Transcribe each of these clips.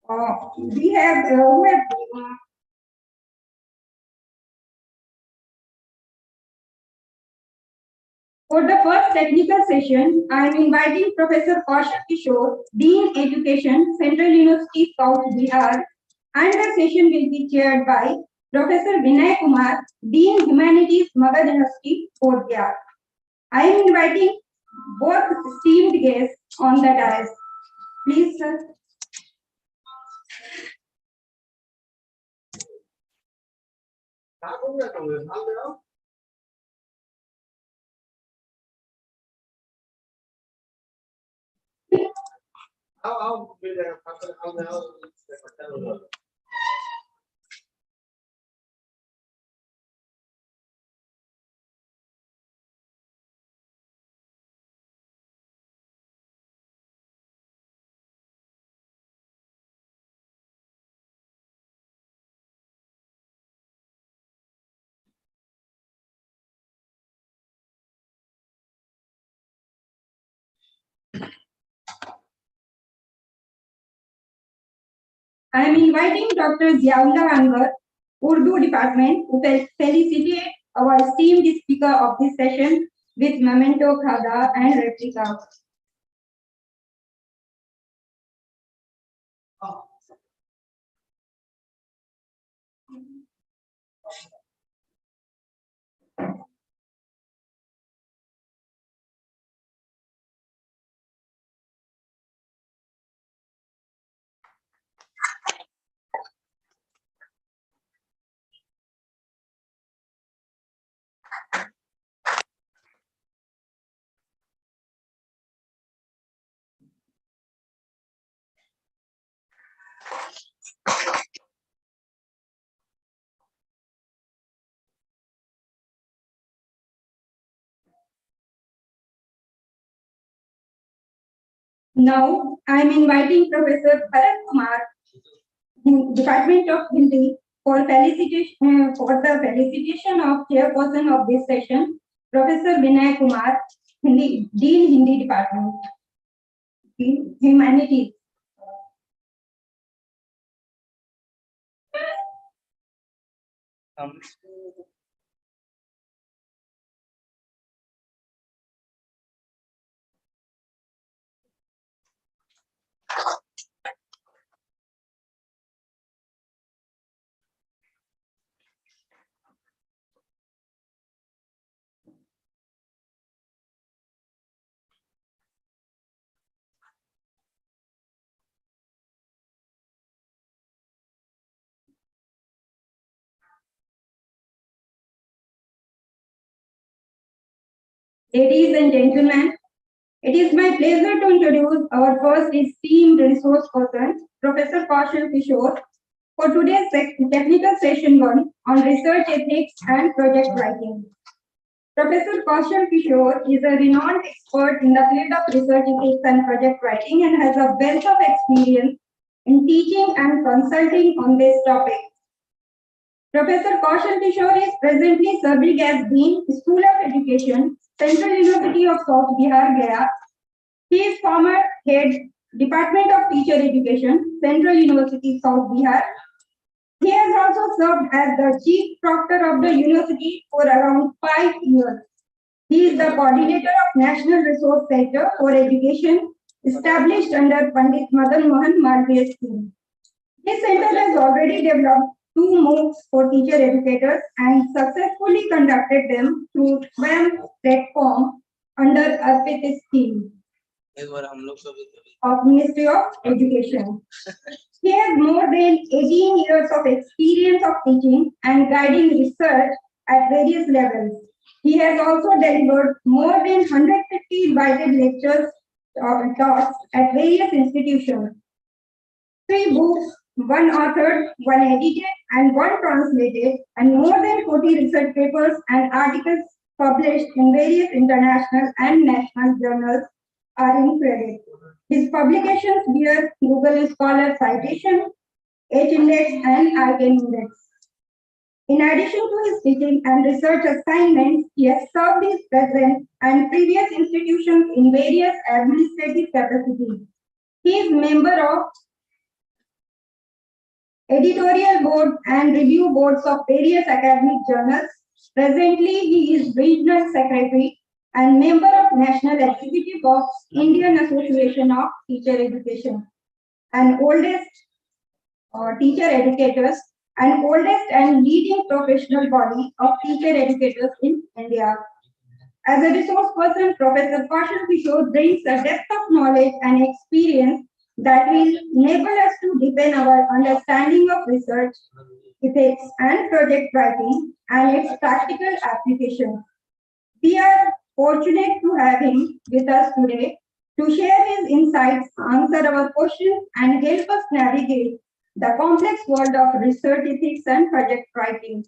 We have who have for the first technical session, I am inviting Professor Kaushal Kishore, Dean Education, Central University South Bihar, and the session will be chaired by Professor Vinay Kumar, Dean Humanities, Magadh University, South Bihar. I am inviting both esteemed guests on the dais. Please, sir. I am inviting Dr. Ziaullah Anwar, Urdu Department, to felicitate our esteemed speaker of this session with memento khada and replica. Now, I am inviting Professor Bharat Kumar, Department of Hindi, for the felicitation of Chairperson of this session, Professor Vinay Kumar, Dean Hindi Department, Humanities. Ladies and gentlemen, it is my pleasure to introduce our first esteemed resource person, Professor Kaushal Kishore, for today's technical session 1 on research ethics and project writing. Professor Kaushal Kishore is a renowned expert in the field of research ethics and project writing and has a wealth of experience in teaching and consulting on this topic. Professor Kaushal Kishore is presently serving as Dean, School of Education, Central University of South Bihar, Gaya. He is former head, Department of Teacher Education, Central University, South Bihar. He has also served as the Chief Proctor of the university for around 5 years. He is the coordinator of National Resource Center for Education, established under Pandit Madan Mohan Malviya scheme. This center has already developed 2 MOOCs for teacher educators and successfully conducted them through SWAM platform under Arpit scheme of Ministry of Education. He has more than 18 years of experience of teaching and guiding research at various levels. He has also delivered more than 150 invited lectures or talks at various institutions. 3 books, 1 authored, 1 edited, and 1 translated, and more than 40 research papers and articles published in various international and national journals are in credit. His publications bear Google Scholar citation, H-index, and ICANN index. In addition to his teaching and research assignments, he has served his present and previous institutions in various administrative capacities. He is member of editorial board and review boards of various academic journals. Presently, he is regional secretary and member of National Executive of Indian Association of Teacher Education and oldest teacher educators and oldest and leading professional body of teacher educators in India. As a resource person, Professor Kaushal Kishore brings a depth of knowledge and experience that will enable us to deepen our understanding of research, ethics, and project writing and its practical application. We are fortunate to have him with us today to share his insights, answer our questions, and help us navigate the complex world of research ethics and project writing.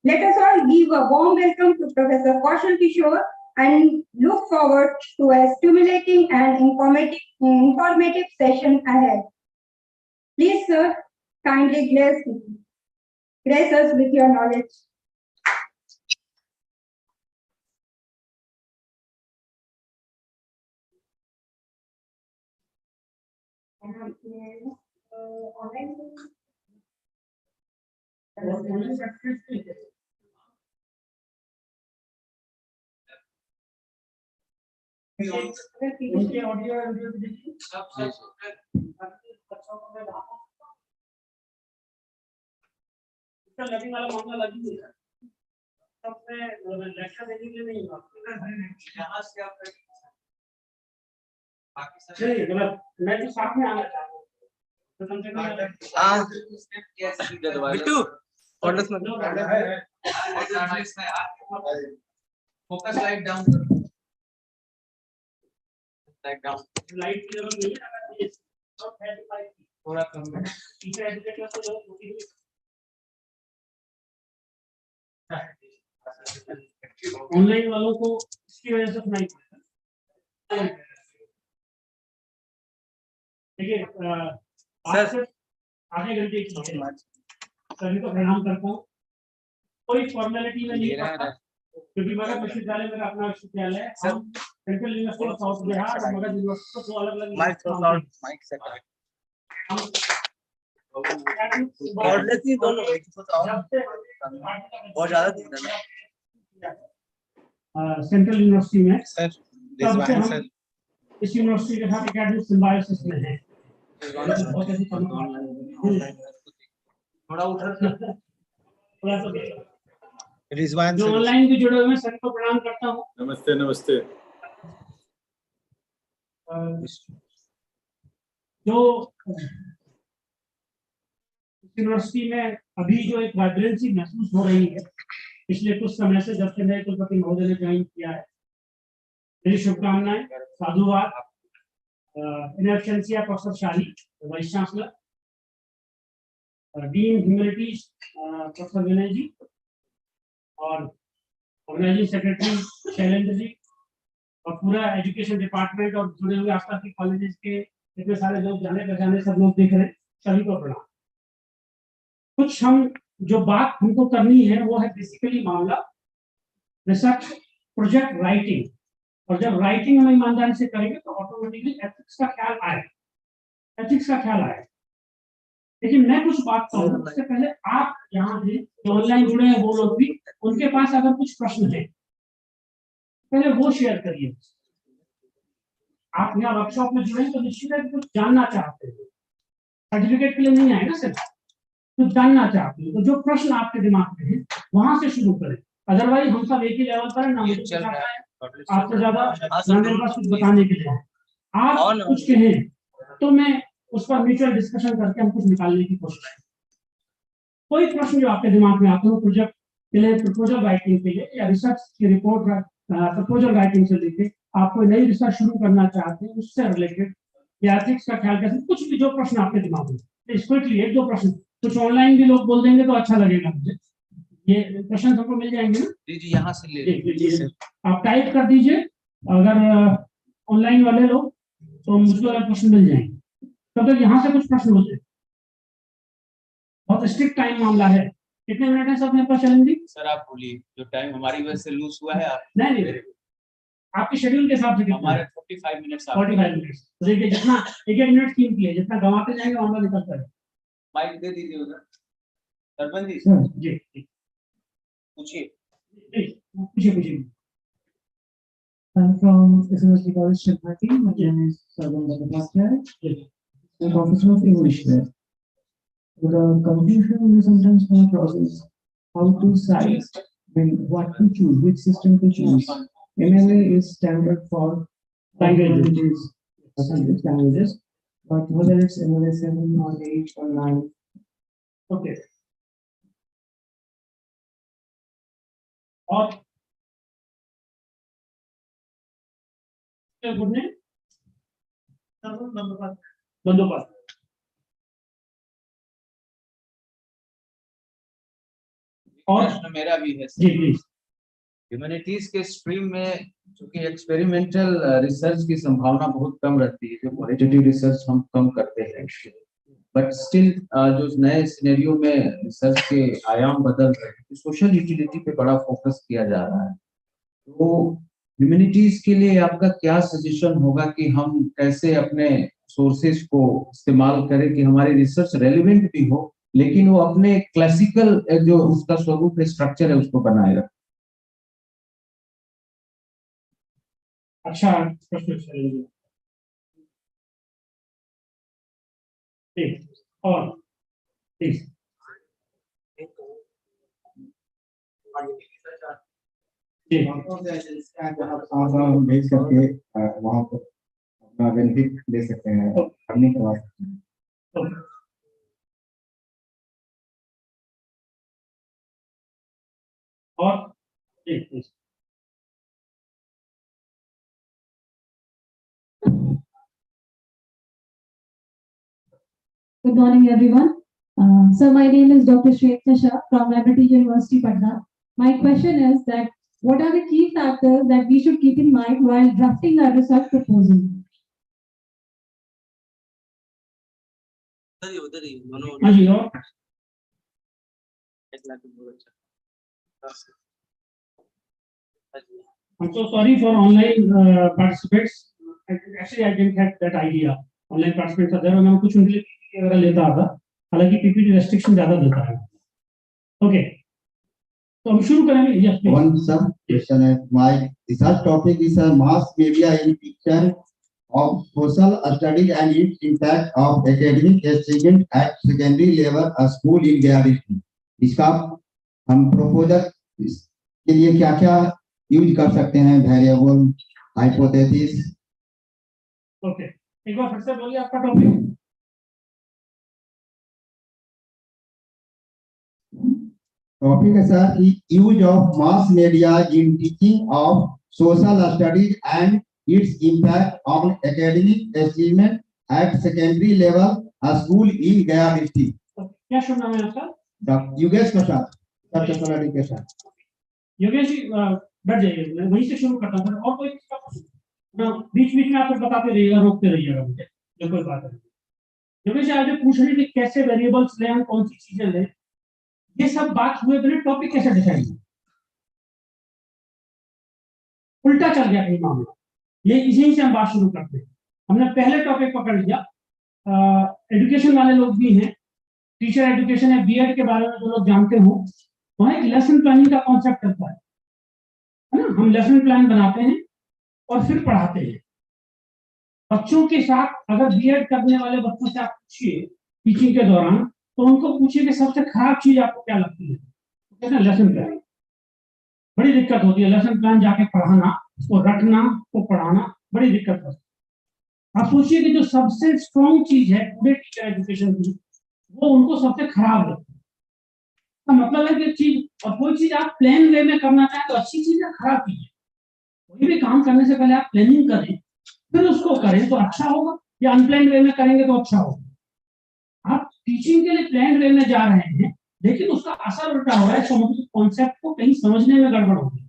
Let us all give a warm welcome to Professor Kaushal Kishore and look forward to a stimulating and informative session ahead. Please, sir, kindly grace us with your knowledge. लगने वाला मामला लगी है सबने lecture देने के लिए नहीं यहाँ से आप चलिए मतलब मैं तो साथ में आना चाहता हूँ तो कम से कम बिट्टू ऑर्डर्स में फोकस लाइट डाउन लाइट की जरूरत नहीं है थोड़ा कम है टीचर एजुकेटर को जो ऑनलाइन वालों को इसकी वजह से सुनाई पड़ता देखिए सर आधे घंटे की सभी को प्रणाम करता हूँ कोई फॉर्मेलिटी में नहीं करता क्योंकि मगध विश्वविद्यालय मेरा अपना विश्वविद्यालय है central university of south Bihar और मगध यूनिवर्सिटी को दो अलग-अलग माइक दोनों बहुत ज्यादा सेंट्रल यूनिवर्सिटी में सर सर इस यूनिवर्सिटी के साथ एकेडमिक सिम्बायोसिस में है थोड़ा उधर रिजवान जो ऑनलाइन भी जुड़े हुए सभी को प्रणाम करता हूँ नमस्ते नमस्ते जो यूनिवर्सिटी में अभी जो एक वाइब्रेंसी महसूस हो रही है पिछले कुछ समय से जब से नए कुलपति महोदय ने ज्वाइन किया है मेरी शुभकामनाएं साधुवाद in absentia professor Shahi vice chancellor dean humanities professor Vinay ji और ऑर्गेनाइजिंग सेक्रेटरी शैलेंद्र जी और पूरा एजुकेशन डिपार्टमेंट और जुड़े हुए आसपास के कॉलेजेस के इतने सारे लोग जाने पहचाने सब लोग देख रहे हैं सभी को प्रणाम कुछ हम जो बात हमको करनी है वो है बेसिकली मामला रिसर्च प्रोजेक्ट राइटिंग और जब राइटिंग हम ईमानदारी से करेंगे तो ऑटोमेटिकली एथिक्स का ख्याल आए लेकिन मैं कुछ बात कहूँ उससे पहले आप यहाँ भी जो ऑनलाइन जुड़े हैं वो लोग भी उनके पास अगर कुछ प्रश्न है पहले वो शेयर करिए आप यहाँ वर्कशॉप में जुड़े तो निश्चित है कुछ जानना चाहते हैं सर्टिफिकेट के लिए नहीं आए ना सर तो जानना चाहते हैं तो जो प्रश्न आपके दिमाग में है वहां से शुरू करें अदरवाइज हम सब एक ही लेवल पर ना मुझे आपसे ज्यादा मेरे पास कुछ बताने के लिए आप कुछ कहें तो मैं उस पर म्यूचुअल डिस्कशन करके हम कुछ निकालने की कोशिश करें कोई प्रश्न जो आपके दिमाग में आते हो प्रोजेक्ट के लिए प्रपोजल राइटिंग के लिए या रिसर्च की रिपोर्ट प्रपोजल राइटिंग से लेके आप कोई नई रिसर्च शुरू करना चाहते हैं उससे रिलेटेड या एथिक्स का ख्याल कैसे कुछ भी जो प्रश्न आपके दिमाग में इसको एक दो प्रश्न कुछ ऑनलाइन भी लोग बोल देंगे तो अच्छा लगेगा मुझे ये प्रश्न सबको मिल जाएंगे ना जी यहाँ से ले लीजिए आप टाइप कर दीजिए अगर ऑनलाइन वाले लोग तो मुझको प्रश्न मिल जाएंगे तब तक यहाँ से कुछ प्रश्न होते हैं बहुत स्ट्रिक्ट टाइम मामला है कितने मिनट है सब मेरे पास चलेंगे सर आप बोलिए जो टाइम हमारी वजह से लूज हुआ है आप नहीं आपके शेड्यूल के हिसाब से हमारे 45 मिनट्स देखिए जितना एक मिनट कीमती है जितना गंवाते जाएंगे वहां निकलता है माइक दे दीजिए उधर। सरपंच जी जी पूछिए। पूछिए। I'm from University College, Chairperson. My name is Magadh. I'm professor of English there. The confusion is sometimes my process how to size, what to choose, which system to choose. MLA is standard for languages, but whether it's MLA 7 or 8 or 9. Okay और good name बंदोबस्त। और प्रश्न मेरा भी है जी please. Humanities के stream में चूंकि एक्सपेरिमेंटल रिसर्च की संभावना बहुत कम रहती है, जो क्वालिटेटिव रिसर्च हम कम करते हैं, बट स्टिल जो नए सिनेरियो में रिसर्च के आयाम बदल रहे हैं, सोशल यूटिलिटी पे बड़ा फोकस किया जा रहा है। तो ह्यूमैनिटीज के लिए आपका क्या सजेशन होगा कि हम कैसे अपने सोर्सेज को इस्तेमाल करें कि हमारी रिसर्च रेलेवेंट भी हो, लेकिन वो अपने क्लासिकल जो उसका स्वरूप है, स्ट्रक्चर है, उसको बनाए रखें। अच्छा प्रश्न चलेंगे। ठीक और प्लीज। आप भेज करके वहाँ पर अपना बेनिफिट ले सकते हैं, अर्निंग करवा सकते हैं। और please. Good morning, everyone. So my name is Dr. Shweta Shah from Humanities University, Patna. My question is that what are the key factors that we should keep in mind while drafting our research proposal? उधर ही हाँ जी। और I'm so sorry for online participants. Actually, I didn't have that idea. Online participants are there, और मैं कुछ उनके लिए PPT वगैरह लेता आता, हालांकि PPT restriction ज्यादा देता है। Okay, तो हम शुरू करेंगे। Yes, please. One some question is my research topic is a mass media in picture of social studies and its impact of academic achievement at secondary level, a school in their district. इसका हम proposal के लिए क्या क्या use कर सकते हैं, variable, hypothesis. Okay, एक बार फिर से बोलिए आपका टॉपिक। टॉपिक है sir use of mass media in teaching of social studies and its impact on academic achievement at secondary level, a school in Gaya district. क्या शुभ नाम है आपका? डॉक्टर योगेश प्रसाद, सबसे एजुकेशन। योगेश जी बैठ जाइए, मैं वहीं से शुरू करता हूँ। और कोई बीच बीच में आप बताते रहिएगा, रोकते रहिएगा मुझे, जो कोई बात है। योगेश जी आज पूछ रही थी कैसे वेरिएबल्स लें, कौन सी चीजें लें, ये सब बात हुए बिना टॉपिक कैसे डिसाइड हुआ? उल्टा चल गया कहीं मामला। ये इसी से हम बात शुरू करते हैं। हमने पहले टॉपिक पकड़ लिया, एजुकेशन वाले लोग भी हैं, टीचर एजुकेशन है, बीएड के बारे में जो लोग जानते हो, वहाँ एक लेसन प्लानिंग का कॉन्सेप्ट चलता है ना। हम लेसन प्लान बनाते हैं और फिर पढ़ाते हैं बच्चों के साथ। अगर बीएड करने वाले बच्चों से आप पूछिए टीचिंग के दौरान, तो उनको पूछिए कि सबसे खराब चीज आपको क्या लगती है, तो कहते हैं लेसन प्लान। बड़ी दिक्कत होती है लेसन प्लान जाके पढ़ाना, उसको रटना, उसको पढ़ाना, बड़ी दिक्कत होती है। आप सोचिए कि जो सबसे स्ट्रॉन्ग चीज है पूरे टीचर एजुकेशन की, वो उनको सबसे खराब लगती है। तो मतलब है कि चीज, और कोई चीज आप प्लान वे में करना चाहें तो अच्छी चीज है, खराब चीज है। कोई भी काम करने से पहले आप प्लानिंग करें, फिर उसको करें तो अच्छा होगा, या अनप्लान वे में करेंगे तो अच्छा होगा। आप टीचिंग के लिए प्लान वे में जा रहे हैं, लेकिन उसका असर उल्टा हो रहा है, मतलब कॉन्सेप्ट को कहीं समझने में गड़बड़ हो गई।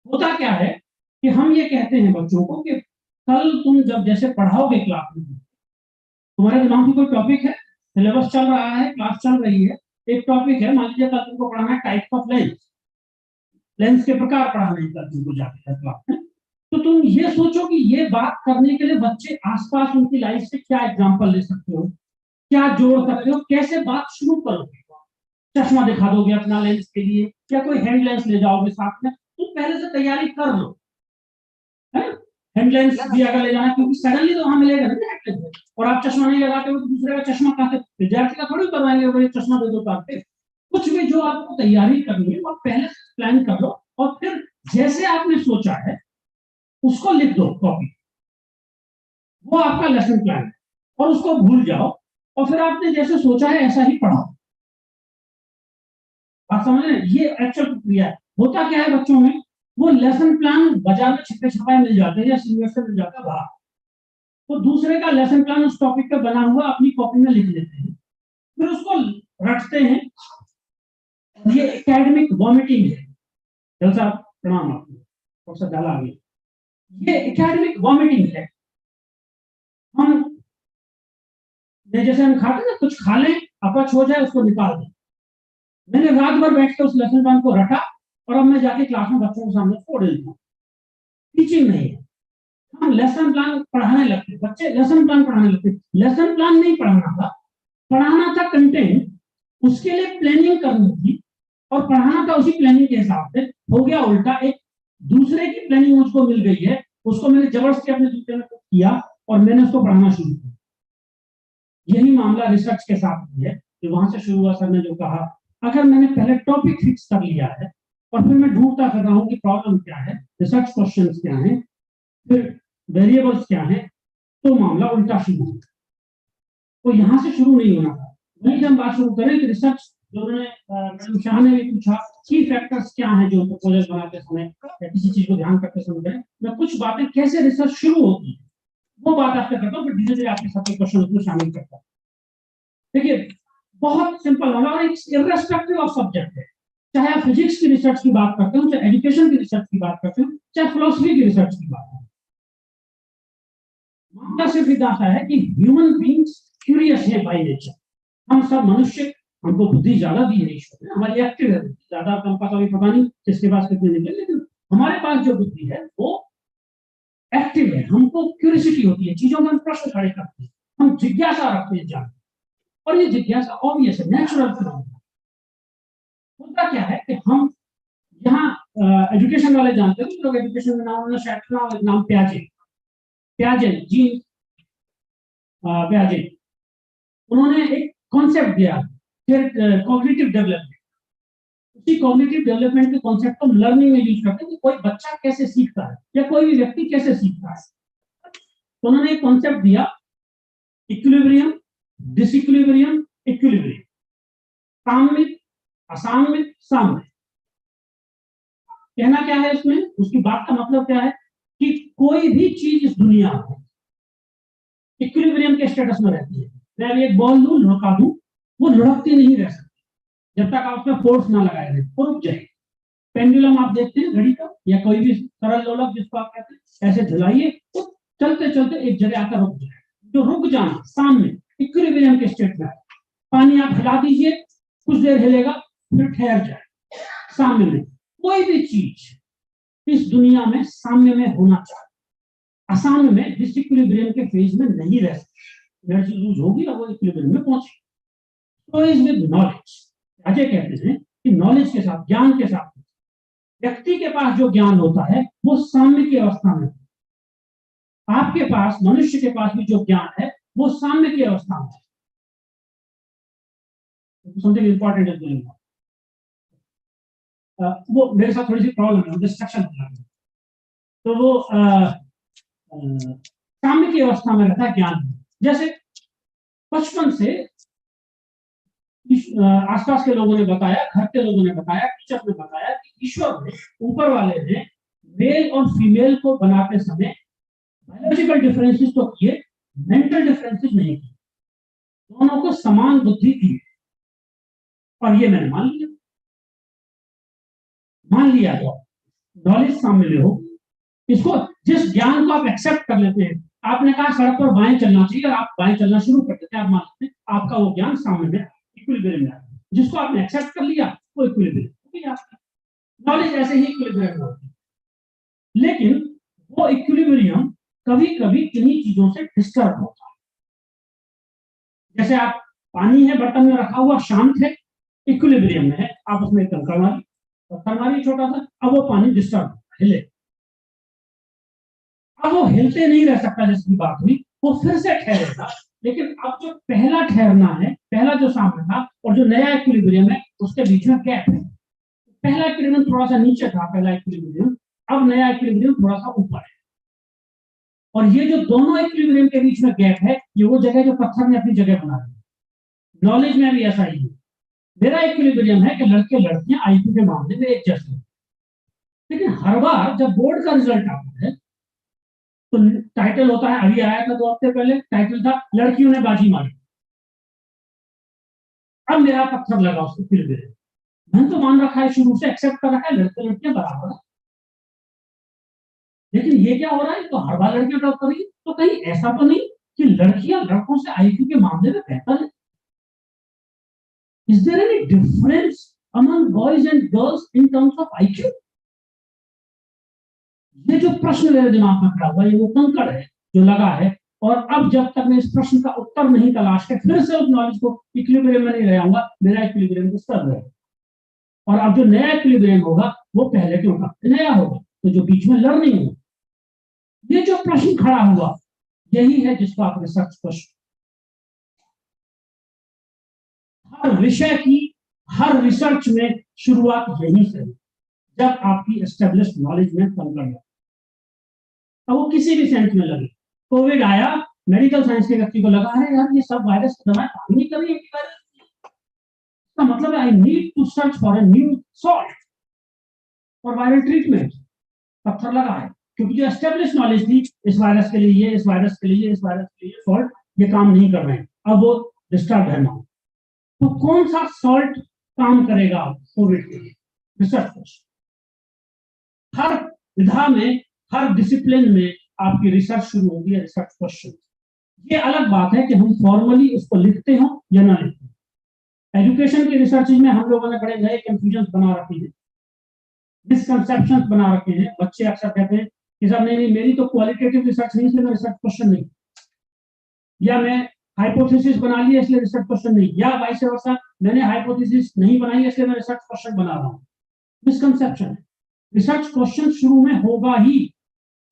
होता क्या है कि हम ये कहते हैं बच्चों को कि कल तुम जब जैसे पढ़ाओगे क्लास में, तुम्हारे दिमाग में कोई टॉपिक है, सिलेबस चल रहा है, क्लास चल रही है, एक टॉपिक है, मान लीजिए कल तुमको पढ़ाना है टाइप्स ऑफ लेंस, लेंस के प्रकार पढ़ाना है कल तुमको जाके क्लास में। तो तुम ये सोचो कि ये बात करने के लिए बच्चे आसपास उनकी लाइफ से क्या एग्जांपल ले सकते हो, क्या जोड़ सकते हो, कैसे बात शुरू करोगे, चश्मा दिखा दोगे अपना लेंस के लिए, क्या कोई हैंड लेंस ले जाओगे साथ में, तो पहले से तैयारी कर लो, है ना। हैंड लेंस भी अगर ले जाना, क्योंकि सडनली तो वहां मिलेगा ना हैंड लेंस, और आप चश्मा नहीं लगाते हो तो दूसरे का चश्मा कहाँ से, विद्यार्थी का थोड़ी करवाएंगे, वो चश्मा दे दो तो आपके। कुछ भी जो आपको तैयारी करनी है वो आप पहले से प्लान कर लो, और फिर जैसे आपने सोचा है उसको लिख दो कॉपी, वो आपका लेसन प्लान है, और उसको भूल जाओ, और फिर आपने जैसे सोचा है ऐसा ही पढ़ाओ। आप समझ रहे हैं, ये एक्चुअल प्रक्रिया है। होता क्या है बच्चों में, वो लेसन प्लान बाजार में छिपे छपाए मिल जाते हैं या सीनियर से मिल जाता है बाहर, तो दूसरे का लेसन प्लान उस टॉपिक पे बना हुआ अपनी कॉपी में लिख लेते हैं, फिर उसको रटते हैं। ये एकेडमिक वॉमिटिंग है। जलसा प्रणाम आपको, प्रोफेसर डाला आगे, ये एकेडमिक वॉमिटिंग है। हम जैसे हम खाते ना, कुछ खा लें, अपच हो जाए, उसको निकाल दें। मैंने रात भर बैठ के उस लेसन प्लान को रटा, और अब मैं जाके क्लास में बच्चों के सामने फोड़ देता हूँ। टीचिंग नहीं है, हम लेसन प्लान पढ़ाने लगते, बच्चे लेसन प्लान पढ़ाने लगते। लेसन प्लान नहीं पढ़ाना था, पढ़ाना था कंटेंट, उसके लिए प्लानिंग करनी थी, और पढ़ाना था उसी प्लानिंग के हिसाब से। हो गया उल्टा, एक दूसरे की प्लानिंग मुझको मिल गई है, उसको मैंने जबरदस्ती अपने जूते में किया और मैंने उसको पढ़ाना शुरू किया। यही मामला रिसर्च के साथ भी है, कि वहां से शुरू हुआ। सर ने जो कहा, अगर मैंने पहले टॉपिक फिक्स कर लिया है और फिर मैं ढूंढता कर रहा हूँ कि प्रॉब्लम क्या है, रिसर्च क्वेश्चंस क्या हैं, फिर वेरिएबल्स क्या हैं, तो मामला उल्टा शुरू होता है। तो यहाँ से शुरू नहीं होना था। वहीं से हम बात शुरू करें कि रिसर्च, जो मैडम शाह ने भी पूछा, की फैक्टर्स क्या हैं जो प्रपोजल बनाते समय या किसी चीज को ध्यान करते समय करें। मैं कुछ बातें कैसे रिसर्च शुरू होती है वो बात आपसे करता हूँ, फिर धीरे धीरे आपके सबके क्वेश्चन उसमें शामिल करता हूँ। देखिए, बहुत सिंपल वाला, और इर्रेस्पेक्टिव ऑफ सब्जेक्ट है, चाहे आप फिजिक्स की रिसर्च की बात करते हो, चाहे एजुकेशन की रिसर्च की बात करते हो, चाहे फिलोसफी की रिसर्च की बात करते हो। मामला सिर्फ इतना है कि ह्यूमन बीइंग्स क्यूरियस है बाय नेचर। हम सब मनुष्य, हमको बुद्धि ज्यादा दी है ईश्वर ने, हमारी एक्टिव है, ज्यादा कम का तो पता नहीं किसके पास कितनी निकले, लेकिन हमारे पास जो बुद्धि है वो एक्टिव है। हमको क्यूरियोसिटी होती है, चीजों में हम प्रश्न खड़े करते हैं, हम जिज्ञासा रखते हैं जान, और ये जिज्ञासा ऑब्वियस है, नेचुरल फिनोमेना। होता क्या है कि हम यहाँ एजुकेशन वाले जानते हो, लोग एजुकेशन में नाम शायद नाम प्याजे जी प्याजे, उन्होंने एक कॉन्सेप्ट दिया, फिर कॉग्निटिव डेवलपमेंट। उसी कॉग्निटिव डेवलपमेंट के कॉन्सेप्ट को लर्निंग में यूज करते हैं कि कोई बच्चा कैसे सीखता है या कोई भी व्यक्ति कैसे सीखता है। तो उन्होंने एक कॉन्सेप्ट दिया, इक्विलिब्रियम, डिसइक्विलिब्रियम, इक्विलिब्रियम, साम्यिक, असाम्यिक, साम्यिक। कहना क्या है इसमें, उसकी बात का मतलब क्या है कि कोई भी चीज इस दुनिया में इक्विलिब्रियम के स्टेटस में रहती है। मैं अभी एक बॉल दूं, लुढ़का दूं, वो लुढ़कती नहीं रह सकती जब तक आप उसमें फोर्स ना लगाए रहे, वो रुक जाएगी। पेंडुलम आप देखते हैं घड़ी का, या कोई भी सरल लोलक जिसको आप कहते हैं, ऐसे झुलाइए तो चलते चलते एक जगह आकर रुक जाए। जो रुक जाना सामने इक्विलिब्रियम के स्टेट में। पानी आप हिला दीजिए, कुछ देर हिलेगा, फिर ठहर जाए। सामने में कोई भी चीज इस दुनिया में सामने में होना चाहिए, असाम्य में डिसइक्विलिब्रियम के फेज में नहीं रह सकती। एनर्जी लूज होगी और वो इक्विलिब्रियम में पहुंचेगी। तो इज विद नॉलेज, अजय कहते हैं कि नॉलेज के साथ, ज्ञान के साथ, व्यक्ति के पास जो ज्ञान होता है वो साम्य की अवस्था में, आपके पास, मनुष्य के पास भी जो ज्ञान है वो साम्य की अवस्था में। Something important is going on. वो मेरे साथ थोड़ी सी प्रॉब्लम है, डिस्ट्रक्शन हो, तो वो साम्य की अवस्था में रहता है ज्ञान। जैसे बचपन से आसपास के लोगों ने बताया, घर के लोगों ने बताया, टीचर ने बताया कि ईश्वर ने, ऊपर वाले ने मेल और फीमेल को बनाते समय बायोलॉजिकल डिफरेंसेस तो किए, मेंटल डिफरेंसेस नहीं किए। दोनों को समान बुद्धि दी, और ये मैंने मान लिया तो नॉलेज सामने हो। इसको, जिस ज्ञान को आप एक्सेप्ट कर लेते हैं, आपने कहा सड़क पर बाएं चलना चाहिए और आप बाएं चलना शुरू कर देते हैं, आप मान लेते हैं आपका वो ज्ञान सामने में इक्विलिब्रियम में, जिसको आपने एक्सेप्ट कर लिया वो इक्विलिब्रियम। नॉलेज ऐसे ही इक्विलिब्रियम होती है, लेकिन वो इक्विलिब्रियम कभी कभी किन्हीं चीजों से डिस्टर्ब होता है। जैसे आप पानी है बर्तन में रखा हुआ, शांत है, इक्विलिब्रियम में है, आप उसमें कंकड़ मारी, पत्थर मारी छोटा सा, अब वो पानी डिस्टर्ब हिले, अब वो हिलते नहीं रह सकता, जिसकी बात हुई वो फिर से ठहरेगा। लेकिन अब जो पहला ठहरना है, पहला जो सामने था और जो नया इक्विलिब्रियम है, उसके बीच में गैप है। पहला इक्विलिब्रियम थोड़ा सा नीचे था, पहला इक्विलिब्रियम, अब नया इक्विलिब्रियम थोड़ा सा ऊपर है। और ये जो दोनों इक्विलिब्रियम के बीच में गैप है, ये वो जगह जो पत्थर ने अपनी जगह बना ली। नॉलेज में भी ऐसा ही है। मेरा इक्विलिब्रियम है कि लड़के लड़कियां आईक्यू के मामले में एक जैसे हैं, लेकिन हर बार जब बोर्ड का रिजल्ट आता है तो टाइटल होता है, अभी आया था 2 हफ्ते पहले, टाइटल था लड़कियों ने बाजी मारी। अब मेरा पत्थर लगा उसको इक्विलिब्रियम, मैंने तो मान रखा है, शुरू से एक्सेप्ट कर रखा है लड़के लड़कियां बराबर है। लेकिन ये क्या हो रहा है, तो हर बार लड़कियां टॉप कर रही है, तो कहीं ऐसा तो नहीं कि लड़कियां लड़कों से आईक्यू के मामले में बेहतर है? Is there any difference among boys and girls in terms of IQ? ये जो प्रश्न मेरे दिमाग में खड़ा हुआ है, ये वो कंकड़ है जो लगा है। और अब जब तक मैं इस प्रश्न का उत्तर नहीं तलाश के फिर से उस नॉलेज को इक्विलिब्रियम में नहीं रहूंगा, मेरा इक्विलिब्रियम डिस्टर्ब रहेगा। और अब जो नया इक्विलिब्रियम होगा वो पहले के मुकाबले नया होगा, तो जो बीच में लर्निंग होगा, ये जो प्रश्न खड़ा हुआ, यही है जिसको आप रिसर्च क्वेश्चन। हर विषय की, हर रिसर्च में शुरुआत यही से, जब आपकी एस्टेब्लिश्ड नॉलेज में कंकड़ है। अब वो किसी भी साइंस में लगे, कोविड आया, मेडिकल साइंस के व्यक्ति को लगा है यार ये सब वायरस दवाएं काम नहीं कर रही है, इसका मतलब I need to search for a new salt for viral treatment. पत्थर लगा है, क्योंकि जो एस्टेब्लिश नॉलेज थी, इस वायरस के लिए ये, इस वायरस के लिए, इस वायरस के लिए सॉल्ट, ये काम नहीं कर रहे हैं, अब वो डिस्टर्ब है ना। तो कौन सा सॉल्ट काम करेगा कोविड के लिए? Research question. हर विधा में, हर डिसिप्लिन में आपकी रिसर्च शुरू होगी है रिसर्च क्वेश्चन। ये अलग बात है कि हम फॉर्मली उसको लिखते हो या ना लिखते हो। एजुकेशन की रिसर्च में हम लोगों ने बड़े नए कंफ्यूजन बना रखे हैं, मिसकंसेप्शंस बना रखे हैं। बच्चे अक्सर कहते हैं कि सर नहीं मेरी तो क्वालिटेटिव रिसर्च नहीं, इसलिए मैं रिसर्च क्वेश्चन नहीं, या मैं हाइपोथेसिस बना लिया इसलिए रिसर्च क्वेश्चन नहीं, या वाइस वर्सा मैंने हाइपोथेसिस नहीं बनाई इसलिए मैं रिसर्च क्वेश्चन बना रहा हूँ। मिसकंसेप्शन है। रिसर्च क्वेश्चन शुरू में होगा ही,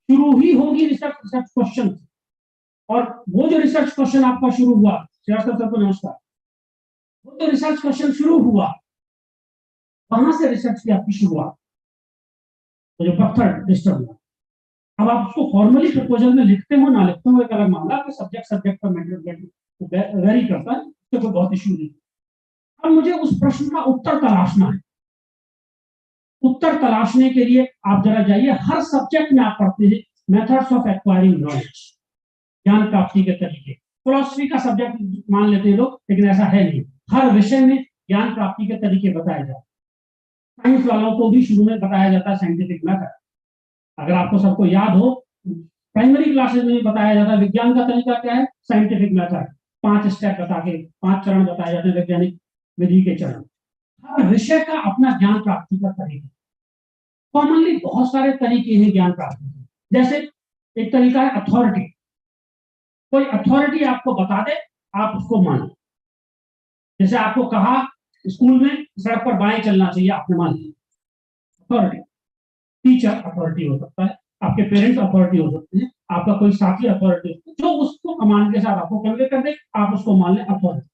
शुरू ही होगी रिसर्च क्वेश्चन। और वो जो रिसर्च क्वेश्चन आपका शुरू हुआ, श्रीवास्तव सर को नमस्कार, वो जो रिसर्च क्वेश्चन शुरू हुआ, वहां से रिसर्च की आपकी शुरुआत, तो जो पत्थर डिस्टर्ब हुआ। अब आप उसको फॉर्मली प्रपोजल में लिखते हो ना लिखते हो एक अलग मामला, कि सब्जेक्ट पर मैटर वेरी करता है, उससे कोई बहुत इश्यू नहीं। अब मुझे उस प्रश्न का उत्तर तलाशना है। उत्तर तलाशने के लिए आप जरा जाइए, हर सब्जेक्ट में आप पढ़ते हैं मेथड्स ऑफ एक्वायरिंग नॉलेज, ज्ञान प्राप्ति के तरीके। फिलॉसफी का सब्जेक्ट मान लेते हैं लोग, लेकिन ऐसा है नहीं। हर विषय में ज्ञान प्राप्ति के तरीके बताए जाते हैं। साइंस वालों को भी शुरू में बताया जाता है साइंटिफिक मेथड। अगर आपको सबको याद हो, प्राइमरी क्लासेस में बताया जाता है विज्ञान का तरीका क्या है, साइंटिफिक मेथड। 5 स्टेप बता के 5 चरण बताए जाते हैं, वैज्ञानिक विधि के चरण। हर विषय का अपना ज्ञान प्राप्ति का तरीका। कॉमनली बहुत सारे तरीके हैं ज्ञान प्राप्ति के। जैसे एक तरीका है अथॉरिटी। कोई अथॉरिटी आपको बता दे, आप उसको मानो। जैसे आपको कहा स्कूल में सड़क पर बाएं चलना चाहिए, आपने मान लिया, अथॉरिटी। टीचर अथॉरिटी हो सकता है, आपके पेरेंट्स अथॉरिटी हो सकते हैं, आपका कोई साथी अथॉरिटी, जो उसको कमांड के साथ आपको कन्वे कर दे, आप उसको मान लें अथॉरिटी।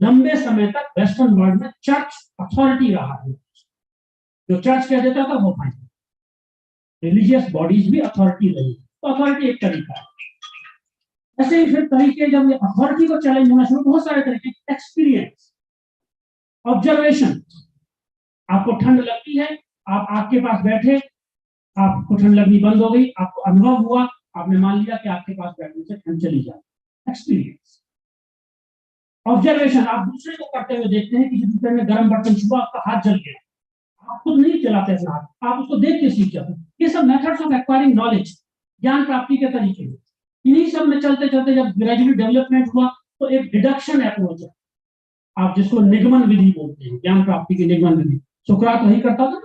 लंबे समय तक वेस्टर्न वर्ल्ड में चर्च अथॉरिटी रहा है। जो चर्च कह देता था वो फाइन। रिलीजियस बॉडीज भी अथॉरिटी रही, तो अथॉरिटी एक तरीका है। ऐसे ही फिर तरीके, जब ये अथॉरिटी को चैलेंज होना शुरू, बहुत सारे तरीके। Experience, observation. आपको ठंड लगती है, आप आग के पास बैठे, आपको ठंड लगनी बंद हो गई, आपको अनुभव हुआ, आपने मान लिया कि आपके पास बैठने से ठंड चली जाए। एक्सपीरियंस। ऑब्जर्वेशन, आप दूसरे को करते हुए देखते हैं कि दूसरे में गर्म बर्तन छुआ, आपका हाथ जल गया, आप खुद नहीं चलाते अपना हाथ, आप उसको देख के सीख जाते हैं। ये सब मेथड्स ऑफ एक्वायरिंग नॉलेज, ज्ञान प्राप्ति के तरीके हैं। इन्हीं सब में चलते चलते जब ग्रेजुअली डेवलपमेंट हुआ, तो एक डिडक्शन अप्रोच है, आप जिसको निगमन विधि बोलते हैं, ज्ञान प्राप्ति की निगमन विधि। सुकरात वही करता था,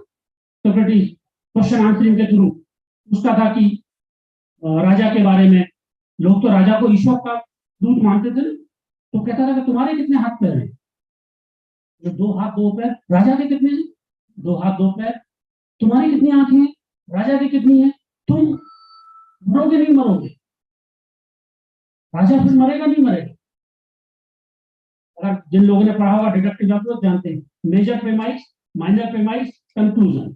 सोक्रेटिस क्वेश्चन आंसरिंग के थ्रू। उसका था कि राजा के बारे में, लोग तो राजा को ईश्वर का दूत मानते थे, तो कहता था कि तुम्हारे कितने हाथ पैर हैं? जो 2 हाथ 2 पैर, राजा के कितने हैं? 2 हाथ 2 पैर। तुम्हारी कितनी आंखें हैं? राजा की कितनी है? तुम मरोगे नहीं मरोगे? राजा फिर मरेगा नहीं मरेगा? अगर जिन लोगों ने पढ़ा होगा डिडक्टिव अप्रोच जानते हैं, major premise, minor premise, conclusion.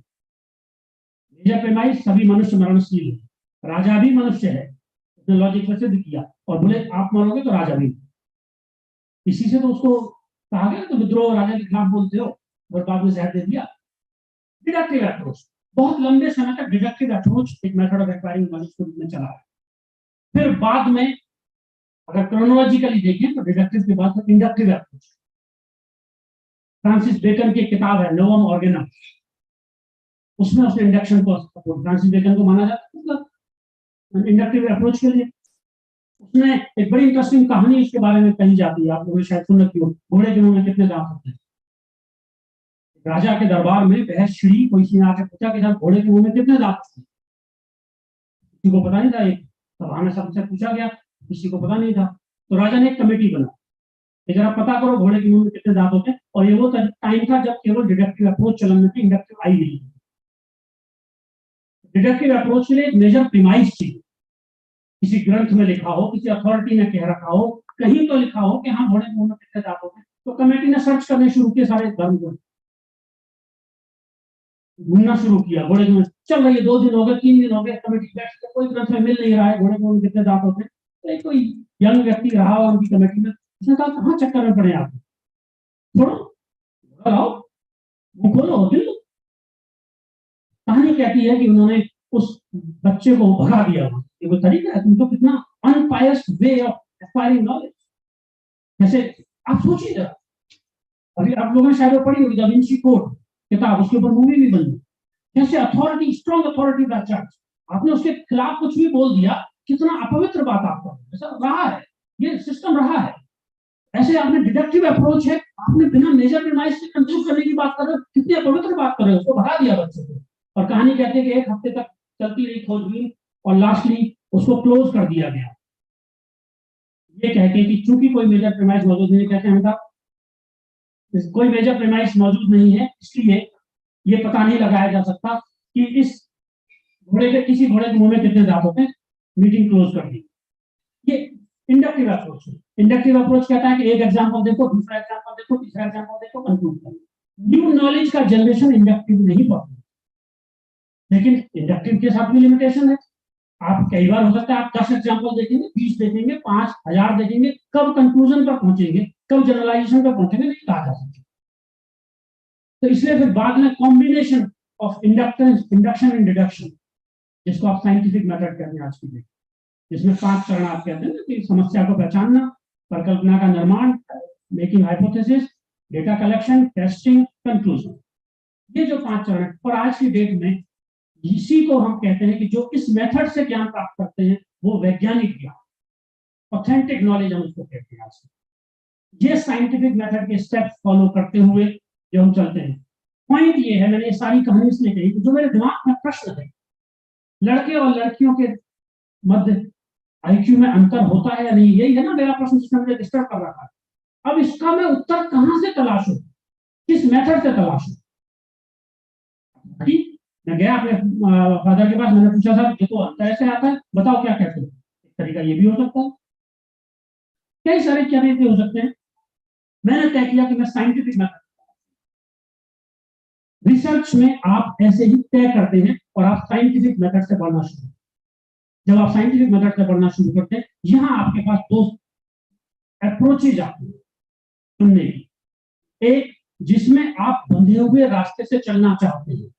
Major premise, सभी मनुष्य मरणशील है, राजा भी मनुष्य है, उसने लॉजिक से सिद्ध किया, और बोले आप मरोगे तो राजा भी। इसी से तो उसको कहा गया तो विद्रोह राजा के खिलाफ बोलते हो, और बाद में जहर दे दिया। डिडक्टिव अप्रोच, बहुत लंबे समय तक डिडक्टिव अप्रोच एक मेथड ऑफ एक्वायरिंग नॉलेज के रूप में चला है। फिर बाद में अगर क्रोनोलॉजिकली देखें तो डिडक्टिव के बाद इंडक्टिव अप्रोच। फ्रांसिस बेकन की एक किताब है नोवम ऑर्गेनम, उसमें उसने इंडक्शन को फ्रांसिस बेकन को माना जाता है मतलब इंडक्टिव अप्रोच के लिए। उसने एक बड़ी इंटरेस्टिंग कहानी इसके बारे में कही जाती है, आप लोगों ने शायद सुन रखी हो, घोड़े के मुंह में कितने दांत होते हैं। राजा के दरबार में बहस छिड़ी, कोई सी आके पूछा कि घोड़े के मुंह में कितने दांत होते हैं? किसी को पता नहीं था। एक सभा में सबसे पूछा गया, किसी को पता नहीं था। तो राजा ने एक कमेटी बना, जरा पता करो घोड़े के मुंह में कितने दांत होते हैं। और ये वो टाइम था जब केवल डिडक्टिव अप्रोच चलन में थी, इंडक्टिव आई नहीं। डिडक्टिव अप्रोच के लिए एक मेजर प्रीमाइस चाहिए, किसी ग्रंथ में लिखा हो, किसी अथॉरिटी ने कह रखा हो, कहीं तो लिखा हो कि हाँ घोड़े के मुंह में कितने दांत होते हैं। तो कमेटी ने सर्च करने शुरू किए, सारे धर्म को घूमना शुरू किया। घोड़े के मुंह चल रही है, 2 दिन हो गए, 3 दिन हो गए, कमेटी बैठ कोई ग्रंथ में मिल नहीं रहा है घोड़े के मुंह में कितने दांत होते हैं। तो कोई यंग व्यक्ति रहा और उनकी कमेटी में, उसने कहा कहाँ चक्कर में पड़े आप, छोड़ो आओ मुंह खोलो दिल। कहानी कहती है कि उन्होंने उस बच्चे को भगा दिया। ये कोई तरीका है? तुम तो कितना अनपायस वे ऑफ एक्वायरिंग नॉलेज। जैसे आप सोचिए जरा, अभी आप लोगों ने शायद वो पढ़ी होगी दा विंची कोड किताब, उसके ऊपर मूवी भी बनी। जैसे authority, strong authority that church, आपने उसके खिलाफ कुछ भी बोल दिया, कितना अपवित्र बात आपका ऐसा रहा है, ये सिस्टम रहा है। ऐसे आपने डिडक्टिव अप्रोच है, आपने बिना मेजर प्रीमाइस से कंक्लूड करने की बात कर रहे हो, कितनी अपवित्र बात कर रहे हो, उसको भगा दिया बच्चे को। और कहानी कहती है कि 1 हफ्ते तक चलती रही खोजबीन और लास्टली उसको क्लोज कर दिया गया, ये कहते हैं कि चूंकि कोई मेजर प्रीमाइस मौजूद नहीं, कहते हैं कोई मेजर प्रीमाइस मौजूद नहीं है, इसलिए ये पता नहीं लगाया जा सकता कि इस घोड़े के किसी घोड़े के मुंह में कितने दांत होते हैं। मीटिंग क्लोज कर दी। ये इंडक्टिव अप्रोच है। इंडक्टिव अप्रोच कहता है कि एक एग्जांपल देखो, दूसरा एग्जांपल देखो, तीसरा एग्जांपल देखो, कंक्लूड करो। न्यू नॉलेज का जनरेशन इंडक्टिव नहीं पड़ता, लेकिन इंडक्टिव के साथ भी लिमिटेशन है। आप कई बार हो सकता है आप 10 एग्जांपल देखेंगे, 20 देखेंगे, 5 1000 देखेंगे, कब कंक्लूजन पर पहुंचेंगे, कब जनरलाइजेशन पर पहुंचेंगे, नहीं कहा जा सकता। तो इसलिए फिर बाद में combination of inductance, induction and deduction, जिसको आप साइंटिफिक मेथड कहते हैं आज की डेट, जिसमें 5 चरण आप कहते हैं कि समस्या को पहचानना, परिकल्पना का निर्माण, making hypothesis, data collection, testing, conclusion. ये जो 5 चरण है, और आज की डेट में इसी को हम कहते हैं कि जो इस मेथड से ज्ञान प्राप्त करते हैं वो वैज्ञानिक ज्ञान, ऑथेंटिक नॉलेज हम उसको कहते हैं। आज ये साइंटिफिक मेथड के स्टेप्स फॉलो करते हुए जो हम चलते हैं। पॉइंट ये है, मैंने ये सारी कहानी इसलिए कही, जो मेरे दिमाग में प्रश्न है, लड़के और लड़कियों के मध्य आईक्यू में अंतर होता है या नहीं, यही है ना मेरा प्रश्न जिसने मुझे डिस्टर्ब कर रखा है। अब इसका मैं उत्तर कहां से तलाशूं, किस मेथड से तलाशूं? मैं गया अपने फादर के पास, मैंने पूछा साहब देखो अंतर ऐसे आता है, बताओ क्या कहते हो। एक तरीका ये भी हो सकता है, कई सारे तरीके हो सकते हैं। मैंने तय किया कि मैं साइंटिफिक मेथड, रिसर्च में आप ऐसे ही तय करते हैं और आप साइंटिफिक मेथड से पढ़ना शुरू। जब आप साइंटिफिक मेथड से पढ़ना शुरू करते हैं, यहां आपके पास 2 अप्रोचेज आती है सुनने की। एक जिसमें आप बंधे हुए रास्ते से चलना चाहते हैं,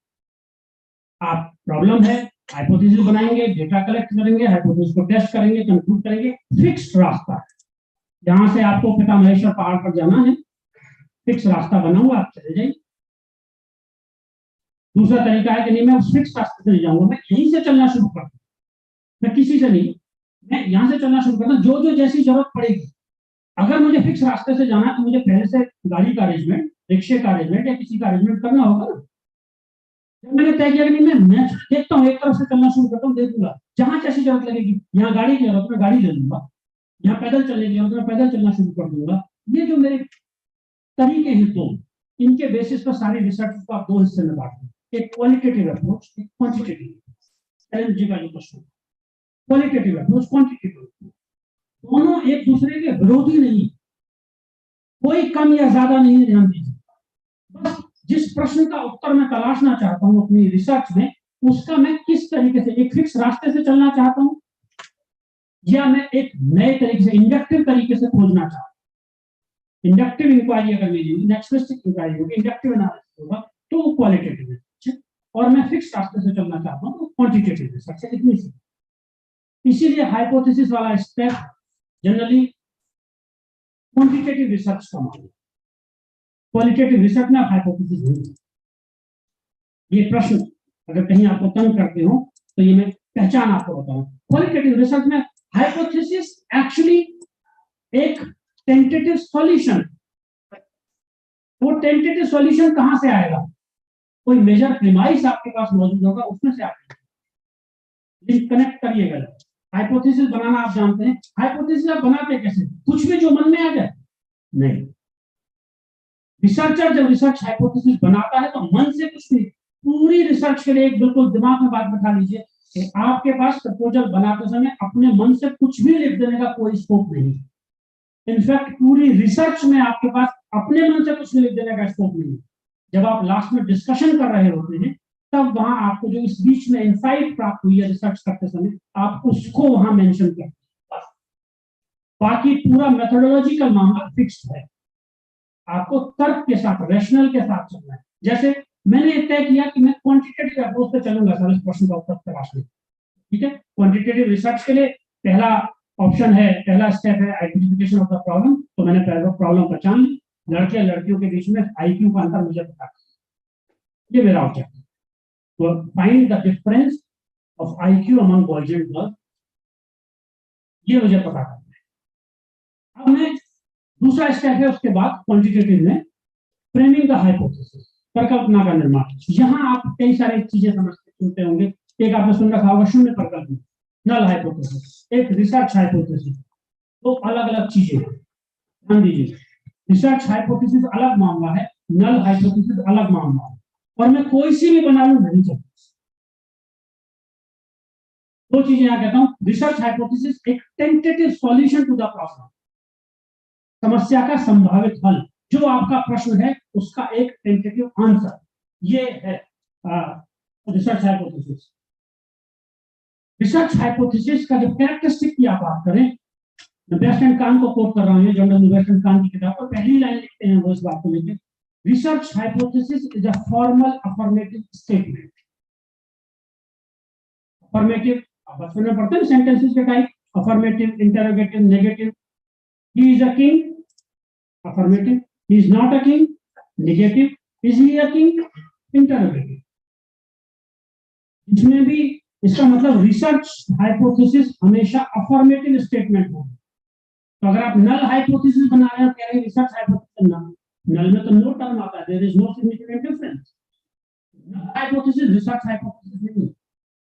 आप प्रॉब्लम है, हाइपोथेसिस बनाएंगे, डेटा कलेक्ट करेंगे, हाइपोथेसिस को टेस्ट करेंगे, कंक्लूड करेंगे, फिक्स्ड रास्ता है। यहां से आपको पिता महेश्वर पहाड़ पर जाना है, फिक्स रास्ता बना हुआ, आप चले जाइए। दूसरा तरीका है कि नहीं मैं उस फिक्स रास्ते से नहीं जाऊंगा, मैं यहीं से चलना शुरू करता हूं, मैं किसी से नहीं, मैं यहां से चलना शुरू करता हूं, जो जो जैसी जरूरत पड़ेगी। अगर मुझे फिक्स रास्ते से जाना है तो मुझे पहले से गाड़ी का अरेंजमेंट, रिक्शे का अरेंजमेंट या किसी का अरेंजमेंट करना होगा ना। जब मैंने तय किया कि नहीं मैं देखता हूँ, एक तरफ से चलना शुरू करता हूँ, देखूंगा जहां जैसी जरूरत लगेगी, यहाँ गाड़ी की जरूरत मैं गाड़ी ले लूंगा, यहाँ पैदल चलने की मैं पैदल चलना शुरू कर दूंगा। ये जो मेरे तरीके हैं तो इनके बेसिस पर सारी रिसर्च को आप दो हिस्से में बांटते हैं, एक क्वालिटेटिव अप्रोच, एक क्वांटिटेटिव। एलएनजी का जो क्वेश्चन, क्वालिटेटिव अप्रोच, क्वांटिटेटिव, दोनों एक दूसरे के विरोधी नहीं, कोई कम या ज्यादा नहीं, ध्यान दीजिए। बस जिस प्रश्न का उत्तर मैं तलाशना चाहता हूं अपनी रिसर्च में, उसका मैं किस तरीके से एक फिक्स रास्ते से चलना चाहता हूं या मैं एक नए तरीके से इंडक्टिव तरीके से खोजना चाहता हूं। इंडक्टिव इंक्वायरी अगर मेरी नेक्स्टिक इंक्वायरी होगी, इंडक्टिव एनालिसिस होगा, तो वो क्वालिटेटिव है। और मैं फिक्स रास्ते से चलना चाहता हूं तो क्वांटिटेटिव रिसर्च है। इतनी सी, इसीलिए हाइपोथेसिस वाला स्टेप जनरली क्वांटिटेटिव रिसर्च का मामला, क्वालिटेटिव रिसर्च में हाइपोथेसिस नहीं। ये प्रश्न अगर कहीं आपको तंग करते हो तो ये मैं पहचान आपको बताऊं। क्वालिटेटिव रिसर्च में हाइपोथेसिस एक्चुअली एक टेंटेटिव सॉल्यूशन। वो टेंटेटिव सॉल्यूशन कहां से आएगा? कोई मेजर प्रीमाइस आपके पास मौजूद होगा, उसमें से आप लिंक कनेक्ट करिएगा। हाइपोथेसिस बनाना आप जानते हैं, हाइपोथेसिस आप बनाते कैसे? कुछ भी जो मन में आ जाए? नहीं। रिसर्चर जब रिसर्च हाइपोथेसिस बनाता है तो मन से कुछ नहीं, पूरी रिसर्च के लिए एक बिल्कुल दिमाग में बात बैठा लीजिए कि आपके पास प्रपोजल बनाते समय अपने मन से कुछ भी लिख देने का कोई स्कोप नहीं। इनफैक्ट पूरी रिसर्च में आपके पास अपने मन से कुछ भी लिख देने का स्कोप नहीं। जब आप लास्ट में डिस्कशन कर रहे होते हैं तब वहां आपको जो इस बीच में इंसाइट प्राप्त हुई है रिसर्च करते समय, आप उसको वहां मेंशन करते हैं। बाकी पूरा मेथोडोलॉजिकल मामला फिक्स्ड है, आपको तर्क के साथ, रैशनल के साथ चलना है। जैसे मैंने तय किया कि मैं क्वांटिटेटिव अप्रोच पे चलूंगा सर इस प्रश्न का उत्तर तलाशने, ठीक है। क्वांटिटेटिव रिसर्च के लिए पहला ऑप्शन है, पहला स्टेप है आइडेंटिफिकेशन ऑफ द प्रॉब्लम। तो मैंने प्रॉब्लम पहचान ली, लड़के लड़कियों के बीच में आईक्यू का अंतर मुझे पता, ये मेरा ऑब्जेक्टिव। तो find the difference of IQ among boys and girls, ये मुझे पता करना है। अब मैं दूसरा स्टेप है उसके बाद क्वांटिटेटिव में फ्रेमिंग द हाइपोथेसिस, परिकल्पना का निर्माण। यहां आप कई सारी चीजें समझते सुनते होंगे। एक आपने सुन रखा होगा शून्य परिकल्पना, नल हाइपोथेसिस, एक रिसर्च हाइपोथेसिस, तो अलग अलग चीजें हैं। ध्यान दीजिए, रिसर्च हाइपोथेसिस अलग मामला है, नल हाइपोथेसिस अलग मामला है, और मैं कोई सी भी बना लूं नहीं चलती। दो चीजें यहां कहता हूं, रिसर्च हाइपोथेसिस एक tentative solution to the problem, समस्या का संभावित हल, जो आपका प्रश्न है उसका एक टेंटेटिव आंसर, ये है रिसर्च हाइपोथेसिस। रिसर्च हाइपोथेसिस का जो कैरेक्टरिस्टिक की आप बात करें, वेस्ट एंड कान को कोट कर रहा हूं, जनरल वेस्ट एंड कान की किताब पर पहली लाइन लिखते हैं वो इस बात को लेकर, research hypothesis is a formal affirmative statement. Affirmative बचपन में पढ़ते हैं सेंटेंसेस के type, affirmative, interrogative, negative. He is a king, affirmative, he is not a king, negative, is he a king, interrogative। इसमें भी इसका मतलब रिसर्च हाइपोथेसिस हमेशा अफर्मेटिव स्टेटमेंट होगी। तो अगर आप नल हाइपोथेसिस बना रहे हैं, कह रहे हैं रिसर्च हाइपोथेसिस ना, नल में तो नो टर्म आता है, there is no significant difference. Null hypothesis research hypothesis नहीं,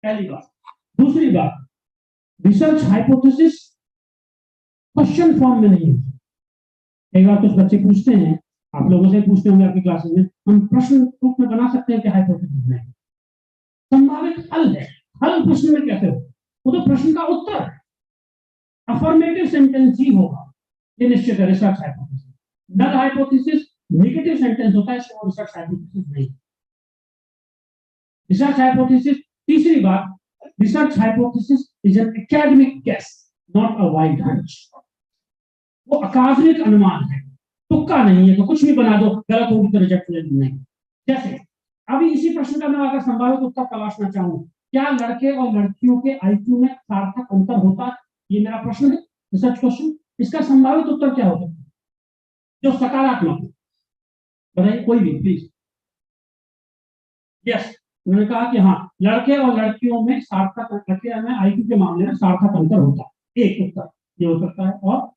पहली बात। दूसरी बात, रिसर्च हाइपोथेसिस क्वेश्चन फॉर्म में नहीं है। एक बार कुछ बच्चे पूछते हैं, आप लोगों से पूछते होंगे आपकी क्लासेस में, हम प्रश्न रूप में बना सकते हैं कि हाइपोथेसिस में संभावित हल है। हल प्रश्न में कैसे हो? वो तो प्रश्न का उत्तर है, अफर्मेटिव सेंटेंस ही होगा, ये निश्चित है research hypothesis. Null hypothesis negative sentence होता है, इसको रिसर्च हाइपोथेसिस नहीं। रिसर्च हाइपोथेसिस, तीसरी बात, research hypothesis is an academic guess, not a wide hunch. वो अकादमिक अनुमान है, तुक्का नहीं है, तो कुछ भी बना दो, गलत होगी तो रिजेक्ट नहीं। जैसे अभी इसी प्रश्न का मैं अगर संभावित उत्तर तलाशना चाहूं, क्या लड़के और लड़कियों के आईक्यू में सार्थक अंतर होता है? ये मेरा प्रश्न है, रिसर्च क्वेश्चन। इसका संभावित उत्तर क्या होगा जो सकारात्मक हो? बताइए कोई भी प्लीज। यस, उन्होंने कहा कि हाँ, लड़के और लड़कियों में सार्थक, लड़के में आईक्यू के मामले में सार्थक अंतर होता है, एक उत्तर ये हो सकता है। और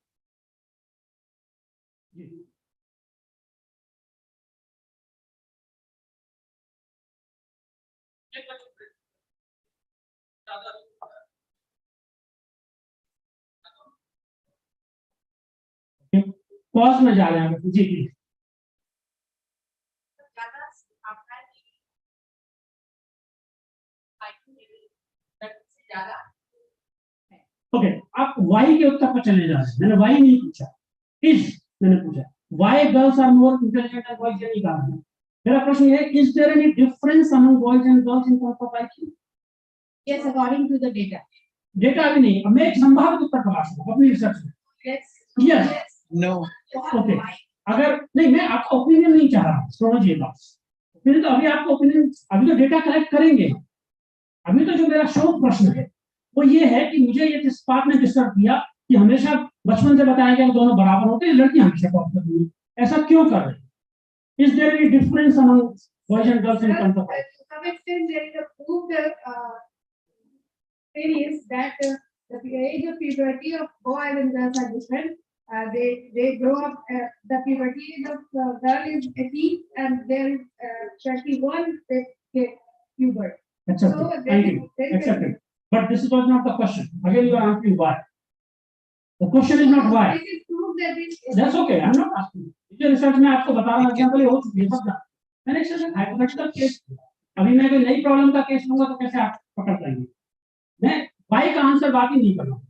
पॉज में जा रहे हैं जी प्लीज। ओके, आप वाई के उत्तर पर चले जा रहे हैं। मैंने वाई नहीं पूछा, मैंने पूछा why girls are more intelligent and boys, ये नहीं कहा मैंने। मेरा प्रश्न ये है, is there any difference among boys and girls in terms of IQ? Yes, according to the data. Data भी नहीं, अब मैं एक संभावित उत्तर तलाश रहा हूं अपनी रिसर्च में। यस, नो, ओके, अगर नहीं, मैं आपका ओपिनियन नहीं चाह रहा, समझिए बात। फिर तो अभी आपका ओपिनियन, अभी तो डेटा कलेक्ट करेंगे। अभी तो जो मेरा शोध प्रश्न है वो ये है कि मुझे ये किस बात ने डिस्टर्ब किया कि हमेशा बचपन से बताया गया दोनों बराबर होते हैं, लड़कियां हमेशा टॉप करती हैं, ऐसा क्यों कर रहे हैं? Is there any difference among boys and girls in terms of? To some extent, there is a proved thing is that the age of puberty of boys and girls are different. They grow up. The puberty age of girl is 18, and there is 21 they get puberty. Accepted. So Thank you. Accepted. But this was not the question. Again, you are asking why. The question is not why. This is proved that it. That's okay. I'm not asking. ये research में आपको बता रहा हूँ, example हो चुकी है सब। मैंने एक हाइपोथेटिकल केस, अभी मैं कोई नई प्रॉब्लम का केस लूंगा तो कैसे आप पकड़ पाएंगे? मैं वाई का आंसर बात ही नहीं कर रहा हूँ,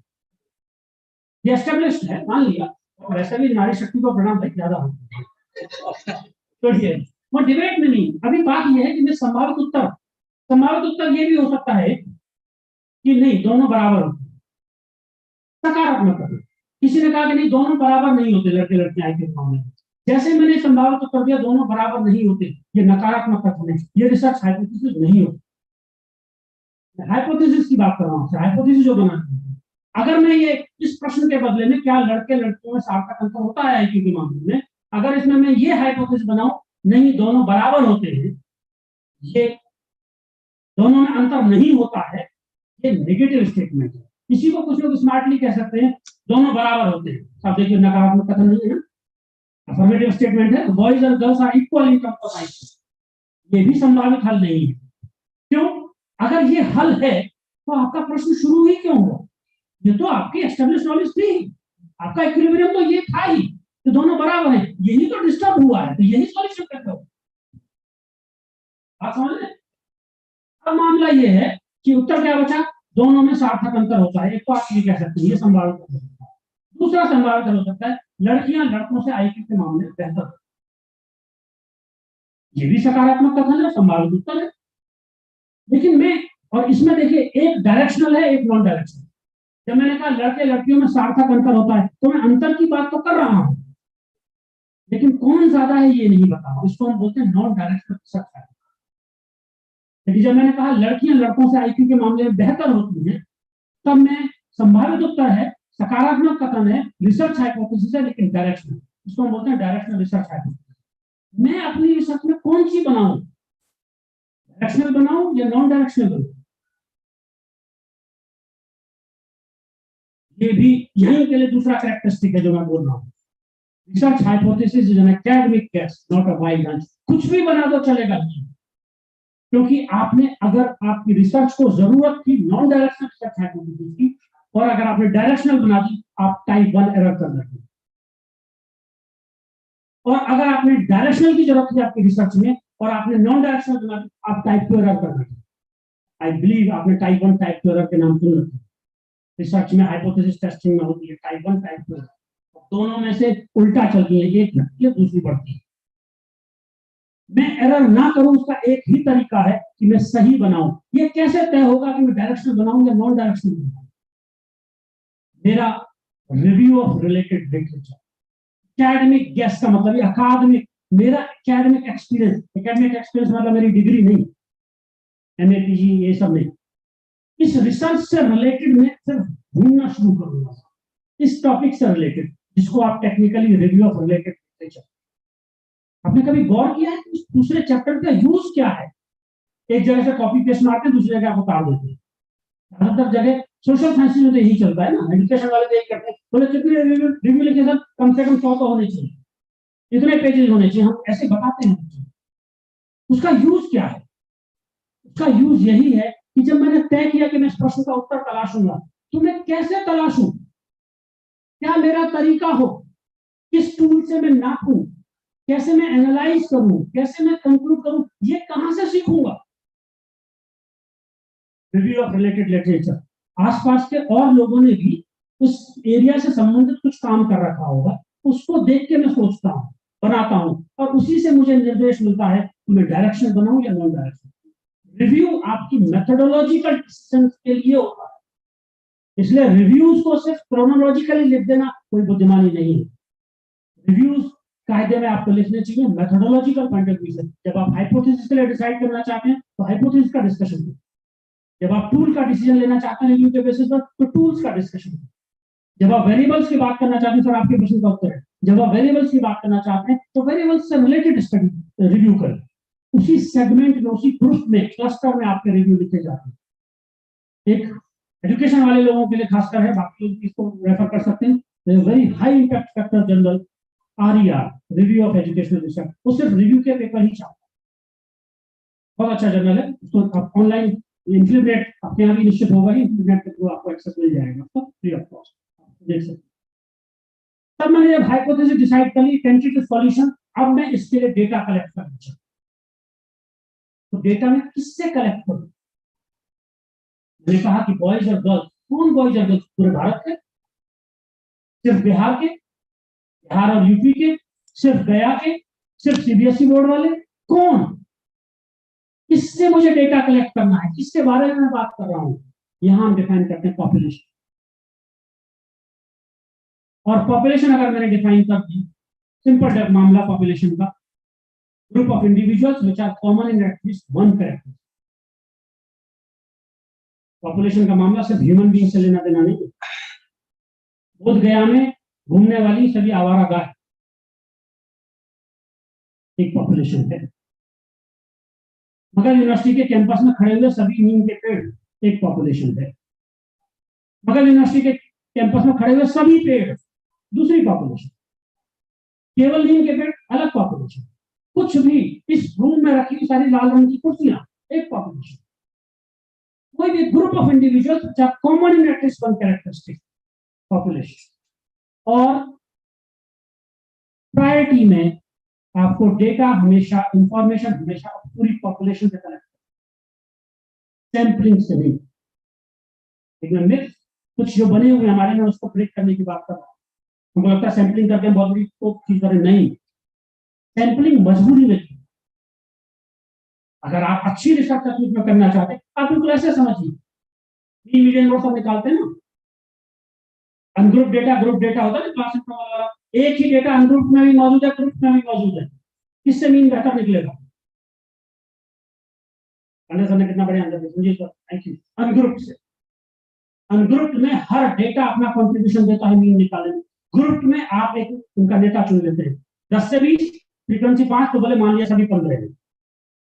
ये एस्टेब्लिश्ड है, मान लिया। और वैसे भी नारी शक्ति को प्रणाम भाई ज्यादा होता है, तो ये वो डिबेट में नहीं। अभी बात ये है कि मैं संभावित उत्तर ये भी हो सकता है कि नहीं, दोनों बराबर होते हैं, सकारात्मक है। किसी ने कहा कि नहीं, दोनों बराबर नहीं होते लड़के लड़कियां के मामले में। जैसे मैंने संभावित उत्तर दिया दोनों बराबर नहीं होते, ये नकारात्मक कथन है, ये रिसर्च हाइपोथेसिस नहीं होती। हाइपोथेसिस की बात कर रहा हूँ, हाइपोथेसिस जो बनाते हैं। अगर मैं ये इस प्रश्न के बदले में क्या लड़के लड़कियों में सार्थक अंतर होता है आईक्यू के मामले में, अगर इसमें मैं ये हाइपोथेसिस बनाऊं नहीं दोनों बराबर होते हैं, ये दोनों में अंतर नहीं होता है, ये नेगेटिव स्टेटमेंट है। इसी को कुछ लोग स्मार्टली कह सकते हैं दोनों बराबर होते हैं। अब देखिए नकारात्मक कथन नहीं है ना, अफर्मेटिव स्टेटमेंट है, बॉयज और girls are equal in terms of IQ. ये भी संभावित हल नहीं है। क्यों? अगर ये हल है तो आपका प्रश्न शुरू ही क्यों हुआ? ये तो आपकी एस्टेब्लिश नॉलेज थी, आपका इक्विलिब्रियम तो ये था ही कि दोनों बराबर हैं, यही तो डिस्टर्ब हुआ है, तो यही सॉल्यूशन करते हो। आप समझ रहे? अब मामला ये है कि उत्तर क्या बचा, दोनों में सार्थक अंतर होता है। एक तो आप ये कह सकते हैं ये संभावित हो सकता है, दूसरा संभावित हो सकता है लड़कियां लड़कों से आईक्यू के मामले में बेहतर, ये भी सकारात्मक कथन है, संभावित उत्तर है। लेकिन मैं, और इसमें देखिए एक डायरेक्शनल है एक नॉन डायरेक्शनल। जब मैंने कहा लड़के लड़कियों में सार्थक अंतर होता है तो मैं अंतर की बात तो कर रहा हूं, लेकिन कौन ज्यादा है ये नहीं बता रहा हूं। इसको हम बोलते हैं नॉन डायरेक्शनल रिसर्च है। लेकिन जब मैंने कहा लड़कियां लड़कों से आईक्यू के मामले में बेहतर होती हैं, तब मैं संभावित उत्तर है, सकारात्मक कथन है, रिसर्च हाइपोथेसिस है, लेकिन डायरेक्शनल। इसको हम बोलते हैं डायरेक्शनल रिसर्च हाइपोथेसिस। मैं अपनी रिसर्च में कौन सी बनाऊं, डायरेक्शनल बनाऊं या नॉन डायरेक्शनल बनाऊं? ये भी यहीं के लिए दूसरा कैरेक्टरिस्टिक है जो मैं बोल रहा हूँ। Research hypothesis is an academic guess, not a wide answer. कुछ भी बना दो चलेगा नहीं, क्योंकि आपने, अगर आपकी रिसर्च को जरूरत थी नॉन डायरेक्शनल रिसर्च हाइपोथेसिस की, और अगर आपने डायरेक्शनल बना दी, आप टाइप 1 एरर कर रहे हैं। और अगर आपने डायरेक्शनल की जरूरत थी आपकी रिसर्च में और आपने नॉन डायरेक्शनल बना दी, आप टाइप 2 एरर कर रहे हैं। आई बिलीव आपने टाइप 1 टाइप 2 एरर के नाम सुन रखे। रिसर्च में हाइपोथेसिस टेस्टिंग में होती है टाइप 1 टाइप 2, दोनों में से उल्टा चलती है, एक घटती है दूसरी बढ़ती है। मैं एरर ना करूं उसका एक ही तरीका है कि मैं सही बनाऊं। ये कैसे तय होगा कि मैं डायरेक्शनल बनाऊं या नॉन डायरेक्शनल बनाऊं? मेरा review of related literature, academic guess का मतलब अकादमिक, मेरा एकेडमिक एक्सपीरियंस, एकेडमिक एक्सपीरियंस मतलब मेरी डिग्री नहीं, एमए पीजी ये सब नहीं, इस रिसर्च से रिलेटेड मैं सिर्फ ढूंढना शुरू करूंगा, इस टॉपिक से रिलेटेड, जिसको आप technically review of related literature. आपने कभी गौर किया है कि दूसरे चैप्टर का यूज क्या है? एक जगह से कॉपी पेस्ट मारते हैं, दूसरी जगह आप उतार देते हैं। ज्यादातर जगह सोशल साइंस में तो यही चलता है ना, एजुकेशन वाले तो यही करते हैं, बोले कितने रिव्यू लिखे सर, कम से कम 100 तो होने चाहिए, इतने पेजेस होने चाहिए, हम ऐसे बताते हैं। उसका यूज क्या है? उसका यूज यही है कि जब मैंने तय किया कि मैं इस प्रश्न का उत्तर तलाशूंगा, तो मैं कैसे तलाशूं? क्या मेरा तरीका हो किस टूल से मैं नापूं, कैसे मैं एनालाइज करूं, कैसे मैं कंक्लूड करूं, ये कहां से सीखूंगा? रिव्यू ऑफ रिलेटेड लिटरेचर, आसपास के और लोगों ने भी उस एरिया से संबंधित कुछ काम कर रखा होगा, उसको देख के मैं सोचता हूँ, बनाता हूँ, और उसी से मुझे निर्देश मिलता है कि मैं डायरेक्शन बनाऊं या नॉन डायरेक्शन। रिव्यू आपकी मेथोडोलॉजिकल डिसीजन के लिए होता है, इसलिए रिव्यूज को सिर्फ क्रोनोलॉजिकली लिख देना कोई बुद्धिमानी नहीं है। रिव्यूज कायदे में आपको लिखने चाहिए मेथोडोलॉजिकल पॉइंट ऑफ व्यू से। जब आप हाइपोथेसिस के लिए डिसाइड करना चाहते हैं तो हाइपोथेसिस का डिस्कशन करें, जब आप टूल का डिसीजन लेना चाहते हैं रिव्यू के बेसिस पर तो टूल्स का डिस्कशन करें, जब आप वेरिएबल्स की बात करना चाहते हैं, सर आपके प्रश्न का उत्तर है, जब आप वेरिएबल्स की बात करना चाहते हैं तो वेरिएबल्स से रिलेटेड स्टडी रिव्यू करें। उसी सेगमेंट में, उसी ग्रुप में, क्लस्टर में आपके रिव्यू लिखे जाते हैं। एक एजुकेशन वाले लोगों के लिए खासकर है, बाकी लोग इसको रेफर कर सकते हैं, very high impact factor general RER, review of educational research, वो सिर्फ रिव्यू के पेपर ही चाहता है। बहुत अच्छा जर्नल है, उसको आप ऑनलाइन इंफिलिब्रेट अपने आप ही निश्चित होगा ही, इंटरनेट के थ्रू आपको एक्सेस मिल जाएगा फ्री ऑफ कॉस्ट, देख सकते हैं। तब मैंने जब हाइपोथेसिस डिसाइड कर ली, टेंटेटिव सॉल्यूशन, अब मैं इसके लिए डेटा कलेक्ट करना चाहता हूं। तो डेटा में किससे कलेक्ट करूं? मैंने कहा कि बॉयज और गर्ल्स, कौन बॉयज और गर्ल्स? पूरे भारत के, सिर्फ बिहार के, बिहार और यूपी के, सिर्फ गया के, सिर्फ CBSE बोर्ड वाले, कौन? किससे मुझे डेटा कलेक्ट करना है, किसके बारे में मैं बात कर रहा हूं? यहां हम डिफाइन करते हैं पॉपुलेशन। और पॉपुलेशन अगर मैंने डिफाइन कर दी, सिंपल मामला पॉपुलेशन का, group of individuals which are common in at least one character. Population का मामला सिर्फ ह्यूमन बीइंग से लेना देना नहीं। बोध गया में घूमने वाली सभी आवारा गाय एक पॉपुलेशन है। मगध यूनिवर्सिटी के कैंपस में खड़े हुए सभी नीम के पेड़ एक पॉपुलेशन है। मगध यूनिवर्सिटी के कैंपस में खड़े हुए सभी पेड़ दूसरी पॉपुलेशन। केवल नीम के पेड़ अलग पॉपुलेशन। कुछ भी इस रूम में रखी सारी लाल रंग की कुर्सियां एक पॉपुलेशन। कोई भी group of individuals common in at least one characteristic population. और प्रायोरिटी में आपको डेटा हमेशा, इंफॉर्मेशन हमेशा पूरी पॉपुलेशन से कलेक्ट, सैंपलिंग से नहीं। लेकिन मिथ कुछ जो बने हुए हमारे में उसको ब्रेक करने की बात कर रहा हूं। हमको लगता है सैंपलिंग करके बहुत बड़ी चीज करें, नहीं। सैंपलिंग मजबूरी में की। अगर आप अच्छी रिसर्च तकनीक में करना चाहते हैं, आप बिल्कुल ऐसे समझिए, 3 मिलियन नोट्स हम निकालते हैं ना, अनग्रुप डेटा ग्रुप डेटा होता है ना क्लास वाला, एक ही डेटा अनग्रुप में भी मौजूद है, ग्रुप में भी मौजूद है। किससे मीन बेहतर निकलेगा? सर ने कितना बढ़िया आंसर दिया, समझिए सर, थैंक यू। अनग्रुप से, अनग्रुप में हर डेटा अपना कंट्रीब्यूशन देता है मीन निकालने में। ग्रुप में आप एक उनका डेटा चुन लेते हैं, 10 से 20, फ्रीक्वेंसी 5, तो बोले मान लिया सभी 15 है।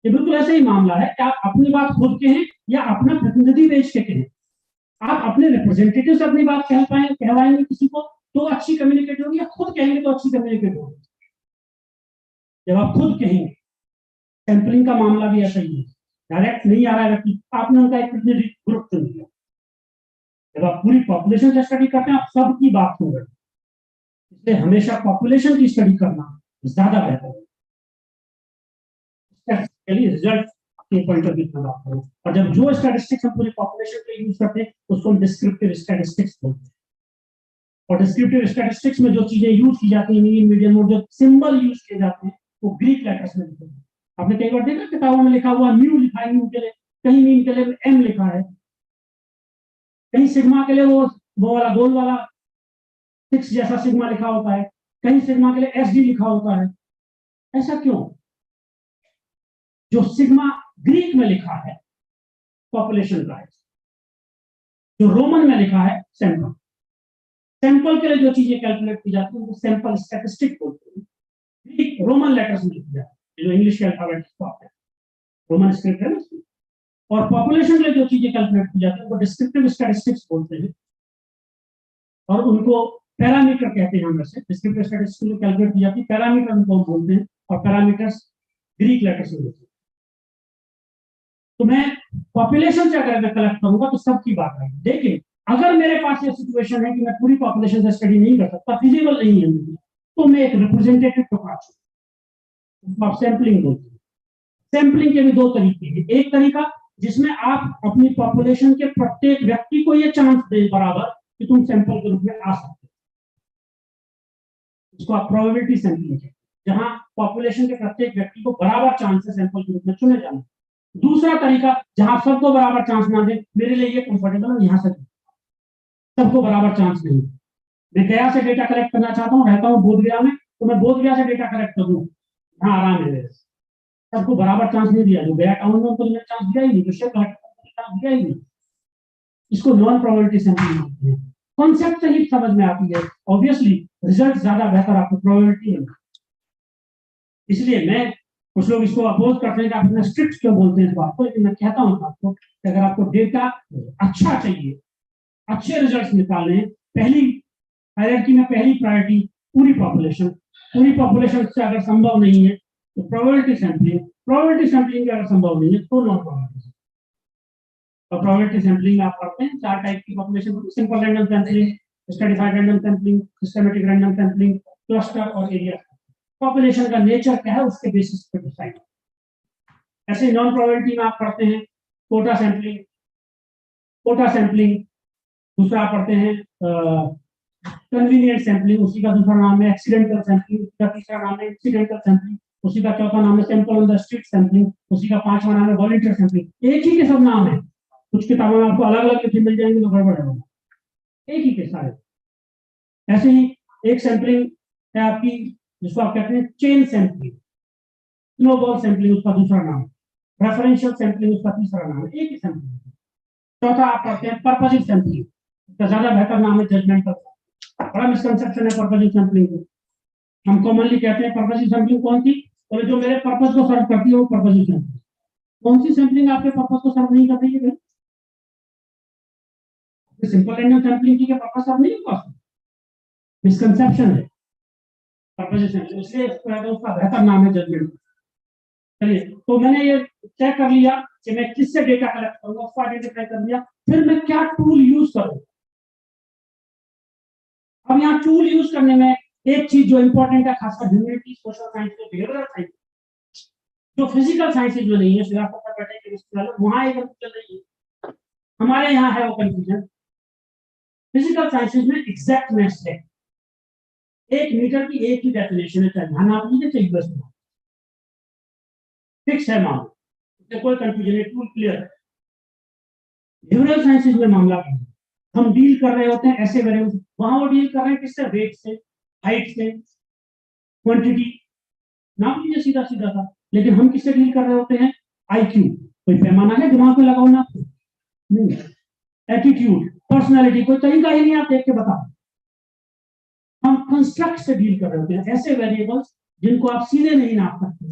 ये बिल्कुल ऐसे ही मामला है कि आप अपनी बात खुद कहें या अपना प्रतिनिधि भेज के कहें। आप अपने रिप्रेजेंटेटिव से अपनी बात कहवाएंगे किसी को तो अच्छी कम्युनिकेट होगी, या खुद कहेंगे तो अच्छी कम्युनिकेट होगी। जब आप खुद कहेंगे, सैंपलिंग का मामला भी ऐसा ही है, डायरेक्ट नहीं आ रहा है व्यक्ति, आपने उनका एक प्रतिनिधि ग्रुप चुन लिया। जब आप पूरी पॉपुलेशन से स्टडी करते हैं, आप सबकी बात सुन रहे हैं, इसलिए हमेशा पॉपुलेशन की स्टडी करना ज्यादा बेहतर है। रिजल्ट के पॉइंट ऑफ व्यू से बात करूं, और जब जो स्टैटिस्टिक्स हम पूरी पॉपुलेशन के यूज करते हैं उसको हम डिस्क्रिप्टिव स्टैटिस्टिक्स बोलते हैं। और डिस्क्रिप्टिव स्टैटिस्टिक्स में जो चीजें यूज की जाती हैं, मीन मीडियन मोड, जो सिंबल यूज किए जाते हैं, वो ग्रीक लेटर्स में लिखे हैं। आपने कई बार देखा किताबों में लिखा हुआ म्यू लिखा है, म्यू के लिए, कहीं मीन के लिए एम लिखा है, कहीं सिग्मा के लिए वो वाला गोल वाला 6 जैसा सिग्मा लिखा होता है, कहीं सिग्मा के लिए SD लिखा होता है। ऐसा क्यों? जो सिग्मा ग्रीक में लिखा है पॉपुलेशन का है, जो रोमन में लिखा है सैंपल। सैंपल के लिए जो चीजें कैलकुलेट की जाती है वो सैंपल स्टैटिस्टिक बोलते हैं। ग्रीक रोमन लेटर्स में लिखी जाती है, जो इंग्लिश के अल्फाबेट है, रोमन स्क्रिप्ट है ना। और पॉपुलेशन के लिए जो चीजें कैलकुलेट की जाती है वो डिस्क्रिप्टिव स्टैटिस्टिक्स बोलते हैं, और उनको पैरामीटर कहते हैं। हम वैसे डिस्क्रिप्टिव स्टैटिस्टिक्स कैलकुलेट की जाती है, पैरामीटर उनको बोलते हैं, और पैरामीटर्स ग्रीक लेटर्स में होते हैं। तो मैं पॉपुलेशन से अगर मैं कलेक्ट करूंगा तो सबकी बात है। देखिए, अगर मेरे पास ये सिचुएशन है कि मैं पूरी पॉपुलेशन से स्टडी नहीं कर सकता, फिजिबल नहीं है, तो मैं एक रिप्रेजेंटेटिव टुकड़ा चुनूं, आप सैंपलिंग बोलते हैं। सैंपलिंग के भी दो तरीके हैं। एक तरीका जिसमें आप अपनी पॉपुलेशन के प्रत्येक व्यक्ति को ये चांस दें बराबर कि तुम सैंपल के रूप में आ सकते हो, इसको आप प्रोबेबिलिटी सैंपलिंग कहते हैं, जहां पॉपुलेशन के प्रत्येक व्यक्ति को बराबर चांस है सैंपल के रूप में चुने जाने। दूसरा तरीका जहां सबको बराबर चांस ना दे, मेरे लिए ये कंफर्टेबल है, यहां से सबको बराबर चांस नहीं। मैं गया से डेटा कलेक्ट करना चाहता हूँ, रहता हूँ बोधगया में, तो मैं बोधगया से डेटा कलेक्ट करूँ, यहाँ आराम है मेरे। सबको बराबर चांस नहीं दिया, जो गया टाउन में उनको मैंने चांस दिया ही नहीं, जो शेयर कलेक्ट चांस दिया ही नहीं। इसको नॉन प्रोबेबिलिटी सैंपलिंग बोलते हैं। कॉन्सेप्ट सही समझ में आती है, ऑब्वियसली रिजल्ट ज्यादा बेहतर आपको प्रोबेबिलिटी है। इसलिए मैं, कुछ लोग इसको अपोज करते हैं कि आप इतना स्ट्रिक्ट क्यों बोलते हैं इस बात को, लेकिन मैं कहता हूँ आपको कि अगर आपको डेटा अच्छा चाहिए, अच्छे रिजल्ट निकालने, पहली हायरार्की में पहली प्रायोरिटी पूरी पॉपुलेशन से अगर संभव नहीं है तो प्रोबेबिलिटी सैंपलिंग अगर संभव नहीं है तो नॉन प्रोबेबिलिटी। और प्रोबेबिलिटी सैंपलिंग आप करते हैं 4 टाइप की population, simple random sampling, stratified random sampling, systematic random sampling, cluster और एरिया। पॉपुलेशन का नेचर क्या है उसके बेसिस पर डिसाइड। ऐसे नॉन प्रोबेबिलिटी में आप करते हैं कोटा सैंपलिंग, दूसरा आप पढ़ते हैं कन्वीनियंट सैंपलिंग, उसी का दूसरा नाम है एक्सीडेंटल सैंपलिंग, उसका तीसरा नाम है इंसिडेंटल सैंपलिंग, उसी का चौथा नाम है sample on the street sampling, उसी का पांचवा नाम है वॉलंटियर सैंपलिंग। एक ही के सब नाम है, कुछ किताबों में आपको अलग अलग लिखे मिल जाएंगे तो गड़बड़ है, एक ही के सारे। ऐसे ही एक सैंपलिंग है आपकी जिसको आप कहते हैं चेन सैंपलिंग, स्नोबॉल सैंपलिंग उसका दूसरा नाम, रेफरेंशियल सैंपलिंग उसका तीसरा नाम है, एक ही सैंपलिंग। चौथा आप पढ़ते हैं पर्पसिव सैंपलिंग, इसका ज्यादा बेहतर नाम है जजमेंटल। बड़ा मिसकंसेप्शन है पर्पसिव सैंपलिंग को। हम कॉमनली कहते हैं पर्पसिव सैंपलिंग कौन सी, तो जो मेरे पर्पस को सर्व करती है वो पर्पसिव सैंपलिंग। कौन सी सैंपलिंग आपके पर्पस को सर्व नहीं कर रही है? सिंपल रैंडम सैंपलिंग की पर्पस सर्व नहीं होगा, मिसकंसेप्शन है पर्पसिव सैंपलिंग, इसलिए उसका बेहतर नाम है जजमेंट। चलिए, तो मैंने ये चेक कर लिया कि मैं किससे डेटा कलेक्ट करूंगा, उसको आइडेंटिफाई कर लिया, फिर मैं क्या टूल यूज करूं। अब यहाँ टूल यूज करने में एक चीज जो इंपॉर्टेंट है, खासकर humanities, social science, behavioural science, जो फिजिकल साइंसेज में नहीं है, फिर आपको पता है कि वहां एक कंफ्यूजन नहीं है, हमारे यहाँ है वो कंफ्यूजन। फिजिकल साइंसेज में एग्जैक्टनेस है, 1 मीटर की एक ही डेफिनेशन है, चाहे ध्यान आप लीजिए चाहे बस फिक्स है मामला, इससे कोई कंफ्यूजन है, टूल क्लियर है। बिहेवियरल साइंसेज में मामला हम डील कर रहे होते हैं ऐसे वेरिएबल्स, वहां वो डील कर रहे हैं किससे, वेट से, हाइट से, क्वांटिटी नाप लीजिए सीधा सीधा था, लेकिन हम किससे डील कर रहे होते हैं, आईक्यू, कोई पैमाना है दिमाग में लगाओ ना, नहीं, एटीट्यूड, पर्सनालिटी, कोई तरीका ही नहीं, आप देख के बताओ। हम कंस्ट्रक्ट से डील कर रहे होते हैं, ऐसे वेरिएबल्स जिनको आप सीधे नहीं नाप सकते,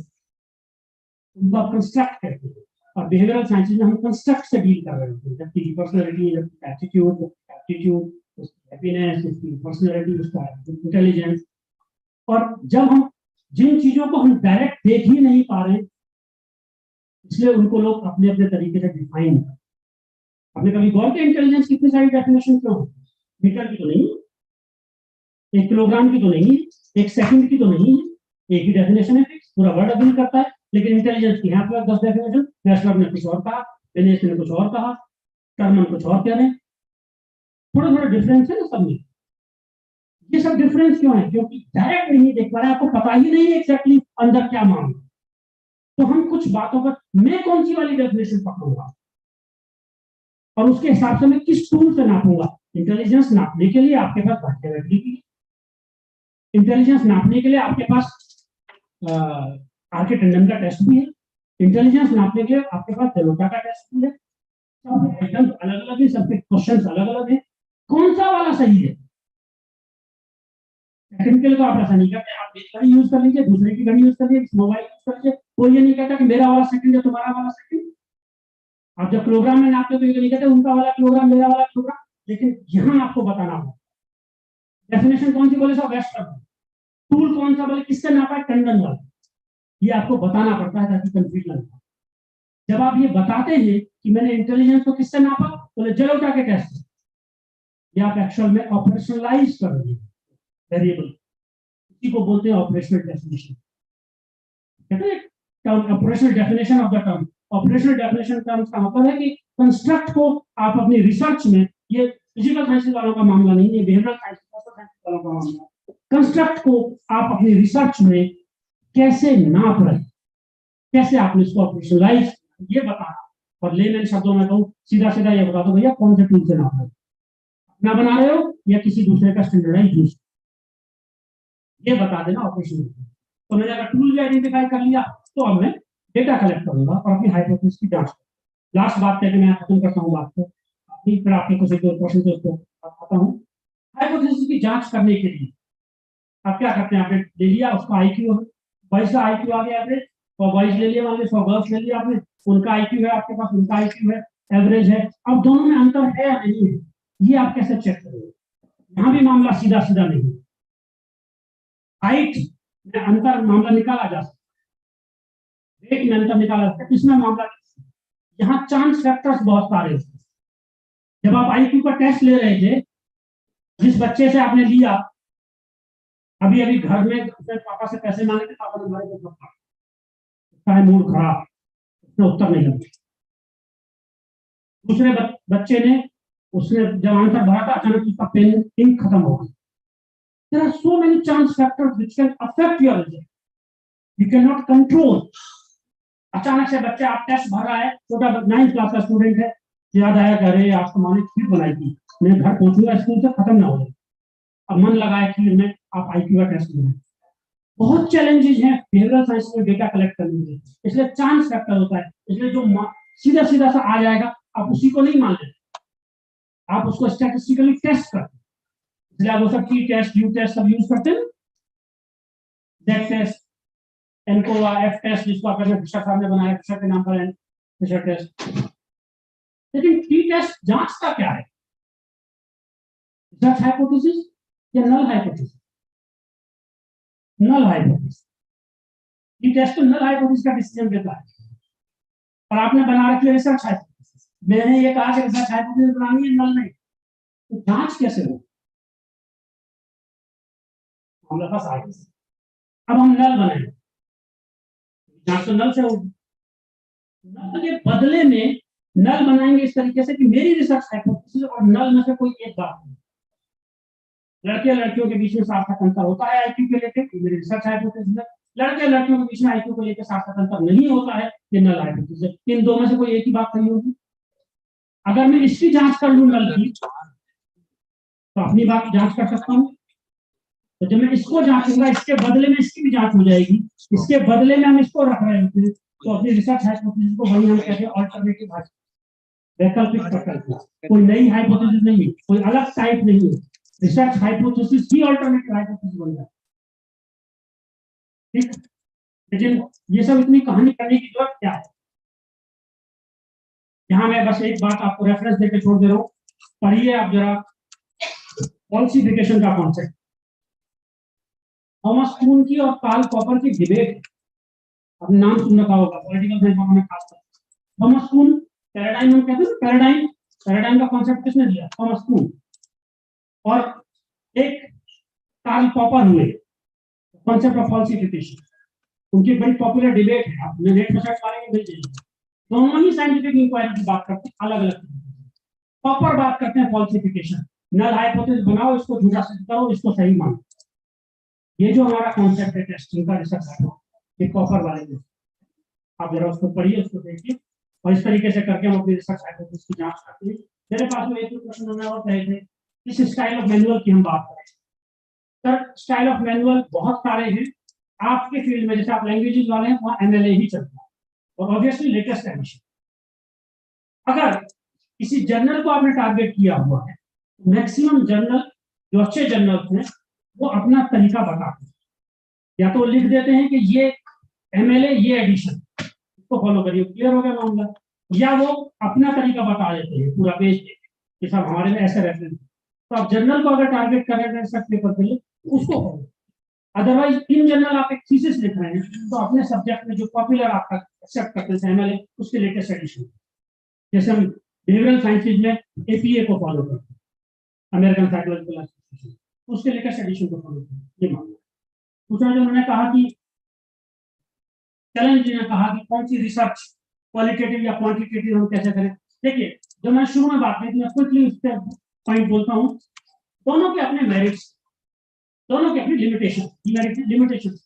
उनको आप कंस्ट्रक्ट कहते हैं। और बिहेवियरल साइंसेज में हम कंस्ट्रक्ट से डील कर रहे होते हैं, जबकि पर्सनालिटी, एटीट्यूड, हैप्पीनेस, पर्सनालिटी, उसका इंटेलिजेंस। और जब हम जिन चीजों को हम डायरेक्ट देख ही नहीं पा रहे, इसलिए उनको लोग अपने अपने तरीके से डिफाइन करते हैं। आपने कभी गौर किया इंटेलिजेंस कितनी सारी डेफिनेशन क्यों है? मीटर की तो नहीं, 1 किलोग्राम की तो नहीं, 1 सेकंड की तो नहीं है, एक ही डेफिनेशन है फिक्स, पूरा वर्ड अग्री करता है। लेकिन इंटेलिजेंस की यहाँ पर 10 डेफिनेशन, नेशनल ने कुछ और कहा, दिनेश ने कुछ और कहा, टर्मन कुछ और कह रहे हैं, थोड़ा थोड़ा डिफरेंस है ना सब में। ये सब डिफरेंस क्यों है? क्योंकि डायरेक्ट नहीं देख पा रहे, आपको पता ही नहीं है एग्जैक्टली अंदर क्या मांग, तो हम कुछ बातों पर मैं कौन सी वाली डेफिनेशन पकड़ूंगा और उसके हिसाब से मैं किस टूल से नापूंगा। इंटेलिजेंस नापने के लिए आपके पास वर्टिबिलिटी, इंटेलिजेंस नापने के लिए आपके पास आर्किटेंडम का टेस्ट भी है, इंटेलिजेंस नापने के लिए आपके पास डेलोटा का टेस्ट भी है। सब आइटम्स अलग अलग है, सबके क्वेश्चंस अलग अलग है, कौन सा वाला सही है? टेक्निकल को आप ऐसा नहीं करते, आप एक घड़ी यूज कर लीजिए, दूसरे की घड़ी यूज कर लीजिए, मोबाइल यूज कर लीजिए, कोई ये नहीं कहता कि मेरा वाला सेकंड है तुम्हारा वाला सेकंड। आप जब किलोग्राम में नापते तो ये नहीं कहते उनका वाला किलोग्राम मेरा वाला किलोग्राम, लेकिन यहाँ आपको बताना होगा डेफिनेशन कौन सी बोले सब वेस्टर्न, टूल कौन सा बोले किससे नापा है, टंडन वाला, ये आपको बताना पड़ता है ताकि कंफ्यूजन हो। जब आप ये बताते हैं कि मैंने इंटेलिजेंस को किससे नापा, बोले जेलोटा के टेस्ट, ये आप एक्चुअल में ऑपरेशनलाइज कर रहे हैं वेरिएबल, इसी को बोलते हैं operational definition. Term operational definition of the term, operational definition terms का मतलब है कि कंस्ट्रक्ट को आप अपनी रिसर्च में, ये फिजिकल साइंस वालों का मामला नहीं है, बिहेवियरल साइंस वालों का मामला है, कंस्ट्रक्ट को आप अपनी रिसर्च में कैसे नाप रहे, कैसे आपने इसको ऑपरेशनलाइज ये बताना। और लेमैन शब्दों में कहूँ, सीधा सीधा ये बता दो भैया कौन से टूल से नाप रहे हो, अपना बना रहे हो या किसी दूसरे का स्टैंडर्डाइज यूज, ये बता देना ऑपरेशन। तो मैंने अगर टूल भी आइडेंटिफाई कर लिया तो अब मैं डेटा कलेक्ट करूंगा और अपनी हाइपोथेसिस की जांच करूंगा। लास्ट बात करके मैं खत्म करता हूँ बात को, फिर आपके कुछ एक क्वेश्चन थे उसको बताता हूँ। हाइपोथेसिस की जांच करने के लिए आप क्या करते हैं, आपने ले लिया उसका आईक्यू है, बॉयज का आईक्यू आ गया एवरेज, और बॉयज ले लिया, मान लीजिए 100 गर्ल्स ले लिया आपने, उनका आईक्यू है आपके पास, उनका आईक्यू है, एवरेज है। अब दोनों में अंतर है या नहीं है, ये आप कैसे चेक करेंगे? यहाँ भी मामला सीधा सीधा नहीं है, हाइट में अंतर मामला निकाला जा सकता है, वेट में अंतर निकाला जा सकता है, इसमें मामला यहाँ चांस फैक्टर्स बहुत सारे हैं। जब आप आईक्यू का टेस्ट ले रहे थे, जिस बच्चे से आपने लिया, अभी अभी घर में अपने पापा से पैसे मांगे थे, पापा ने हमारे को उसका है मूड खराब, उसने उत्तर नहीं दिया। दूसरे बच्चे ने, उसने जब आंसर भरा था, अचानक उसका पेन इंक खत्म हो गई। There are so many chance factors which can affect your result. You cannot control. अचानक से बच्चा आप टेस्ट भर रहा है, छोटा 9th क्लास का स्टूडेंट है, याद आया कि अरे आपको माने खीर बनाई थी, मैं घर पहुंचूंगा स्कूल से खत्म ना हो जाए, अब मन लगाया खीर में, आप आईक्यू का टेस्ट लें। बहुत चैलेंजेस हैं बिहेवियरल साइंस में डेटा कलेक्ट करने के, इसलिए चांस फैक्टर होता है। इसलिए जो सीधा सीधा सा आ जाएगा आप उसी को नहीं मान लेते, आप उसको स्टैटिस्टिकली टेस्ट करते हैं। इसलिए आप वो सब टी टेस्ट, यू टेस्ट सब यूज करते हैं, Z test, ANCOVA, F test, जिसको आप फिशर साहब ने बनाया, फिशर के नाम पर है फिशर टेस्ट। लेकिन टी टेस्ट जांचता क्या है? रिसर्च हाइपोथेसिस या null hypothesis? Null hypothesis. T test तो नल हाइपोथेसिस का डिसीजन देता है, और आपने बना रखी है रिसर्च हाइपोथेसिस। मैंने ये कहा कि रिसर्च हाइपोथेसिस बनानी है, नल नहीं, तो जांच कैसे हो? हम लोग पास अब हम नल बनाए, जांच तो नल से होगी। नल के बदले में नल बनाएंगे इस तरीके से कि मेरी रिसर्च हाइपोथेसिस और नल में से कोई एक बात है। लड़के लड़कियों के बीच में सार्थक अंतर होता है आईक्यू के लेकर, मेरी रिसर्च हाइपोथेसिस है। लड़के लड़कियों के बीच में आईक्यू को लेकर सार्थक अंतर नहीं होता है, ये नल हाइपोथेसिस है। इन दो में से कोई एक ही बात नहीं होगी। अगर मैं इसकी जांच कर लूं नल की, तो अपनी बात जांच कर सकता हूँ। तो जब मैं इसको जांचूंगा, इसके बदले में इसकी भी जांच हो जाएगी, इसके बदले में हम इसको रख रहे होते हैं, तो अपनी रिसर्च हाइपोथेसिस को वही हम कहते हैं अल्टरनेटिव हाइपोथेसिस, वैकल्पिक प्रकल्प। कोई नई हाइपोथेसिस नहीं है, कोई अलग टाइप नहीं है, रिसर्च हाइपोथेसिस ही अल्टरनेटिव हाइपोथेसिस बन जाता है। ठीक, लेकिन ये सब इतनी कहानी करने की जरूरत क्या है? यहाँ मैं बस एक बात आपको रेफरेंस देकर छोड़ दे रहा हूँ, पढ़िए आप जरा फॉल्सिफिकेशन का कॉन्सेप्ट। थॉमस कून की और कार्ल पॉपर की डिबेट, आपने नाम सुन रखा होगा पॉलिटिकल साइंस में खासकर। थॉमस कून, पैराडाइम हम कहते हैं, पैराडाइम, पैराडाइम का कॉन्सेप्ट किसने दिया? थॉमस कून। और एक कार्ल पॉपर हुए, कॉन्सेप्ट ऑफ फॉल्सिफिकेशन। उनकी बड़ी पॉपुलर डिबेट है, आप नेट में सर्च करेंगे मिल जाएगी। दोनों ही साइंटिफिक इंक्वायरी की बात करते हैं अलग अलग। पॉपर बात करते हैं फॉल्सिफिकेशन, नल हाइपोथेसिस बनाओ, इसको झूठा सिद्ध करो, इसको सही मानो। ये जो हमारा कॉन्सेप्ट है टेस्टिंग का, रिसर्च है, ये पॉपर वाले में आप जरा उसको पढ़िए, उसको देखिए, और इस तरीके से करके हम अपनी रिसर्च हाइपोथेसिस की जांच करते हैं। मेरे पास में एक क्वेश्चन होना और कहे थे, इस स्टाइल ऑफ मैनुअल की हम बात करें। सर स्टाइल ऑफ मैनुअल बहुत सारे हैं आपके फील्ड में, जैसे आप लैंग्वेजेस वाले हैं, वहाँ एमएलए ही चलता है, और ऑब्वियसली लेटेस्ट एडिशन। अगर किसी जर्नल को आपने टारगेट किया हुआ है, मैक्सिमम जर्नल जो अच्छे जर्नल हैं वो अपना तरीका बताते हैं, या तो लिख देते हैं कि ये एमएलए ये एडिशन, इसको फॉलो करिए, क्लियर हो गया मामला, या वो अपना तरीका बता देते हैं पूरा पेज के साथ, हमारे में ऐसे रेफरेंस। तो आप जर्नल को अगर टारगेट कर रहे हैं रिसर्च पेपर के लिए, उसको फॉलो। अदरवाइज इन जनरल आप एक थीसिस लिख रहे हैं, तो अपने सब्जेक्ट में जो पॉपुलर आपका एक्सेप्ट करते हैं एमएलए, उसके लेटेस्ट एडिशन, जैसे हम बिहेवियरल साइंसेज में एपीए को फॉलो करते हैं, अमेरिकन साइकोलॉजिकल एसोसिएशन, उसके लेटेस्ट एडिशन को फॉलो करते हैं, ये मामला। दूसरा जो उन्होंने कहा कि चैलेंज ने कहा कि कौन सी रिसर्च क्वालिटेटिव या क्वांटिटेटिव हम कैसे करें। देखिए जो मैं शुरू में बात की थी, मैं क्विकली उस पर पॉइंट बोलता हूँ। दोनों के अपने मेरिट्स, दोनों के अपनी लिमिटेशन।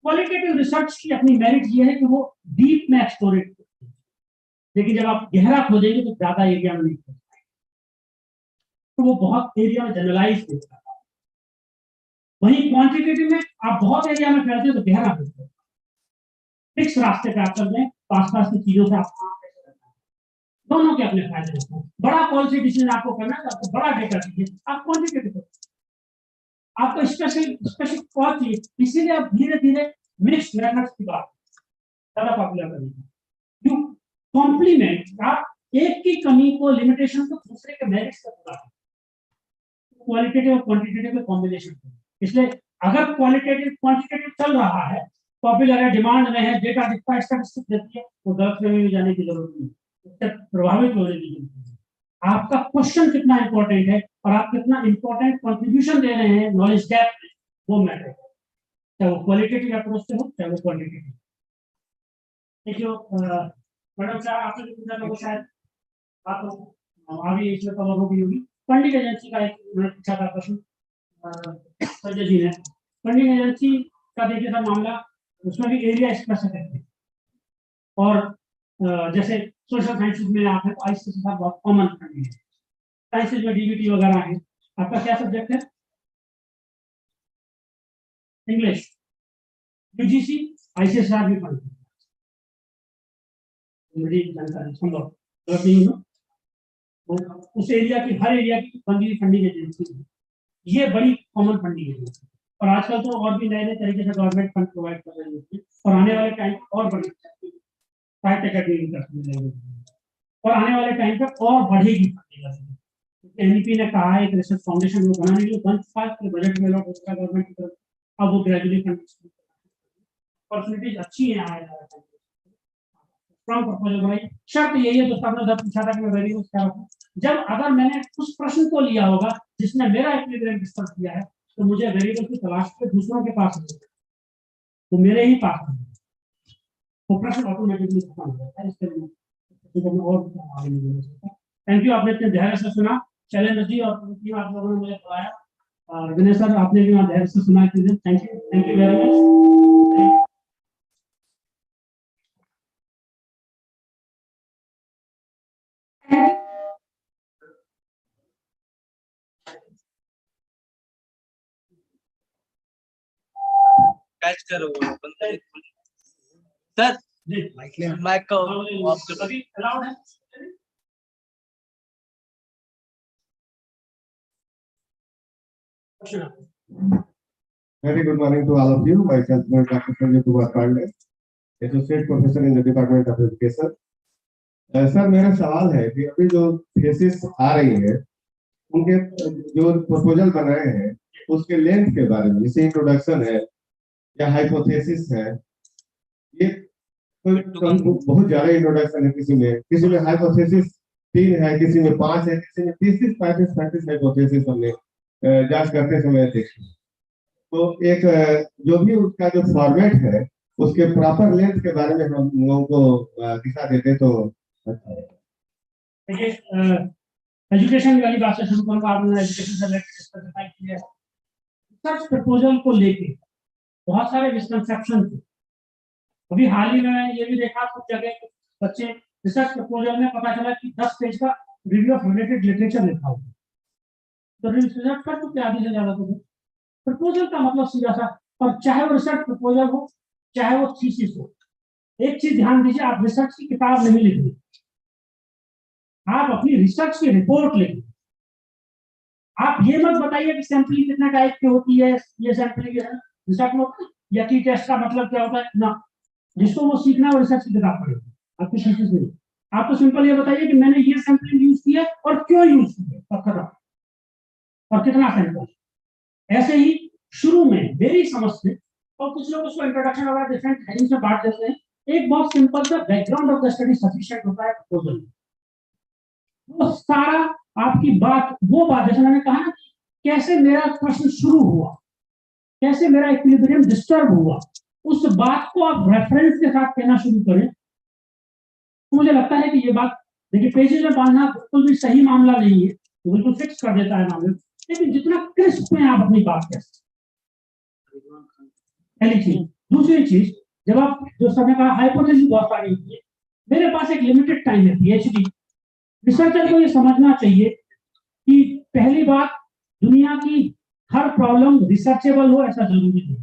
क्वालिटेटिव रिसर्च की अपनी मेरिट ये है कि वो डीप में एक्सप्लोरेट करती है, लेकिन जब आप गहरा खोदेंगे तो ज्यादा एरिया में नहीं खोद पाएंगे, तो वो बहुत एरिया में जनरलाइज होता है। वहीं क्वांटिटेटिव में आप बहुत एरिया में फैलते हो तो गहरा खोदते हो, फिक्स रास्ते पे आप चल रहे हैं, पास की चीजों से आप दोनों के अपने फायदे होते हैं। बड़ा पॉलिसी डिसीजन आपको करना है तो आपको बड़ा डेटा चाहिए, आप क्वांटिटेटिव आपको स्पेसिफिक कॉज चाहिए, इसीलिए आप धीरे धीरे मिक्स्ड मेथड्स की बात ज्यादा पॉपुलर करेंगे। यू कॉम्प्लीमेंट, आप एक की कमी को, लिमिटेशन को दूसरे के मेरिट्स से पूरा करें, क्वालिटेटिव और क्वांटिटेटिव का कॉम्बिनेशन। इसलिए अगर क्वालिटेटिव क्वांटिटेटिव चल रहा है, पॉपुलर है, डिमांड में है, डेटा दिखता है, स्टैटिस्टिक्स देती है, तो गलत में जाने की जरूरत नहीं, उससे प्रभावित होने की जरूरत नहीं। आपका क्वेश्चन कितना इंपॉर्टेंट है और आप कितना इंपॉर्टेंट कंट्रीब्यूशन दे रहे हैं नॉलेज गैप में, वो मैटर है, चाहे वो क्वालिटेटिव अप्रोच से हो चाहे वो क्वांटिटेटिव। देखिए मैडम साहब आपने जो पूछा था वो शायद आप आगे इसमें कवर हो गई होगी। फंडिंग एजेंसी का एक पूछा था प्रश्न संजय जी ने। फंडिंग एजेंसी का देखिए था मामला, उसमें भी एरिया स्पेसिफिक है, और जैसे सोशल साइंसेज में आप है तो आईसीएस के साथ बहुत कॉमन फंडिंग है, साइंसेज में डीबीटी वगैरह है। आपका क्या सब्जेक्ट है? इंग्लिश। यूजीसी आईसीएस साथ भी फंड मेरी जानकारी संभव गलत नहीं हो, उस एरिया की, हर एरिया की फंडिंग एजेंसी है, ये बड़ी कॉमन फंडिंग एजेंसी। और आजकल तो और भी नए नए तरीके से गवर्नमेंट फंड प्रोवाइड कर रही है, और आने वाले टाइम और बड़ी प्राइवेट एकेडमी, और आने वाले टाइम पर और बढ़ेगी। एनईपी ने कहा है एक रिसर्च फाउंडेशन वो बनाने के लिए 1.5 के बजट में लोग उसका गवर्नमेंट की तरफ, अब वो ग्रेजुअली फंड अपॉर्चुनिटीज अच्छी हैं। स्ट्रॉन्ग प्रपोजल बनाई, शर्त यही है, दोस्तों आपने पूछा था कि मैं वेरिएबल्स क्या रखूं। जब अगर मैंने उस प्रश्न को लिया होगा जिसने मेरा इक्विलिब्रियम डिस्कस किया है, तो मुझे वेरिएबल की तलाश पे दूसरों के पास नहीं, तो मेरे ही पास नहीं, वो प्रश्न ऑटोमेटिकली खत्म हो जाता है। इसके लिए और थैंक यू, आपने इतने धैर्य से सुना। शैलेंद्र जी और टीम आप लोगों ने मुझे बुलाया, और विनय सर आपने भी धैर्य से सुना। Thank you very much. Catch करो सर, माइक को ऑफ कर दो। अलाउड है? Very good morning to all of you. Myself, Dr. Sanjay Kumar Pandey, Associate Professor in the Department of Education. Sir मेरा सवाल है कि अभी जो थीसिस आ रही है, उनके जो प्रपोजल बन रहे हैं उसके लेंथ के बारे में, जैसे इंट्रोडक्शन है या हाइपोथेसिस है, ये बहुत ज्यादा इंट्रोडक्शन है, किसी में हाइपोथेसिस 3 है, किसी में 5 है, किसी में 30-35 हाइपोथेसिस हमने जांच करते समय देखी। तो एक जो भी उसका जो फॉर्मेट है उसके प्रॉपर लेंथ के बारे में हम लोगों को दिखा देते तो अच्छा है। देखिए एजुकेशन वाली बात से शुरू करूंगा। आपने एजुकेशन से स्पेसिफाई किया है, रिसर्च प्रपोजल को लेके बहुत सारे मिसकंसेप्शन थे। अभी हाल ही में ये भी देखा कुछ जगह बच्चे रिसर्च प्रपोजल में पता चला कि 10 पेज का रिव्यू ऑफ रिलेटेड लिटरेचर लिखा हुआ, तो रिसर्च कर तो क्या आधी से ज्यादा तो प्रपोजल का मतलब सीधा सा, और चाहे वो रिसर्च प्रपोजल हो चाहे वो थीसिस हो, एक चीज ध्यान दीजिए, आप रिसर्च की किताब नहीं लिख रहे, आप अपनी रिसर्च की रिपोर्ट लिखिए। आप ये मत बताइए कि सैंपलिंग कितना टाइप की होती है, ये सैंपलिंग है रिसर्च में, या की टेस्ट का मतलब क्या होता है ना, जिसको वो सीखना है वो रिसर्च की किताब पढ़ेगी, आपकी थीसिस नहीं। आप तो सिंपल ये बताइए कि मैंने ये सैंपलिंग यूज किया और क्यों यूज किया और कितना सैंपल। ऐसे ही शुरू में मेरी समझ से, और कुछ लोग उसको इंट्रोडक्शन वगैरह डिफरेंट हेडिंग से बांट देते हैं, एक बहुत सिंपल सा background of the study sufficient होता है प्रपोजल। वो सारा आपकी बात, वो बात जैसे मैंने कहा ना कैसे मेरा प्रश्न शुरू हुआ, कैसे मेरा इक्विलिब्रियम डिस्टर्ब हुआ, उस बात को आप रेफरेंस के साथ कहना शुरू करें। तो मुझे लगता है कि ये बात, देखिए पेजेस में बांधना बिल्कुल भी सही मामला नहीं है, तो बिल्कुल फिक्स कर देता है मामले, लेकिन जितना क्रिस्प में आप अपनी बात कह सकते। पहली चीज। दूसरी चीज, जब आप जो समय कहा हाइपोथेसिस बहुत सारी होती है, मेरे पास एक लिमिटेड टाइम है पीएचडी। रिसर्चर को ये समझना चाहिए कि पहली बात, दुनिया की हर प्रॉब्लम रिसर्चेबल हो ऐसा जरूरी नहीं।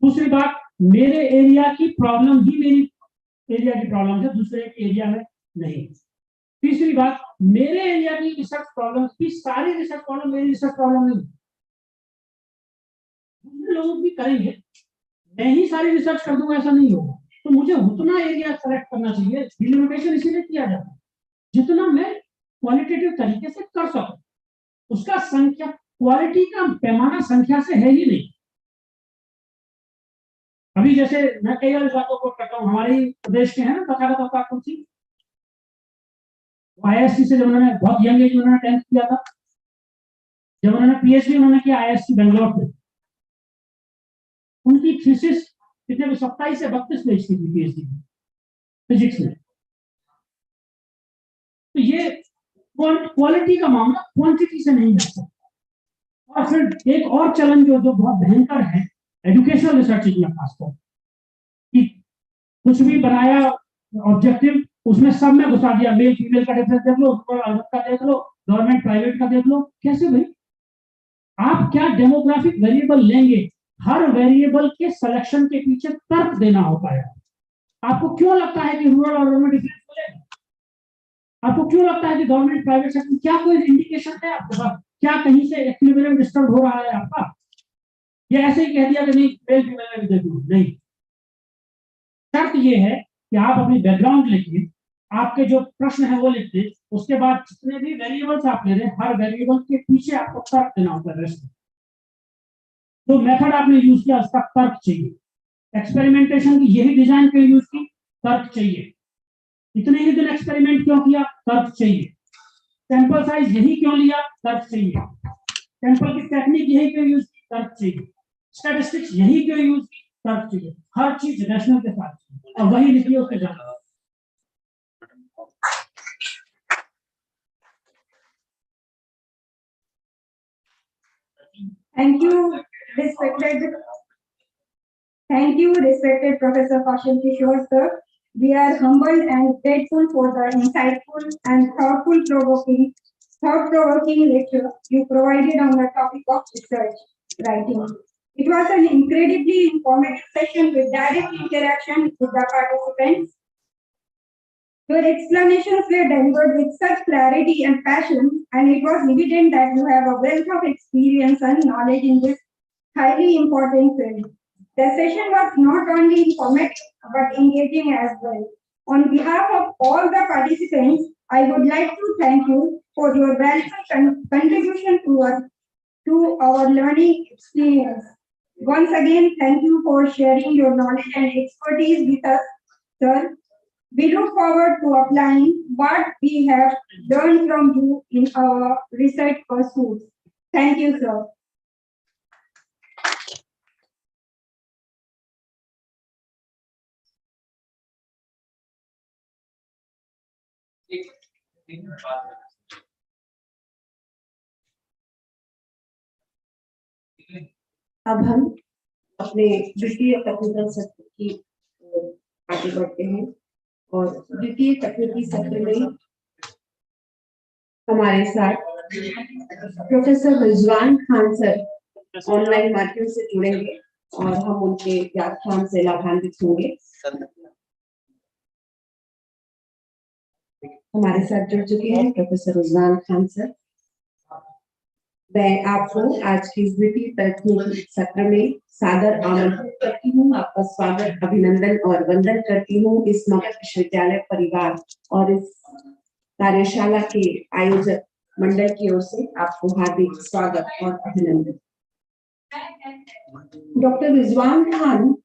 दूसरी बात, मेरे एरिया की प्रॉब्लम ही मेरी एरिया की प्रॉब्लम है, दूसरे एरिया में नहीं। तीसरी बात, मेरे एरिया की रिसर्च प्रॉब्लम की सारी रिसर्च प्रॉब्लम मेरी रिसर्च प्रॉब्लम नहीं, दूसरे लोग भी करेंगे, मैं ही सारी रिसर्च कर दूंगा ऐसा नहीं होगा। तो मुझे उतना एरिया सेलेक्ट करना चाहिए। डिलिमिटेशन इसीलिए किया जाता है जितना मैं क्वालिटेटिव तरीके से कर सकूं, उसका संख्या, क्वालिटी का पैमाना संख्या से है ही नहीं। अभी जैसे मैं कई बार बातों को करता हूँ, हमारे प्रदेश के हैं ना तथागत फाकल्टी, आईएससी से जब उन्होंने बहुत यंग एज में उन्होंने 10th किया था, जब उन्होंने पीएचडी उन्होंने किया आईएससी बेंगलोर में, उनकी थीसिस कितने 27 से 32 पेज की थी पीएचडी फिजिक्स में। तो ये क्वालिटी का मामला क्वांटिटी से नहीं है। और फिर एक और चलन जो बहुत भयंकर है एजुकेशनल रिसर्च में, खासकर कि कुछ भी बनाया ऑब्जेक्टिव, उसमें सब में घुसा दिया, मेल फीमेल का डिफरेंस देख लो, औरत का देख लो, गवर्नमेंट प्राइवेट का देख लो। कैसे भाई? आप क्या डेमोग्राफिक वेरिएबल लेंगे? हर वेरिएबल के सिलेक्शन के पीछे तर्क देना होता है। आपको क्यों लगता है कि रूरल और अर्बन डिफरेंस बोलेगा? आपको क्यों लगता है कि गवर्नमेंट प्राइवेट सेक्टर, क्या कोई इंडिकेशन है आपके पास? क्या कहीं से इक्विलिब्रियम डिस्टर्ब हो रहा है आपका? या ऐसे ही कह दिया कि नहीं मेल फीमेल में भी देखो? नहीं, शर्त ये है कि आप अपनी बैकग्राउंड लिखिए, आपके जो प्रश्न है वो लिखिए, उसके बाद जितने भी वेरिएबल्स आप ले रहे हैं, हर वेरिएबल के पीछे आपको तर्क देना होता है। रेस्ट जो मेथड आपने यूज किया उसका तर्क चाहिए। एक्सपेरिमेंटेशन की यही डिजाइन क्यों यूज की? तर्क चाहिए। इतने ही दिन एक्सपेरिमेंट क्यों किया? तर्क चाहिए। सैंपल साइज यही क्यों लिया? तर्क चाहिए। सैंपल की टेक्निक यही क्यों यूज की? तर्क चाहिए। स्टैटिस्टिक्स यही क्यों यूज की? तर्क चाहिए। हर चीज रैशनल के साथ चाहिए, और वही लिखिए उसके जाना। Thank you, respected Professor Kaushal Kishore, sir. We are humbled and grateful for the insightful and thought-provoking lecture you provided on the topic of research writing. It was an incredibly informative session with direct interaction with the participants. Your explanations were delivered with such clarity and passion, and it was evident that you have a wealth of experience and knowledge in this highly important field. The session was not only informative but engaging as well. On behalf of all the participants, I would like to thank you for your valuable contribution to our learning experience. Once again, thank you for sharing your knowledge and expertise with us, sir. We look forward to applying what we have learned from you in our research pursuits. Thank you, sir. अब हम अपने द्वितीय तकनीकल सत्र की आगे बढ़ते हैं, और द्वितीय तकनीकी सत्र में हमारे साथ professor Rizwan Khan sir online माध्यम से जुड़ेंगे और हम उनके व्याख्यान से लाभान्वित होंगे। हमारे साथ जुड़ चुके हैं प्रोफेसर रिजवान खान सर। मैं आपको आज की द्वितीय तकनीकी सत्र में सादर आमंत्रित करती हूँ। आपका स्वागत, अभिनंदन और वंदन करती हूँ इस मगध विश्वविद्यालय परिवार और इस कार्यशाला के आयोजक मंडल की ओर से आपको हार्दिक स्वागत और अभिनंदन। Dr. Rizwan Khan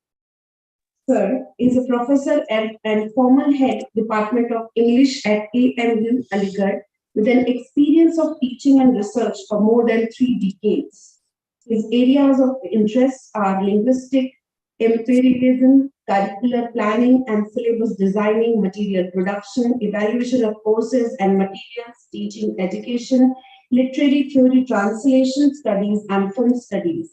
sir is a professor and former head Department of English at AMU Aligarh with an experience of teaching and research for more than 3 decades. His areas of interest are linguistic, imperialism, curricular planning and syllabus designing, material production, evaluation of courses and materials, teaching education, literary theory translation studies, and film studies.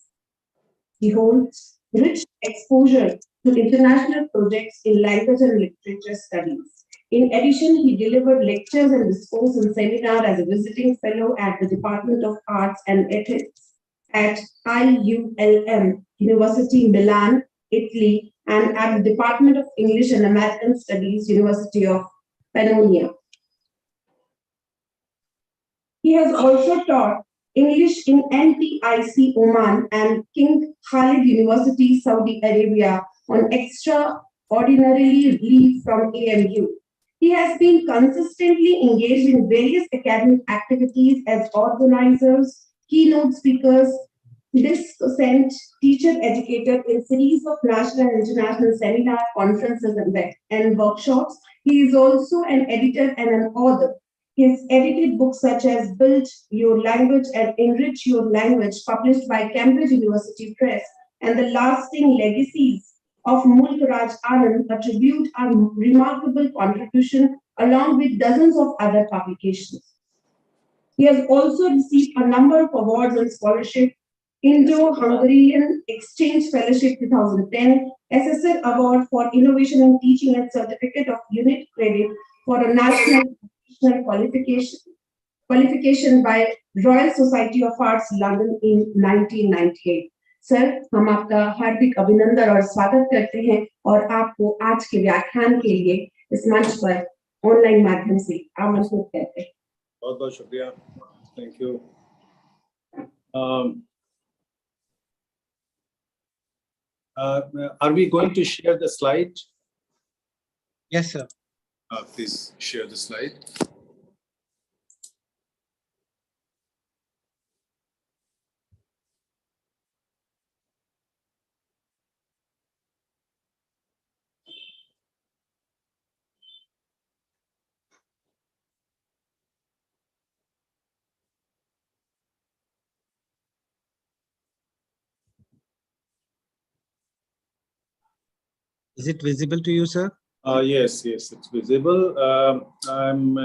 He holds rich exposure to international projects in language and literature studies. In addition, he delivered lectures and discourse and seminar as a visiting fellow at the Department of Arts and Ethics at IULM, University Milan, Italy, and at the Department of English and American Studies, University of Pannonia. He has also taught English in NTIC Oman and King Khalid University, Saudi Arabia on extraordinarily leave from AMU. He has been consistently engaged in various academic activities as organizers, keynote speakers, discussant, teacher educator in series of national and international seminars, conferences, and workshops. He is also an editor and an author. His edited books such as Build Your Language and Enrich Your Language, published by Cambridge University Press, and The Lasting Legacies of Mulk Raj Anand, attribute a remarkable contribution along with dozens of other publications. He has also received a number of awards and scholarship: Indo-Hungarian Exchange Fellowship 2010, SSR Award for Innovation in Teaching and Certificate of Unit Credit for a National qualification by Royal Society of Arts, London in 1998. Sir, हम आपका हार्दिक अभिनंदन और स्वागत करते हैं और आपको आज के व्याख्यान के लिए इस मंच पर ऑनलाइन माध्यम से आमंत्रित करते हैं। बहुत बहुत शुक्रिया, thank you. Are we going to share the slide? Yes, sir. Please share the slide. Is it visible to you, sir? Yes, it's visible. I'm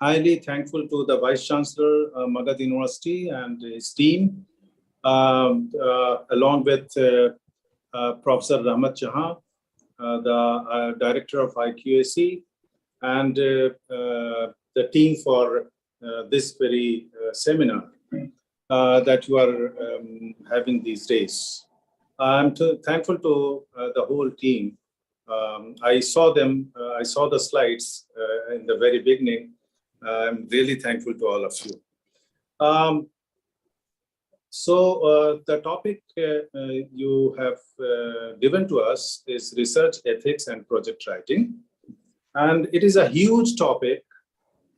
highly thankful to the Vice Chancellor, Magadh University and his team, along with Professor Rahmat Jahan, the Director of IQAC, and the team for this very seminar that you are having these days. I'm thankful to the whole team. I saw the slides in the very beginning. I'm really thankful to all of you. So the topic you have given to us is research ethics and project writing. And it is a huge topic.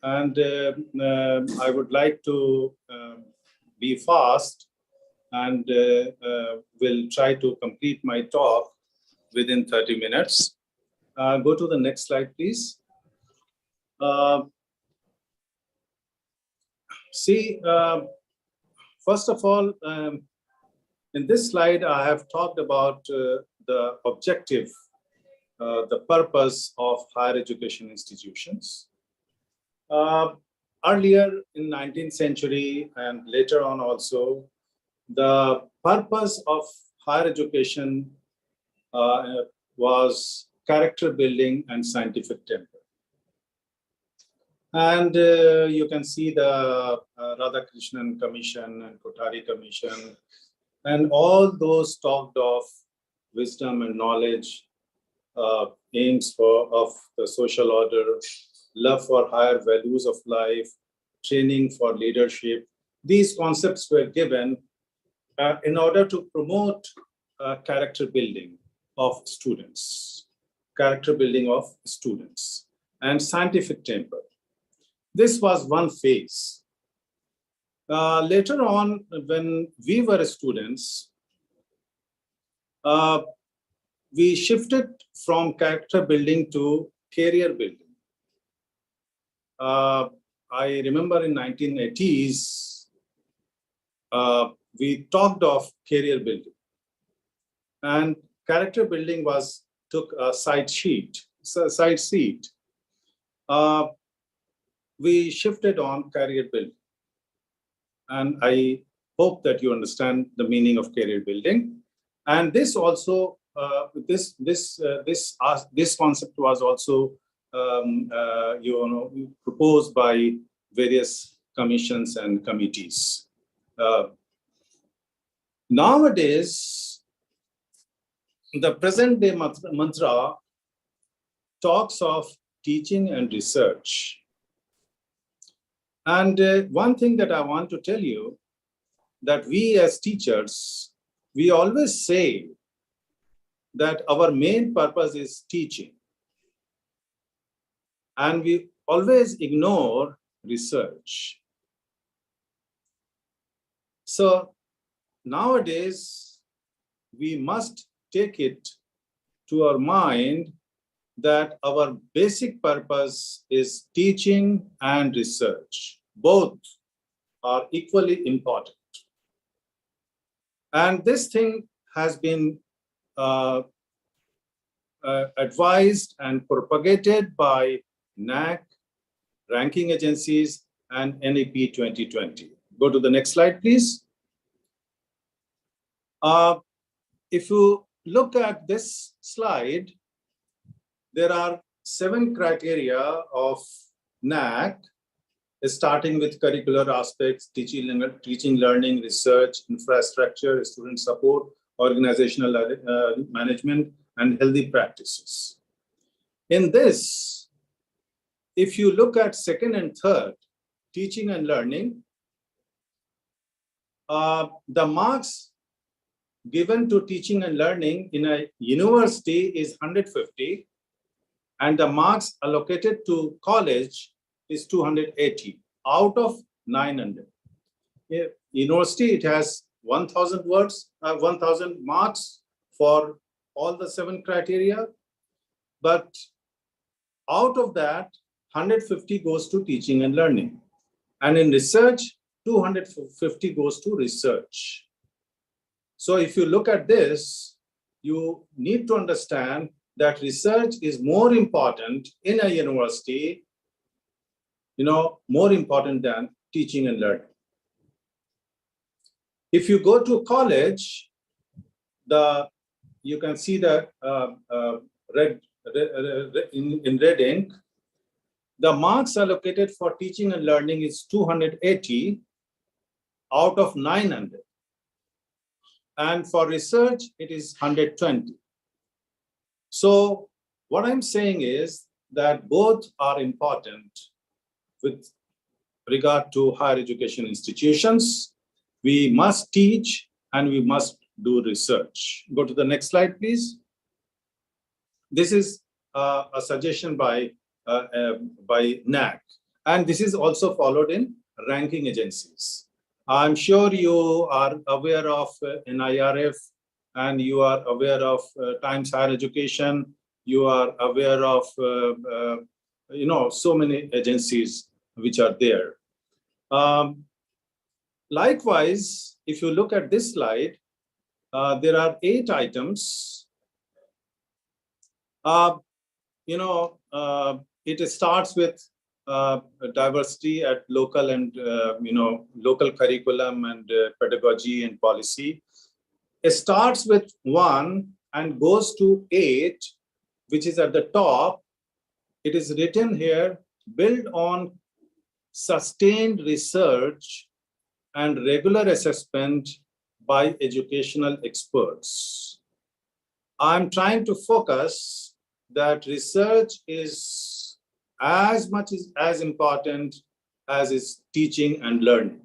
And I would like to be fast and will try to complete my talk within 30 minutes. Go to the next slide, please. First of all, in this slide, I have talked about the objective, the purpose of higher education institutions. Earlier in 19th century and later on also, the purpose of higher education was character building and scientific temper. And you can see the Radhakrishnan Commission and Kothari Commission and all those talked of wisdom and knowledge, aims of the social order, love for higher values of life, training for leadership. These concepts were given in order to promote character building of students, and scientific temper. This was one phase. Later on, when we were students, we shifted from character building to career building. I remember in 1980s, we talked of career building, and character building took a side seat. We shifted on career building, and I hope that you understand the meaning of career building. And this also, this concept was also, proposed by various commissions and committees. Nowadays, the present day mantra talks of teaching and research. And one thing that I want to tell you, that we as teachers, we always say that our main purpose is teaching. And we always ignore research. So nowadays, we must take it to our mind that our basic purpose is teaching and research. Both are equally important. And this thing has been advised and propagated by NAC, ranking agencies, and NEP 2020. Go to the next slide, please. If you look at this slide, there are 7 criteria of NAC, starting with curricular aspects, teaching, learning, research, infrastructure, student support, organizational management, and healthy practices. In this, if you look at 2nd and 3rd, teaching and learning, the marks given to teaching and learning in a university is 150, and the marks allocated to college is 280 out of 900. University, it has 1,000 words, 1,000 marks for all the 7 criteria, but out of that, 150 goes to teaching and learning. And in research, 250 goes to research. So if you look at this, you need to understand that research is more important in a university, more important than teaching and learning. If you go to college, you can see the in red ink, the marks allocated for teaching and learning is 280 out of 900. And for research, it is 120. So what I'm saying is that both are important with regard to higher education institutions. We must teach and we must do research. Go to the next slide, please. This is a suggestion by NAC, and this is also followed in ranking agencies. I'm sure you are aware of NIRF, and you are aware of Times Higher Education. You are aware of so many agencies which are there. Likewise, if you look at this slide, there are 8 items. It starts with diversity at local and local curriculum and pedagogy and policy. It starts with 1 and goes to 8, which is at the top. It is written here, build on sustained research and regular assessment by educational experts. I'm trying to focus that research is as much as important as is teaching and learning.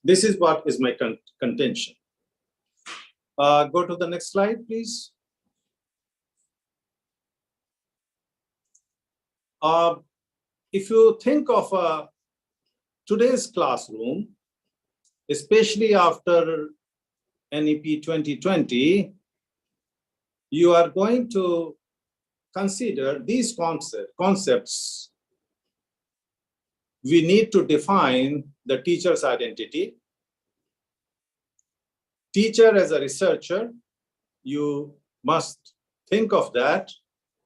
This is what is my contention. Go to the next slide, please. If you think of today's classroom, especially after NEP 2020, you are going to consider these concepts. We need to define the teacher's identity. teacher, as a researcher, you must think of that.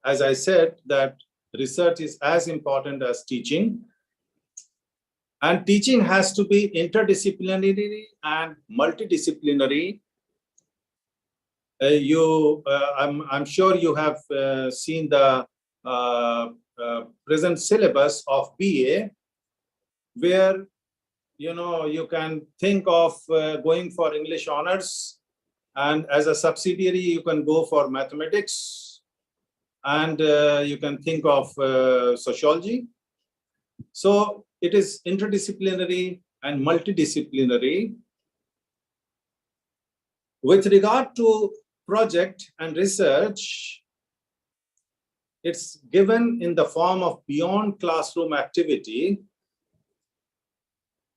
As I said, that research is as important as teaching. And teaching has to be interdisciplinary and multidisciplinary. I'm sure you have seen the present syllabus of BA, where you can think of going for English honors, and as a subsidiary you can go for mathematics, and you can think of sociology. So it is interdisciplinary and multidisciplinary. With regard to project and research, it's given in the form of beyond classroom activity.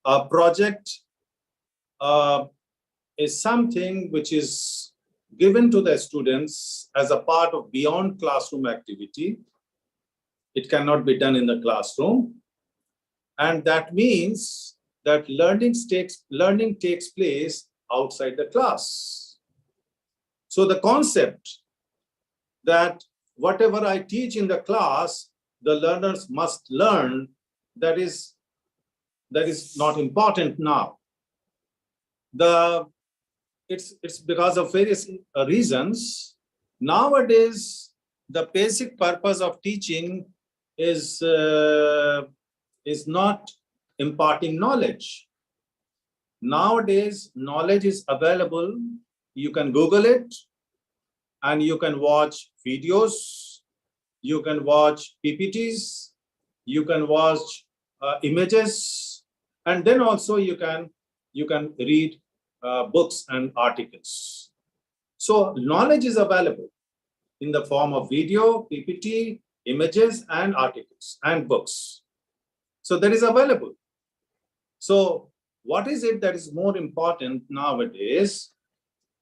A project is something which is given to the students as a part of beyond classroom activity. It cannot be done in the classroom. And that means that learning takes place outside the class. So the concept that whatever I teach in the class, the learners must learn, that is not important now. It's because of various reasons. Nowadays, the basic purpose of teaching is not imparting knowledge. Nowadays, knowledge is available. You can Google it, and you can watch videos, you can watch PPTs, you can watch images, and then also you can read books and articles. So knowledge is available in the form of video, PPT, images, and articles and books. So that is available. So what is it that is more important nowadays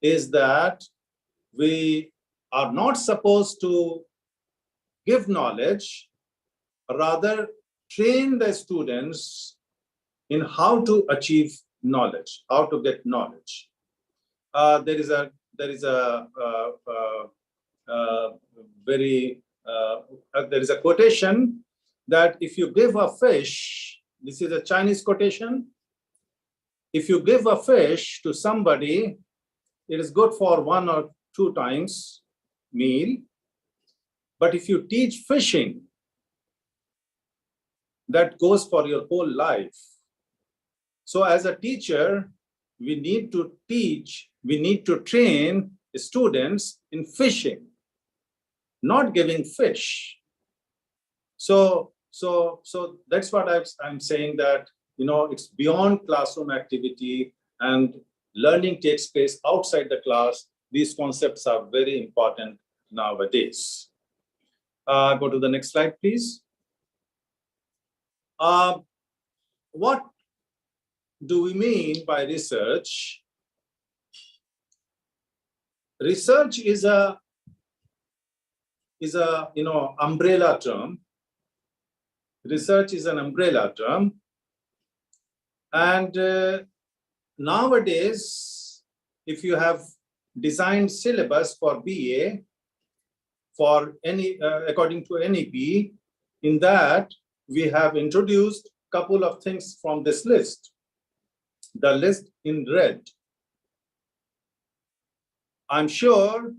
is that we are not supposed to give knowledge, rather train the students in how to achieve knowledge, how to get knowledge. There is a quotation that if you give a fish, this is a Chinese quotation, if you give a fish to somebody, it is good for 1 or 2 times meal. But if you teach fishing, that goes for your whole life. So as a teacher, we need to teach, we need to train students in fishing, not giving fish. So that's what I'm saying, that it's beyond classroom activity and learning takes place outside the class. These concepts are very important nowadays. Go to the next slide, please. What do we mean by research? Research is a umbrella term. Research is an umbrella term, and nowadays, if you have designed syllabus for BA, for any according to NEP, in that we have introduced a couple of things from this list. The list in red. I'm sure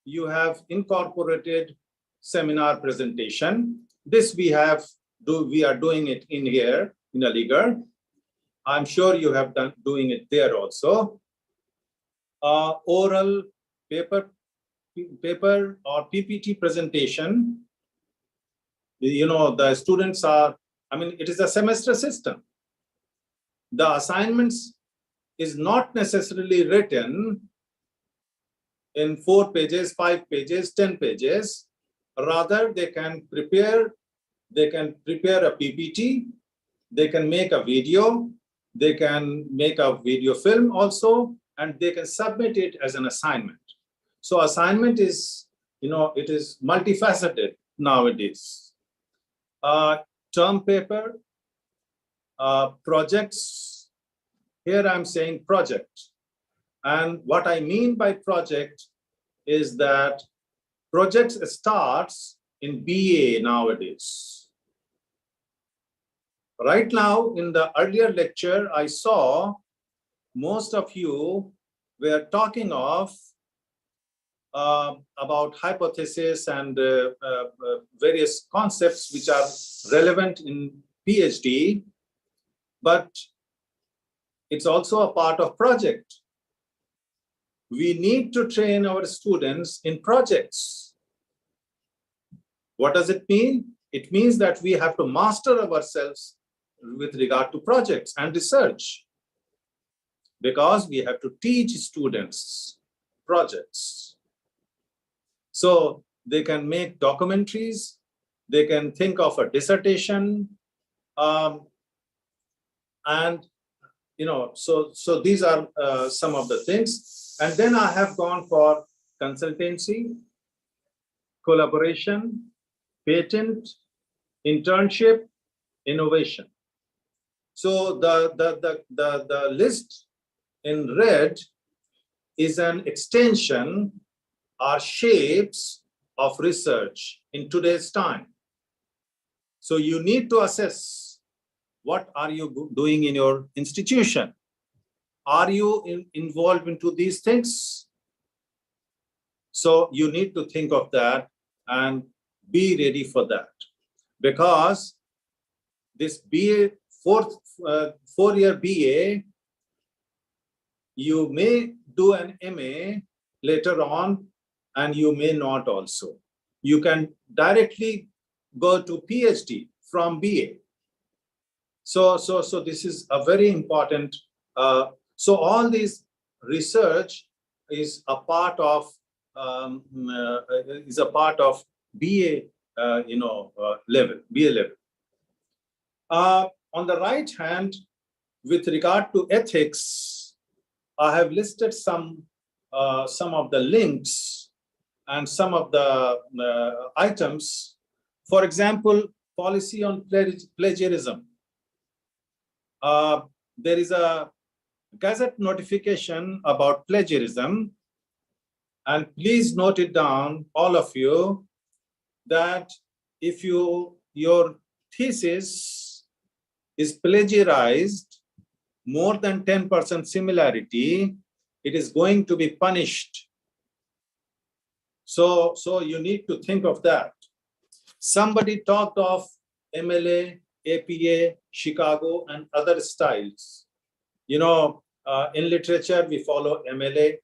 you have incorporated seminar presentation. This we are doing it in here in Aligarh. I'm sure you have doing it there also. Oral paper or PPT presentation. The students it is a semester system. The assignments is not necessarily written in 4 pages, 5 pages, 10 pages. Rather, they can prepare a PPT, they can make a video, they can make a video film also, and they can submit it as an assignment. So assignment is, it is multifaceted nowadays. Term paper, projects. Here I'm saying project. And what I mean by project is that projects starts in BA nowadays. Right now, in the earlier lecture, I saw most of you were talking of about hypothesis and various concepts which are relevant in PhD, but it's also a part of project. We need to train our students in projects. What does it mean? It means that we have to master ourselves with regard to projects and research, because we have to teach students projects. So they can make documentaries, they can think of a dissertation, and so these are some of the things. And then I have gone for consultancy, collaboration, patent, internship, innovation. So the list in red is an extension or shapes of research in today's time. So you need to assess what are you doing in your institution. Are you involved into these things? So you need to think of that and be ready for that, because this BA, four-year BA, you may do an MA later on, and you may not also. You can directly go to PhD from BA. So this is a very important. So all this research is a part of BA level, BA level. On the right hand, with regard to ethics, I have listed some of the links and some of the items. For example, policy on plagiarism. There is a Gazette notification about plagiarism, and please note it down, all of you, that if your thesis is plagiarized more than 10% similarity, it is going to be punished. So you need to think of that. Somebody talked of MLA, APA, Chicago, and other styles. In literature, we follow MLA.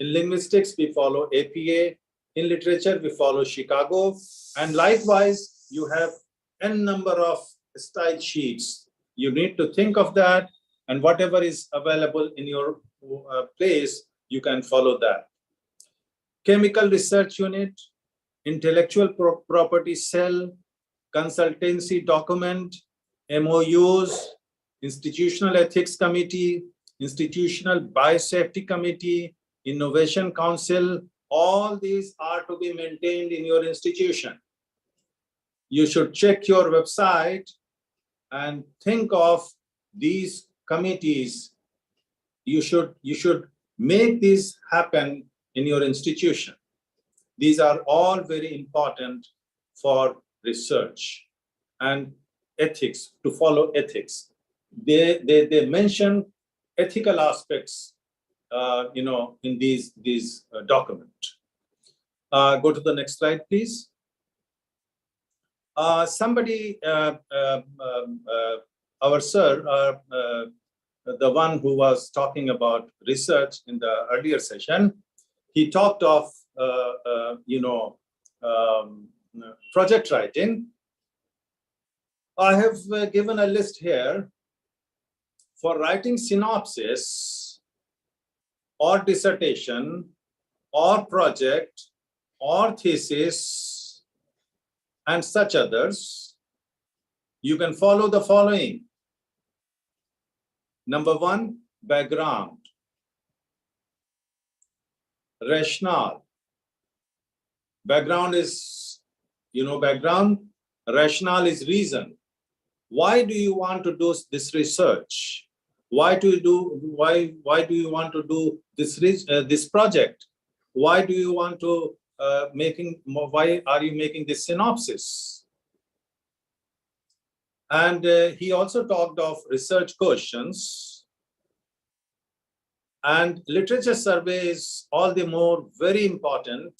In linguistics, we follow APA. In literature, we follow Chicago. And likewise, you have n number of style sheets. You need to think of that, and whatever is available in your place, you can follow that. Chemical research unit, intellectual property cell, consultancy document, MOUs, institutional ethics committee, institutional biosafety committee, innovation council, all these are to be maintained in your institution. You should check your website and think of these committees. You should make this happen in your institution. These are all very important for research and ethics, to follow ethics. They mention ethical aspects, in these documents. Go to the next slide, please. Somebody, our sir, the one who was talking about research in the earlier session, he talked of, project writing. I have given a list here for writing synopsis or dissertation or project or thesis and such others. You can follow the following. Number one, background. Rationale. Background is, background. Rationale is reason. Why do you want to do this research? Why do you want to do this project? Why do you want to why are you making this synopsis? And he also talked of research questions, and literature survey is all the more very important.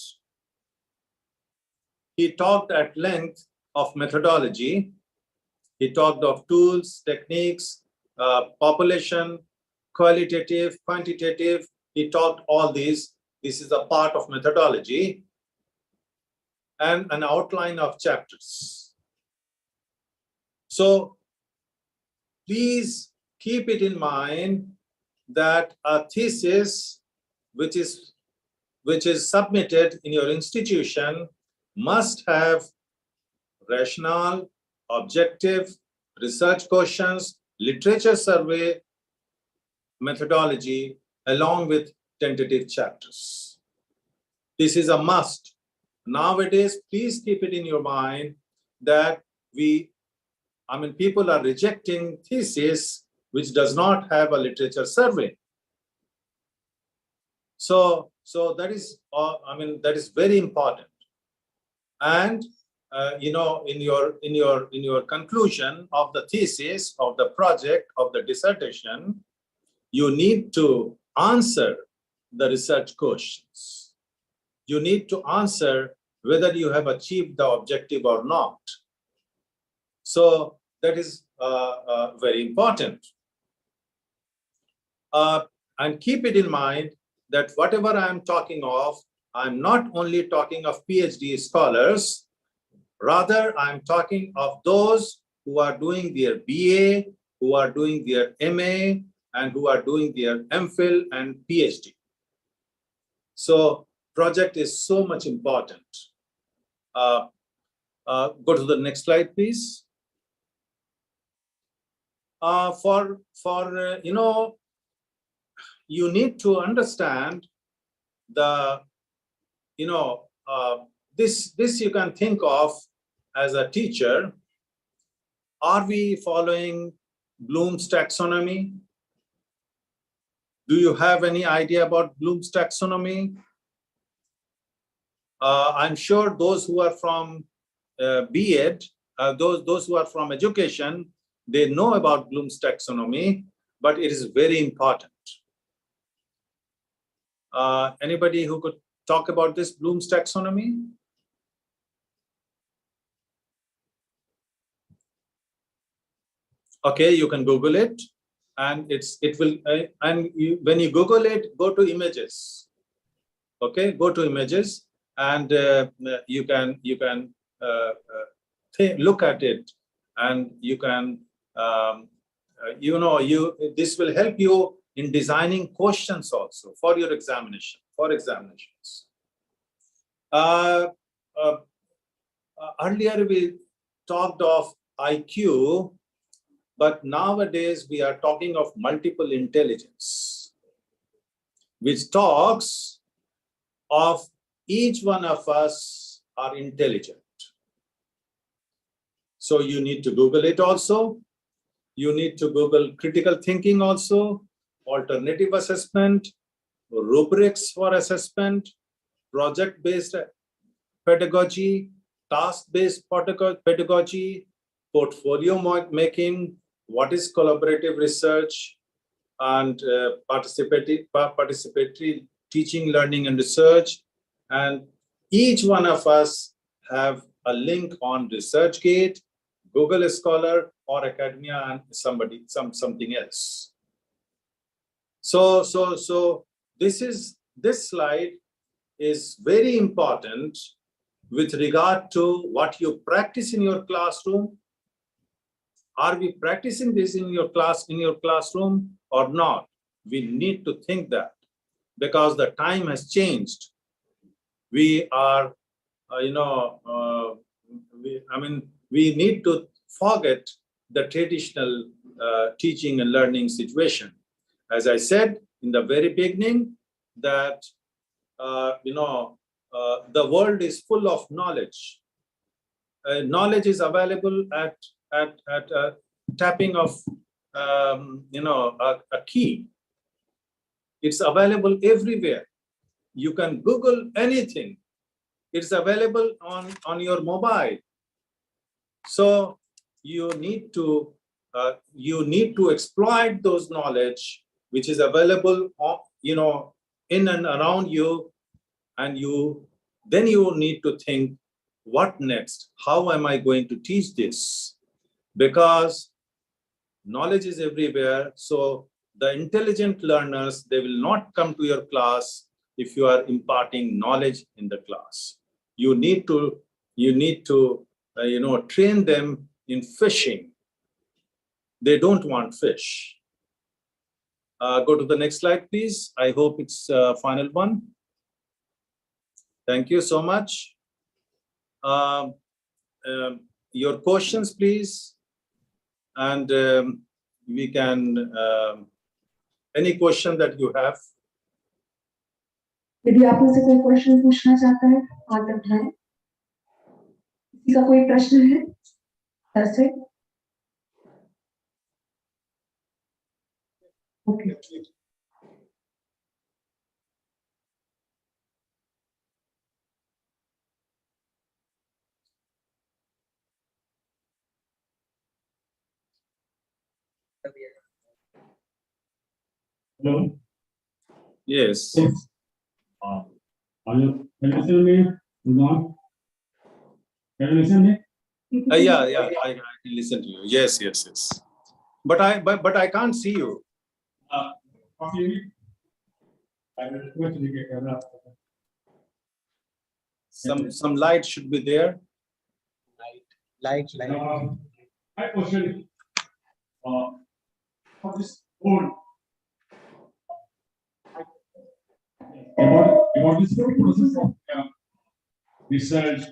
He talked at length of methodology. He talked of tools, techniques, population, qualitative, quantitative. He talked all these. This is a part of methodology and an outline of chapters. So please keep it in mind that a thesis which is submitted in your institution must have rationale, objective, research questions, literature survey, methodology, along with tentative chapters. This is a must. Nowadays, please keep it in your mind that people are rejecting thesis which does not have a literature survey. So that is, that is very important. And in your conclusion of the thesis, of the project, of the dissertation, you need to answer the research questions. You need to answer whether you have achieved the objective or not. So that is very important. And keep it in mind that whatever I am talking of, I'm not only talking of PhD scholars, rather I'm talking of those who are doing their BA, who are doing their MA, and who are doing their MPhil and PhD. So project is so much important. Go to the next slide, please. You need to understand the, this you can think of as a teacher. Are we following Bloom's taxonomy? Do you have any idea about Bloom's taxonomy? I'm sure those who are from B.Ed, those who are from education, they know about Bloom's taxonomy, but it is very important. Anybody who could talk about this Bloom's taxonomy? Okay, you can Google it, and when you Google it, go to images. Okay, go to images, and you can look at it, and you can this will help you in designing questions also for your examination, for examinations. Earlier we talked of IQ, but nowadays we are talking of multiple intelligence, which talks of each one of us are intelligent. So you need to Google it also. You need to Google critical thinking also, alternative assessment, rubrics for assessment, project-based pedagogy, task-based pedagogy, portfolio making, what is collaborative research, and participatory teaching, learning, and research. And each one of us have a link on ResearchGate, Google Scholar, or Academia, and something else. So this slide is very important with regard to what you practice in your classroom. Are we practicing this in your classroom or not? We need to think that, because the time has changed. We are, we need to forget the traditional teaching and learning situation. As I said in the very beginning, that the world is full of knowledge. Knowledge is available at tapping of a key. It's available everywhere. You can Google anything. It's available on your mobile. So you need to exploit those knowledge which is available, in and around you, and then you need to think, what next? How am I going to teach this? Because knowledge is everywhere. So the intelligent learners, they will not come to your class if you are imparting knowledge in the class. You need to train them in fishing. They don't want fish. Go to the next slide, please. I hope it's final one. Thank you so much. Your questions, please. And we can, any question that you have. यदि आप मुझसे कोई question पूछना चाहता है, हाथ उठाएं। किसी का कोई प्रश्न है सर से? Okay. Hello. Yes. Can you listen me? Can you listen me? Yeah, I can listen to you. Yes. But I can't see you. I will request you to get camera. Some light should be there. Light. My question, for this whole about this whole process of research.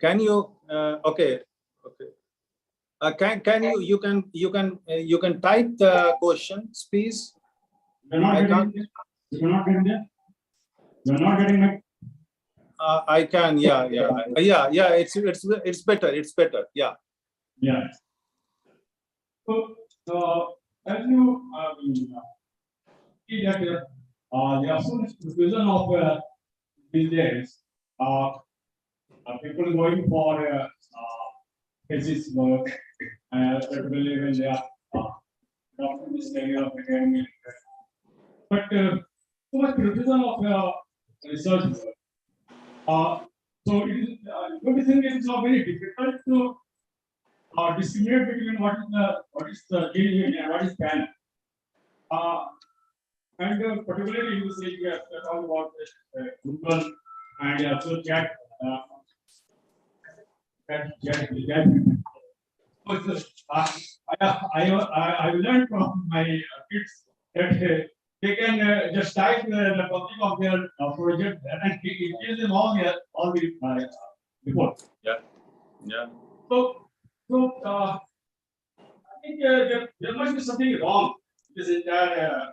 Can you? Okay. Can you can type the questions, please? You're not getting there. You're not getting my. I can. Yeah. It's better. It's better. Yeah. Yeah. So as you see that there are so much confusion of these days. People going for thesis work, particularly when they are doctoral study of academic. But so much criticism of research work. So it is, don't you think it's not very difficult to discriminate between what is the genuine and what is canon? And particularly you say you have talked about Google and also chat. I learned from my kids that they can just type the topic of their project and it gives them all the report. Yeah. So I think there must be something wrong with this entire.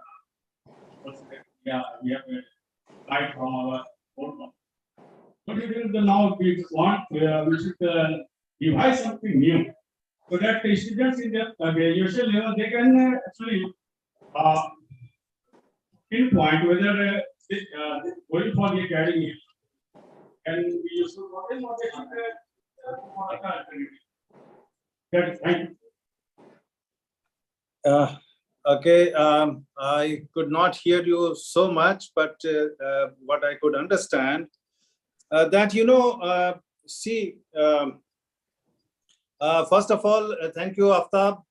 We have a light from our own. But now we want we should devise something new, so that the students in the graduation level they can actually pinpoint whether going for the academy can be useful for them or they should thank you. Okay. I could not hear you so much, but what I could understand that see. First of all, thank you, Aftab.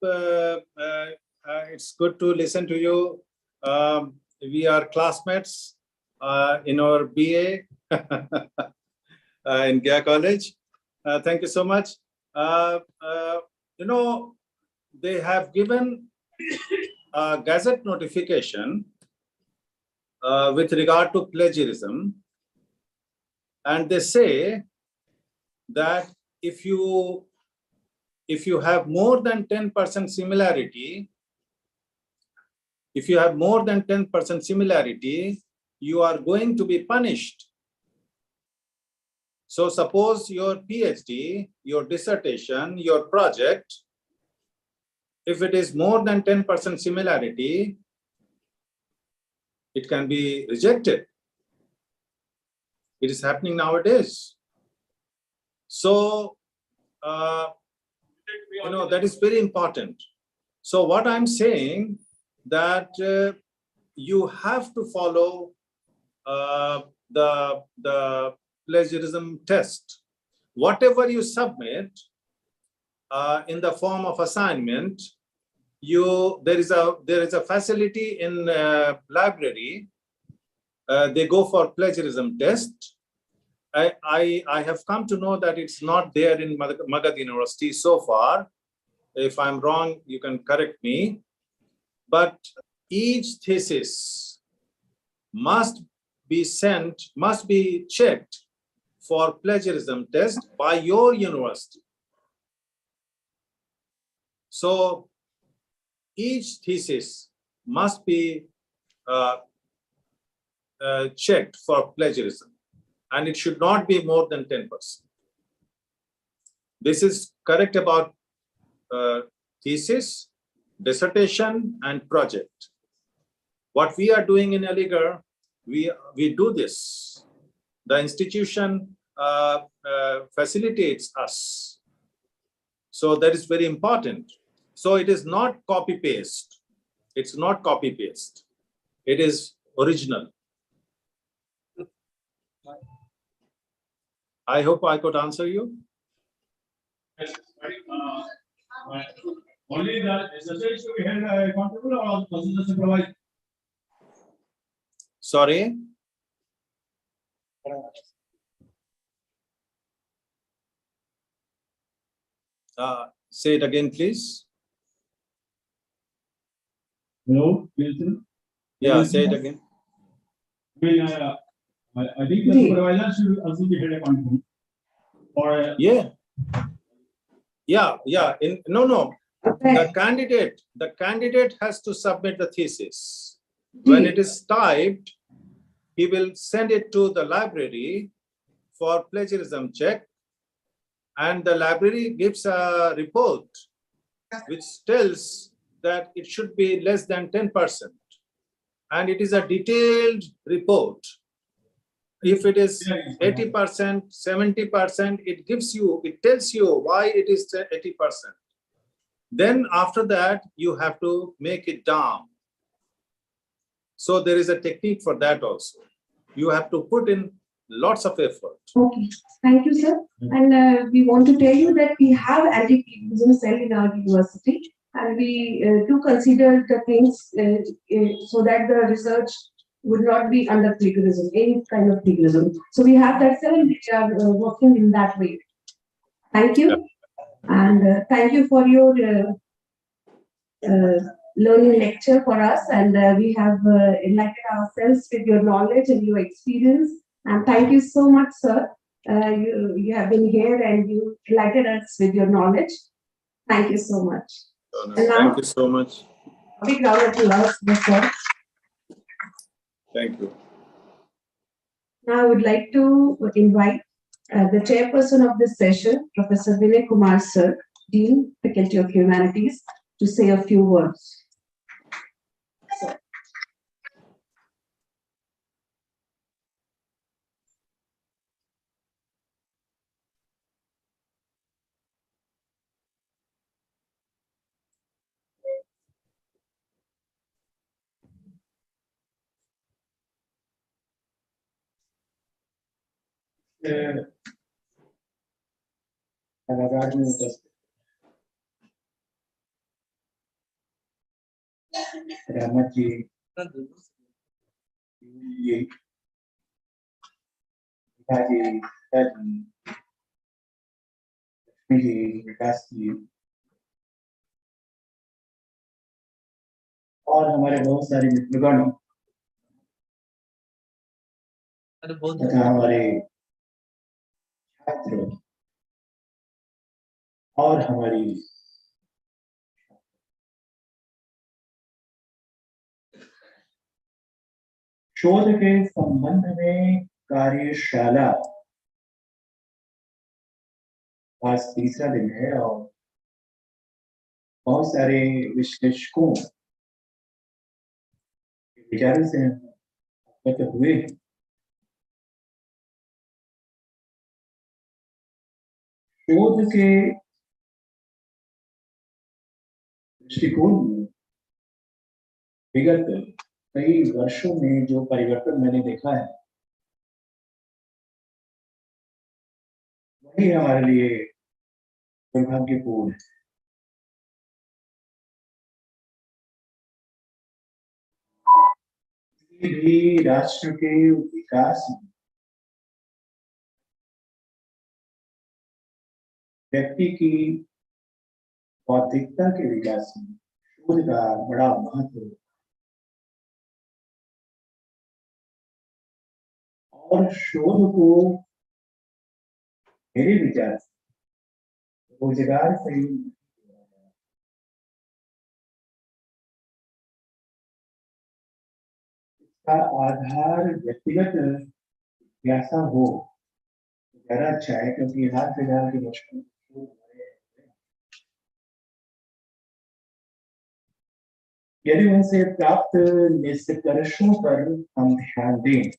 It's good to listen to you. We are classmates in our BA in Gaya College. Thank you so much. They have given a gazette notification with regard to plagiarism, and they say that if you have more than 10% similarity, you are going to be punished. So suppose your PhD, your dissertation, your project if it is more than 10% similarity, it can be rejected. It is happening nowadays. So, that is very important. So what I'm saying that you have to follow the plagiarism test. Whatever you submit in the form of assignment, there is a facility in library. They go for plagiarism test. I have come to know that it's not there in Magadh University so far. If I'm wrong, you can correct me. But each thesis must be checked for plagiarism test by your university. So each thesis must be checked for plagiarism, and it should not be more than 10%. This is correct about thesis, dissertation, and project. What we are doing in Aligarh, we do this. The institution facilitates us. So that is very important. So it is not copy-paste. It's not copy-paste. It is original. I hope I could answer you. Yes, only the research should be held accountable or also the supervisor? Sorry? Say it again, please. Hello, Wilson. Yeah, say it again. I mean, I think the supervisor should also be held accountable. Or Yeah. No. The candidate has to submit the thesis. When it is typed, he will send it to the library for plagiarism check, and the library gives a report which tells that it should be less than 10%, and it is a detailed report. If it is 80%, 70%, it tells you why it is 80%. Then after that, you have to make it down. So there is a technique for that also. You have to put in lots of effort. Okay, thank you, sir. And we want to tell you that we have anti-plagiarism cell in our university, and we do consider the things so that the research would not be under plagiarism, any kind of plagiarism. So we have that cell, and we are working in that way. Thank you, and thank you for your learning lecture for us, and we have enlightened ourselves with your knowledge and your experience. And thank you so much, sir. You have been here and you enlightened us with your knowledge. Thank you so much. Thank you so much. A big round of applause, sir. Thank you. Now I would like to invite the chairperson of this session, Professor Vinay Kumar Sir, Dean, Faculty of Humanities, to say a few words. और हमारे बहुत सारे मित्रगण तथा हमारे छात्र और हमारी शोध के संबंध में कार्यशाला आज तीसरा दिन है और बहुत सारे विश्लेषकों के विचारों से अवगत हुए हैं। शोध के दृष्टिकोण में विगत कई वर्षों में जो परिवर्तन मैंने देखा है, वही हमारे लिए दुर्भाग्यपूर्ण है। किसी भी राष्ट्र के विकास में व्यक्ति की बौद्धिकता के विकास में शोध का बड़ा महत्व है। और शोध को मेरे विचार से रोजगार से इसका आधार व्यक्तिगत जिज्ञासा हो तो ज्यादा अच्छा है, क्योंकि हाल फिलहाल के वर्षों में यदि उनसे प्राप्त निष्कर्षों पर हम ध्यान दें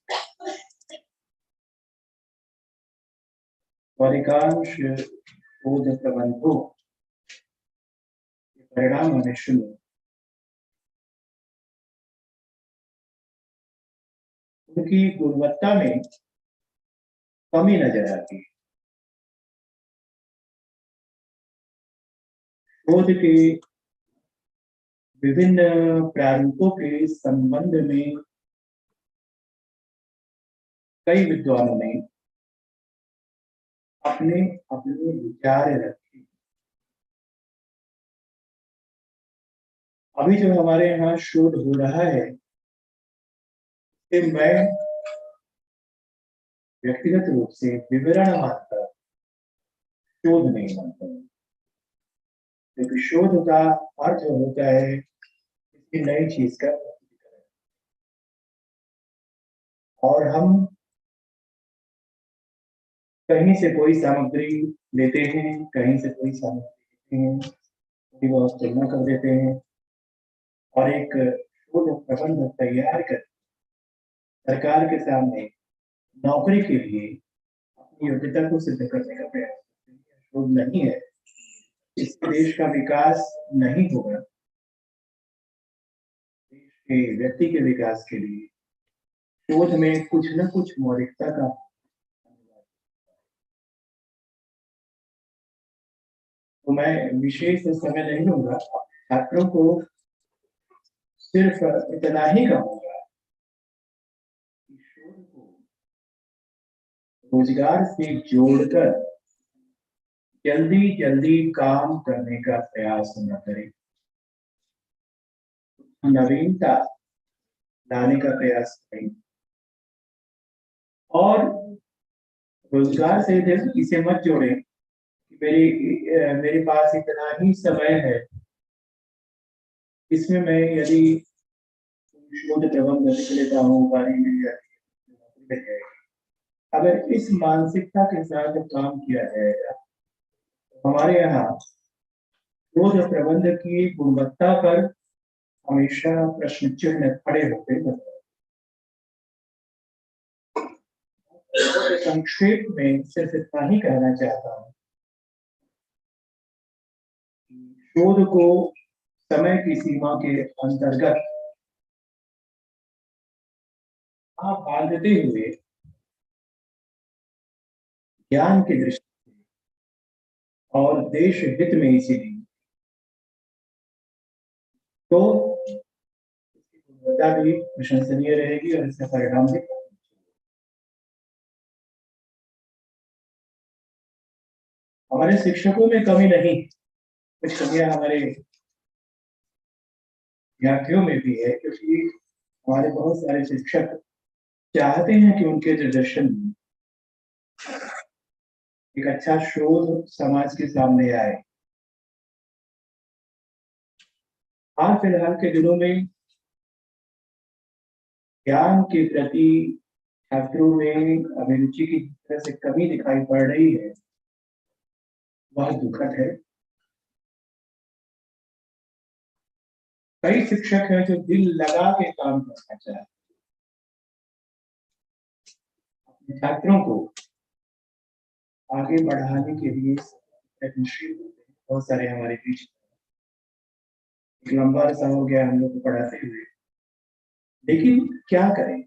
तो अधिकांश शोध प्रबंधों के परिणाम हमें शून्य, उनकी गुणवत्ता में कमी नजर आती है। शोध के विभिन्न प्रारूपों के संबंध में कई विद्वानों ने अपने अपने विचार रखे। अभी जो हमारे यहाँ शोध हो रहा है, मैं व्यक्तिगत रूप से विवरण मानकर शोध नहीं मानता, क्योंकि शोध का अर्थ होता है किसी नई चीज का, और हम कहीं से कोई सामग्री लेते हैं, कहीं से कोई सामग्री लेते हैं, थोड़ी बहुत तुलना कर देते हैं और एक शोध प्रबंध तैयार कर सरकार के सामने नौकरी के लिए अपनी योग्यता को सिद्ध करने का प्रयास करते हैं। शोध नहीं है, इस देश का विकास नहीं होगा। देश के व्यक्ति के विकास के लिए शोध में कुछ न कुछ मौलिकता का, तो मैं विशेष समय नहीं लूंगा, छात्रों को सिर्फ इतना ही कहूंगा कि शोध को रोजगार से जोड़कर जल्दी जल्दी काम करने का प्रयास न करें, नवीनता लाने का प्रयास करें और रोजगार से इसे मत जोड़ें कि मेरे पास इतना ही समय है, इसमें मैं यदि शोध प्रबंध लिख लेता हूँ, उपाधि मिल जाती है। अगर इस मानसिकता के साथ काम किया जाएगा तो हमारे यहाँ शोध प्रबंध की गुणवत्ता पर हमेशा प्रश्न चिन्ह खड़े होते हैं। संक्षेप में सिर्फ इतना ही कहना चाहता हूँ, शोध को समय की सीमा के अंतर्गत बांधते हुए ज्ञान की दृष्टि से और देश हित में इसीलिए तो इसकी गुणवत्ता भी प्रशंसनीय रहेगी और इसका परिणाम भी। हमारे शिक्षकों में कमी नहीं, कुछ कमियां हमारे विद्यार्थियों में भी है, क्योंकि हमारे बहुत सारे शिक्षक चाहते हैं कि उनके निर्देशन में एक अच्छा शोध समाज के सामने आए। हाल फिलहाल के दिनों में ज्ञान के प्रति छात्रों में अभिरुचि की तरह से कमी दिखाई पड़ रही है, वह दुखद है। कई शिक्षक हैं जो दिल लगा के काम करना चाहते हैं, अपने छात्रों को आगे बढ़ाने के लिए प्रयत्नशील होते हैं। बहुत सारे हमारे बीच एक लंबा अरसा हो गया हम लोग को पढ़ाते हुए, लेकिन क्या करें,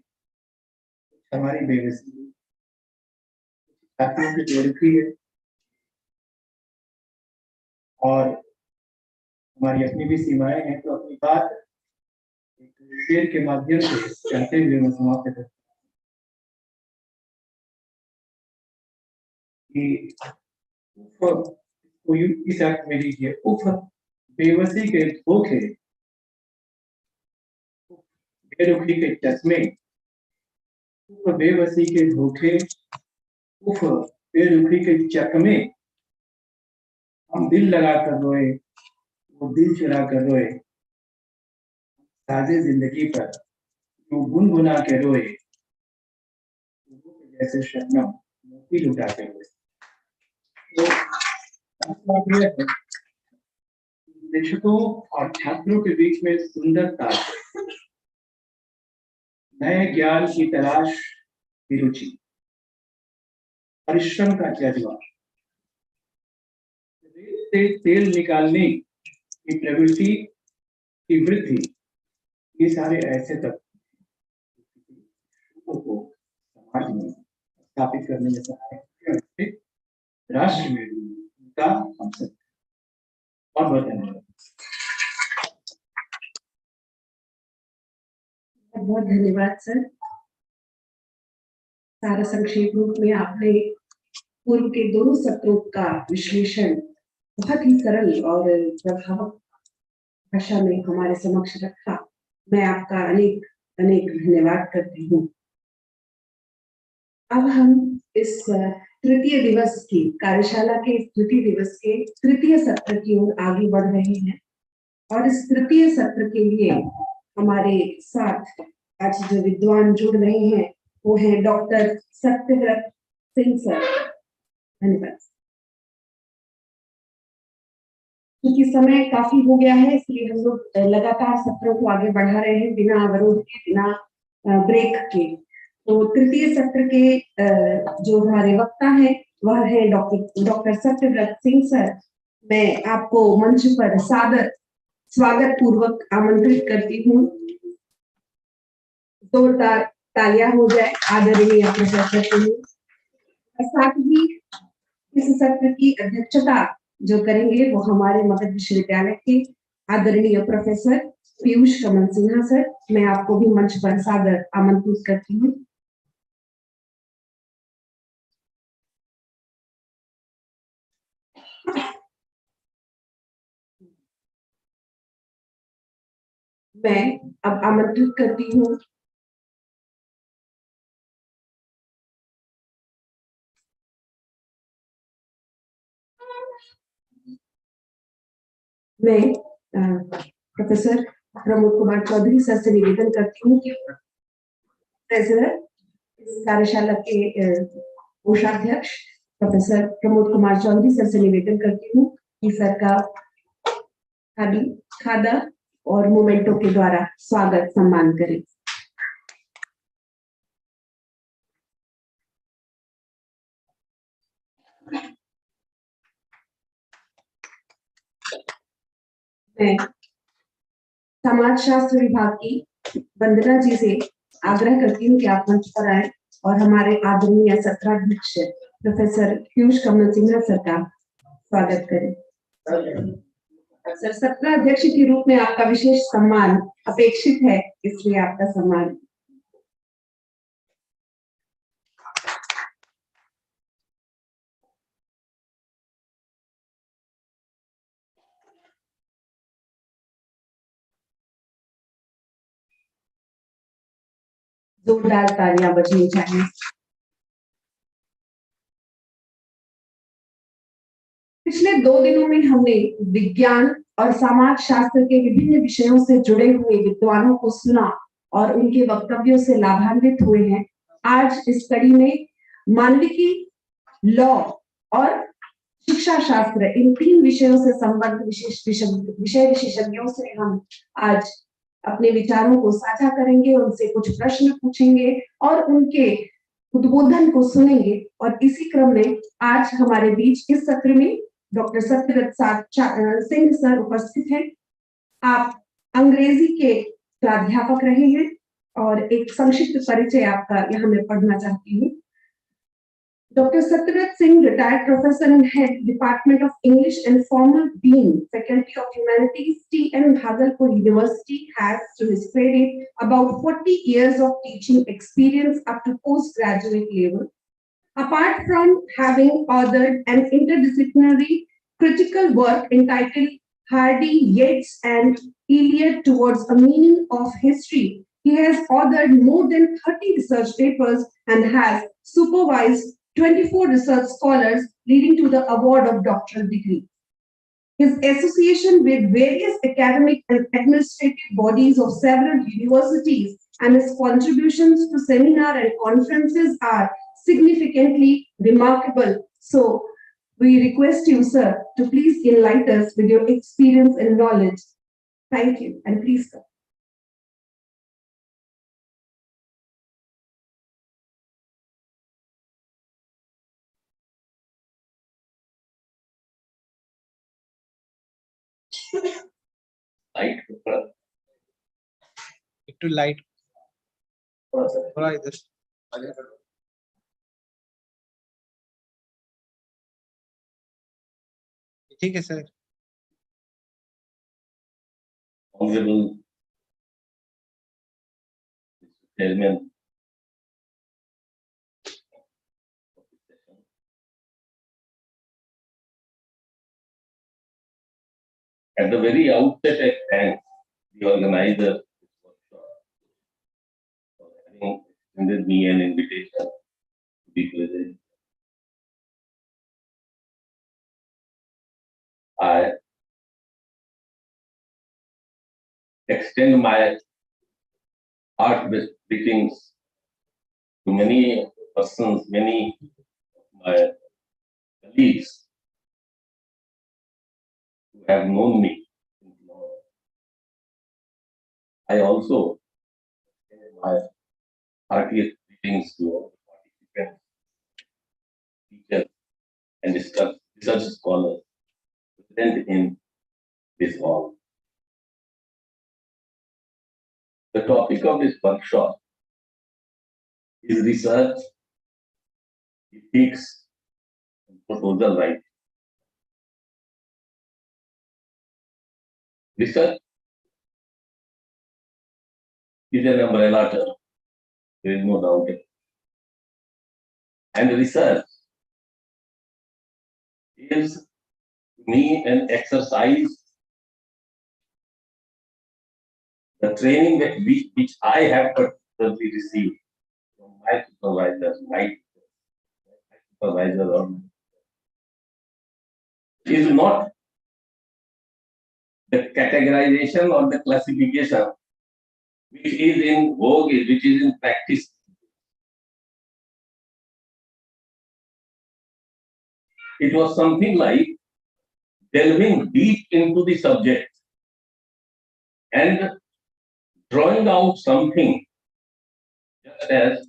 हमारी बेबसी छात्रों की बेरुखी है और हमारी अपनी भी सीमाएं हैं। तो अपनी बात एक शेर के माध्यम से कहते हुए मैं समाप्त करता हूं कि इस अर्थ में लीजिए, उफ बेबसी के धोखे, बेरुखी के चश्मे, उफ बेबसी के धोखे, उफ बेरुखी के चकमे, हम दिल लगा कर रोए, वो दिल चुरा कर रोए, ताजे जिंदगी पर जो गुनगुना के रोए, जैसे शबनम मोती लुटा के रोए। तो शिक्षकों और छात्रों के बीच में सुंदरता, नए ज्ञान की तलाश की रुचि, परिश्रम का जज्बा, से तेल निकालने की प्रवृत्ति की वृद्धि, ये सारे ऐसे तत्व को समाज में स्थापित करने में सहायक, राष्ट्र में उनका हम सकते। बहुत बहुत धन्यवाद। बहुत धन्यवाद सर। सारा संक्षेप रूप में आपने पूर्व के दोनों सत्रों का विश्लेषण बहुत ही सरल और प्रभावक भाषा में हमारे समक्ष रखा। मैं आपका अनेक अनेक धन्यवाद करती हूँ। अब हम इस तृतीय दिवस की कार्यशाला के तृतीय दिवस के तृतीय सत्र की ओर आगे बढ़ रहे हैं और इस तृतीय सत्र के लिए हमारे साथ आज जो विद्वान जुड़ रहे हैं वो है डॉक्टर सत्यव्रत सिंह सर। धन्यवाद। क्योंकि समय काफी हो गया है इसलिए हम लोग लगातार सत्रों को आगे बढ़ा रहे हैं बिना अवरोध के, बिना ब्रेक के। तो तृतीय सत्र के जो हमारे वक्ता है वह है डॉक्टर सत्यव्रत सिंह सर। मैं आपको मंच पर सादर स्वागत पूर्वक आमंत्रित करती हूँ। जोरदार तालियां हो जाए आदरणीय प्रोफेसर के लिए। साथ ही इस सत्र की अध्यक्षता जो करेंगे वो हमारे मगध विश्वविद्यालय के आदरणीय प्रोफेसर पीयूष कमल सिन्हा सर। मैं आपको भी मंच पर सादर आमंत्रित करती हूँ। मैं अब आमंत्रित करती हूँ मैं प्रोफेसर प्रमोद कुमार चौधरी सर से निवेदन करती हूँ कि ट्रेजरर इस कार्यशाला के कोषाध्यक्ष प्रोफेसर प्रमोद कुमार चौधरी सर से निवेदन करती हूँ कि सर का खादा और मोमेंटो के द्वारा स्वागत सम्मान करें। मैं समाजशास्त्र विभाग की वंदना जी से आग्रह करती हूँ कि आप मंच पर आए और हमारे आदरणीय सत्राध्यक्ष प्रोफेसर पीयूष कमल सिन्हा सर का स्वागत करें। सर सत्राध्यक्ष के रूप में आपका विशेष सम्मान अपेक्षित है, इसलिए आपका सम्मान। जोरदार तालियां बजनी चाहिए। पिछले 2 दिनों में हमने विज्ञान और समाज शास्त्र के विभिन्न विषयों से जुड़े हुए विद्वानों को सुना और उनके वक्तव्यों से लाभान्वित हुए हैं। आज इस कड़ी में मानविकी, लॉ और शिक्षा शास्त्र, इन 3 विषयों से संबद्ध विषय विशेषज्ञों से हम आज अपने विचारों को साझा करेंगे, उनसे कुछ प्रश्न पूछेंगे और उनके उद्बोधन को सुनेंगे। और इसी क्रम में आज हमारे बीच इस सत्र में डॉक्टर सत्यव्रत सिंह सर उपस्थित हैं। आप अंग्रेजी के प्राध्यापक रहे हैं और एक संक्षिप्त परिचय आपका यहाँ मैं पढ़ना चाहती हूँ। Dr. Satyavrat Singh, retired professor and head Department of English and former Dean, Faculty of Humanities, T.N. Bhagalpur University, has to his credit about 40 years of teaching experience up to postgraduate level. Apart from having authored an interdisciplinary critical work entitled Hardy, Yeats and Iliad Towards a Meaning of History, he has authored more than 30 research papers and has supervised 24 research scholars, leading to the award of doctoral degree. His association with various academic and administrative bodies of several universities and his contributions to seminar and conferences are significantly remarkable. So, we request you, sir, to please enlighten us with your experience and knowledge. Thank you, and please come. Light एकटू light थोड़ा इधर ठीक है sir. Honorable Chairman at the very outset, I thank the organizer of this workshop for having extended me an invitation to be present. I extend my heartfelt greetings to many persons, many of my colleagues who have known me. I also extend my heartiest greetings to all the participants, teachers, and research scholars present in this hall. The topic of this workshop is research, ethics, and proposal writing. Research is an umbrella term. There is no doubt in it. And research is, to me, an exercise, the training which I have personally received from my supervisor, is not the categorization or the classification which is in vogue, which is in practice. It was something like delving deep into the subject and drawing out something, just as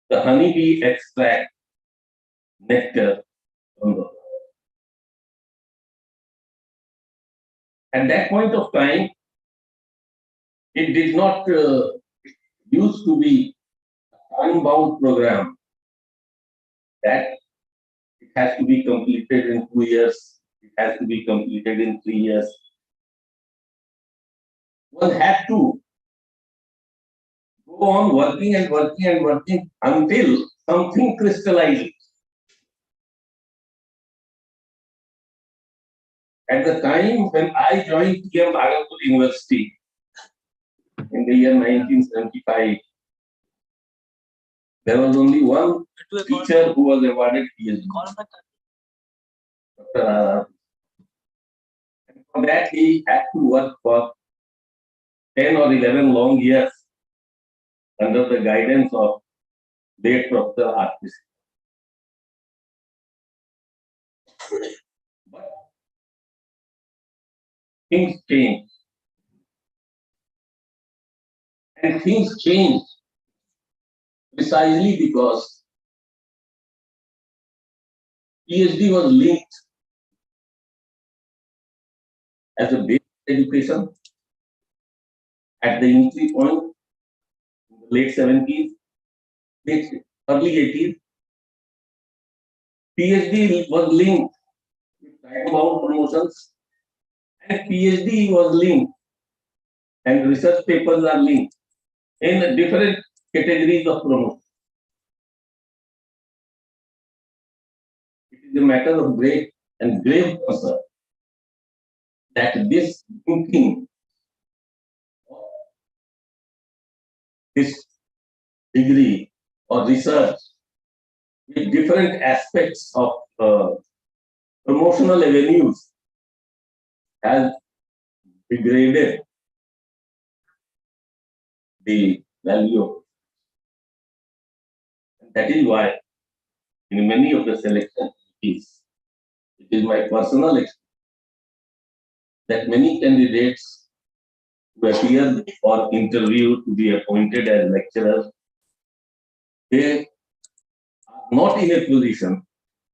the honeybee extract nectar from the flower. At that point of time, it did not used to be a time-bound program that it has to be completed in 2 years, it has to be completed in 3 years. One had to go on working and working and working until something crystallizes. At the time when I joined T.M. Bhagalpur University in the year 1975, there was only one teacher who was awarded PhD, Dr. R. And for that, he had to work for 10 or 11 long years under the guidance of late Professor R. things change. And things change precisely because PhD was linked as a basic education at the entry point in the late 70s, early 80s. PhD was linked with time-bound promotions, and PhD was linked, and research papers are linked in different categories of promotion. It is a matter of great and grave concern that this thinking, this degree or research with different aspects of promotional avenues has degraded the value of it. That is why in many of the selection committees, it is my personal experience that many candidates who appear for interview to be appointed as lecturers, they are not in a position,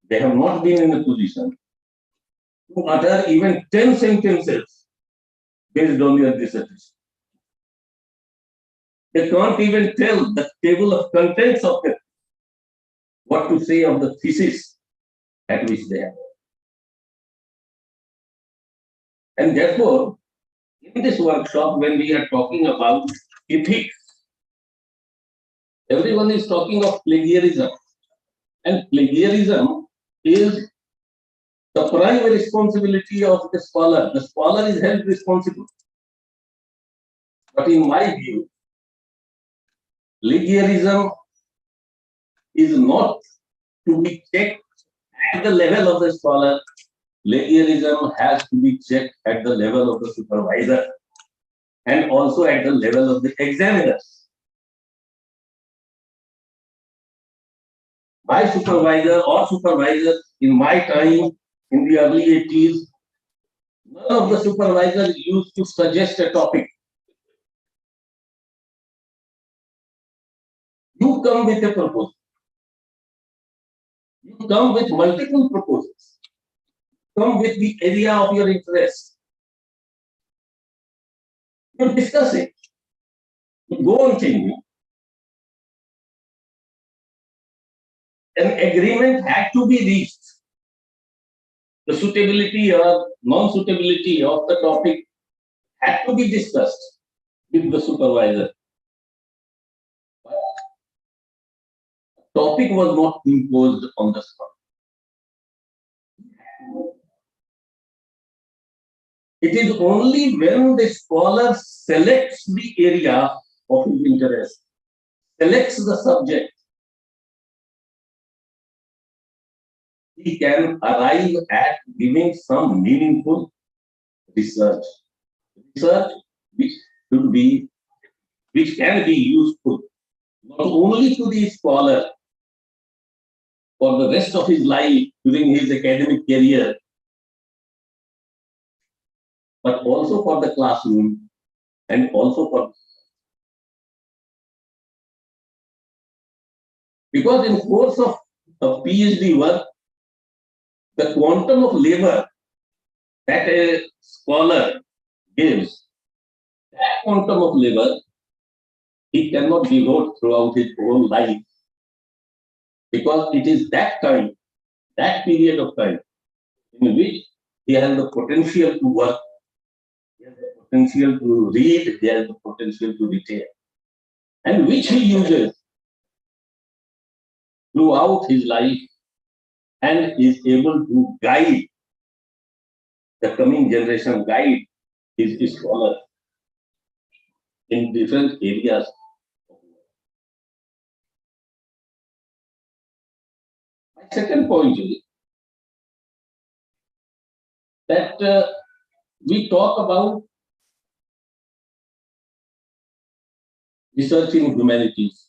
they have not been in a position to utter even 10 sentences based on their dissertation. They can't even tell the table of contents of it, what to say of the thesis at which they are. And therefore, in this workshop, when we are talking about ethics, everyone is talking of plagiarism. And plagiarism is the prime responsibility of the scholar. The scholar is held responsible. But in my view, plagiarism is not to be checked at the level of the scholar. Plagiarism has to be checked at the level of the supervisor and also at the level of the examiners. My supervisor or supervisors in my time in the early 80s, none of the supervisors used to suggest a topic. You come with a proposal. You come with multiple proposals. Come with the area of your interest. You discuss it. You go on changing. An agreement had to be reached. The suitability or non-suitability of the topic had to be discussed with the supervisor. The topic was not imposed on the spot. It is only when the scholar selects the area of his interest, selects the subject, he can arrive at giving some meaningful research. Research which can be useful not only to the scholar for the rest of his life during his academic career, but also for the classroom and also for, because in course of PhD work, the quantum of labor that a scholar gives, that quantum of labor he cannot devote throughout his whole life, because it is that time, that period of time in which he has the potential to work, he has the potential to read, he has the potential to retain, and which he uses throughout his life and is able to guide the coming generation, guide his scholars in different areas. My second point is that we talk about research in humanities.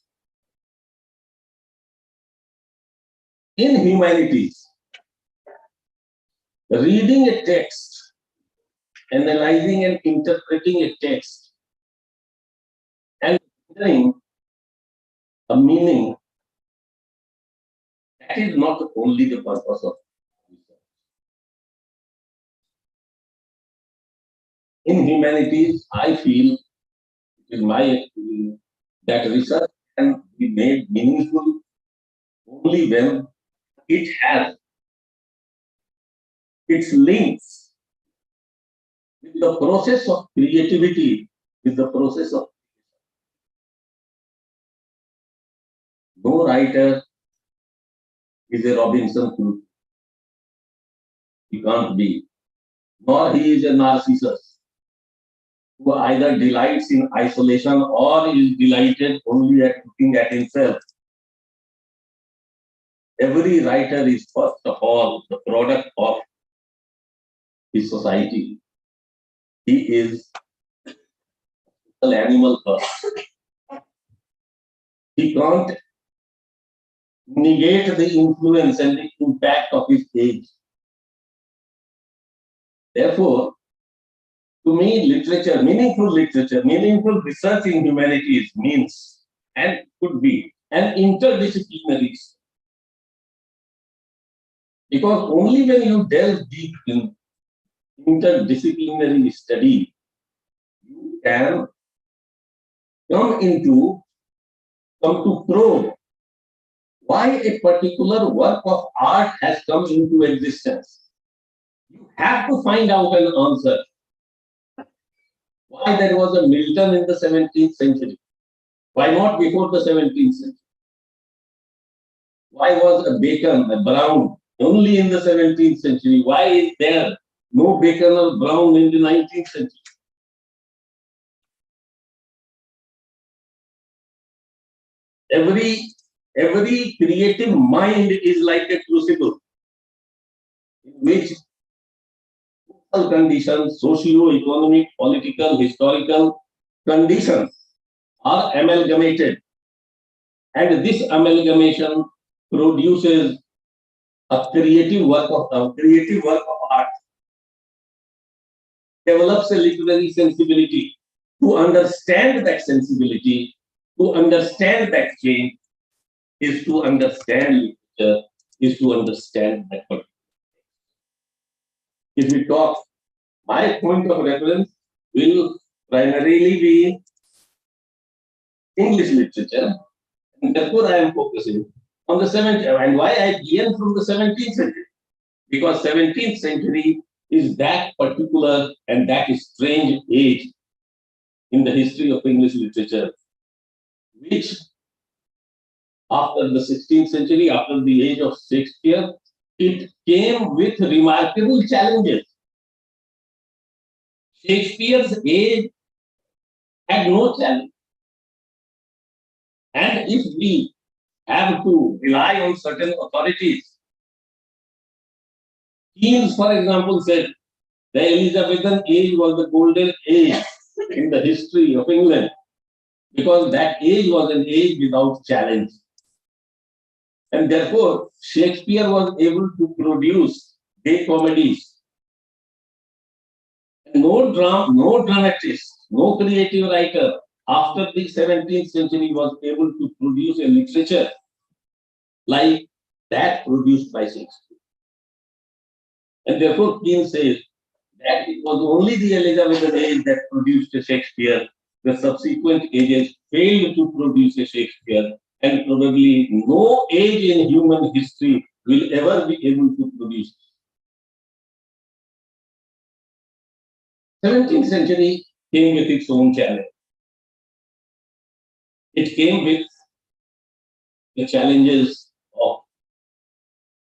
In humanities, reading a text analyzing and interpreting a text and giving a meaning, that is not only the purpose of research. In humanities, I feel, it is my experience, that research can be made meaningful only when it has its links with the process of creativity, with the process of no writer is a Robinson Crusoe. He can't be. Nor he is a Narcissus, who either delights in isolation or is delighted only at looking at himself. Every writer is first of all the product of his society. He is an animal first. He can't negate the influence and the impact of his age. Therefore, to me, literature, meaningful research in humanities means and could be an interdisciplinary. Because only when you delve deep in interdisciplinary study, you can come to probe why a particular work of art has come into existence. You have to find out an answer. Why there was a Milton in the 17th century? Why not before the 17th century? Why was a Bacon, a Brown, only in the 17th century? Why is there no Bacon or Brown in the 19th century? Every creative mind is like a crucible in which social conditions, socio-economic, political, historical conditions are amalgamated. And this amalgamation produces a creative work of art, develops a literary sensibility. To understand that sensibility, to understand that change, is to understand literature, is to understand that particular. If we talk, my point of reference will primarily be English literature, and therefore I am focusing on the 17th, and why I began from the 17th century, because 17th century is that particular and that strange age in the history of English literature, which after the 16th century, after the age of Shakespeare, it came with remarkable challenges. Shakespeare's age had no challenge. And if we have to rely on certain authorities, Keynes, for example, said the Elizabethan age was the golden age in the history of England, because that age was an age without challenge. And therefore, Shakespeare was able to produce gay comedies. No dramatist, no creative writer after the 17th century was able to produce a literature like that produced by Shakespeare. And therefore, Keynes says that it was only the Elizabethan age that produced a Shakespeare. The subsequent ages failed to produce a Shakespeare, and probably no age in human history will ever be able to produce. 17th century came with its own challenge. It came with the challenges of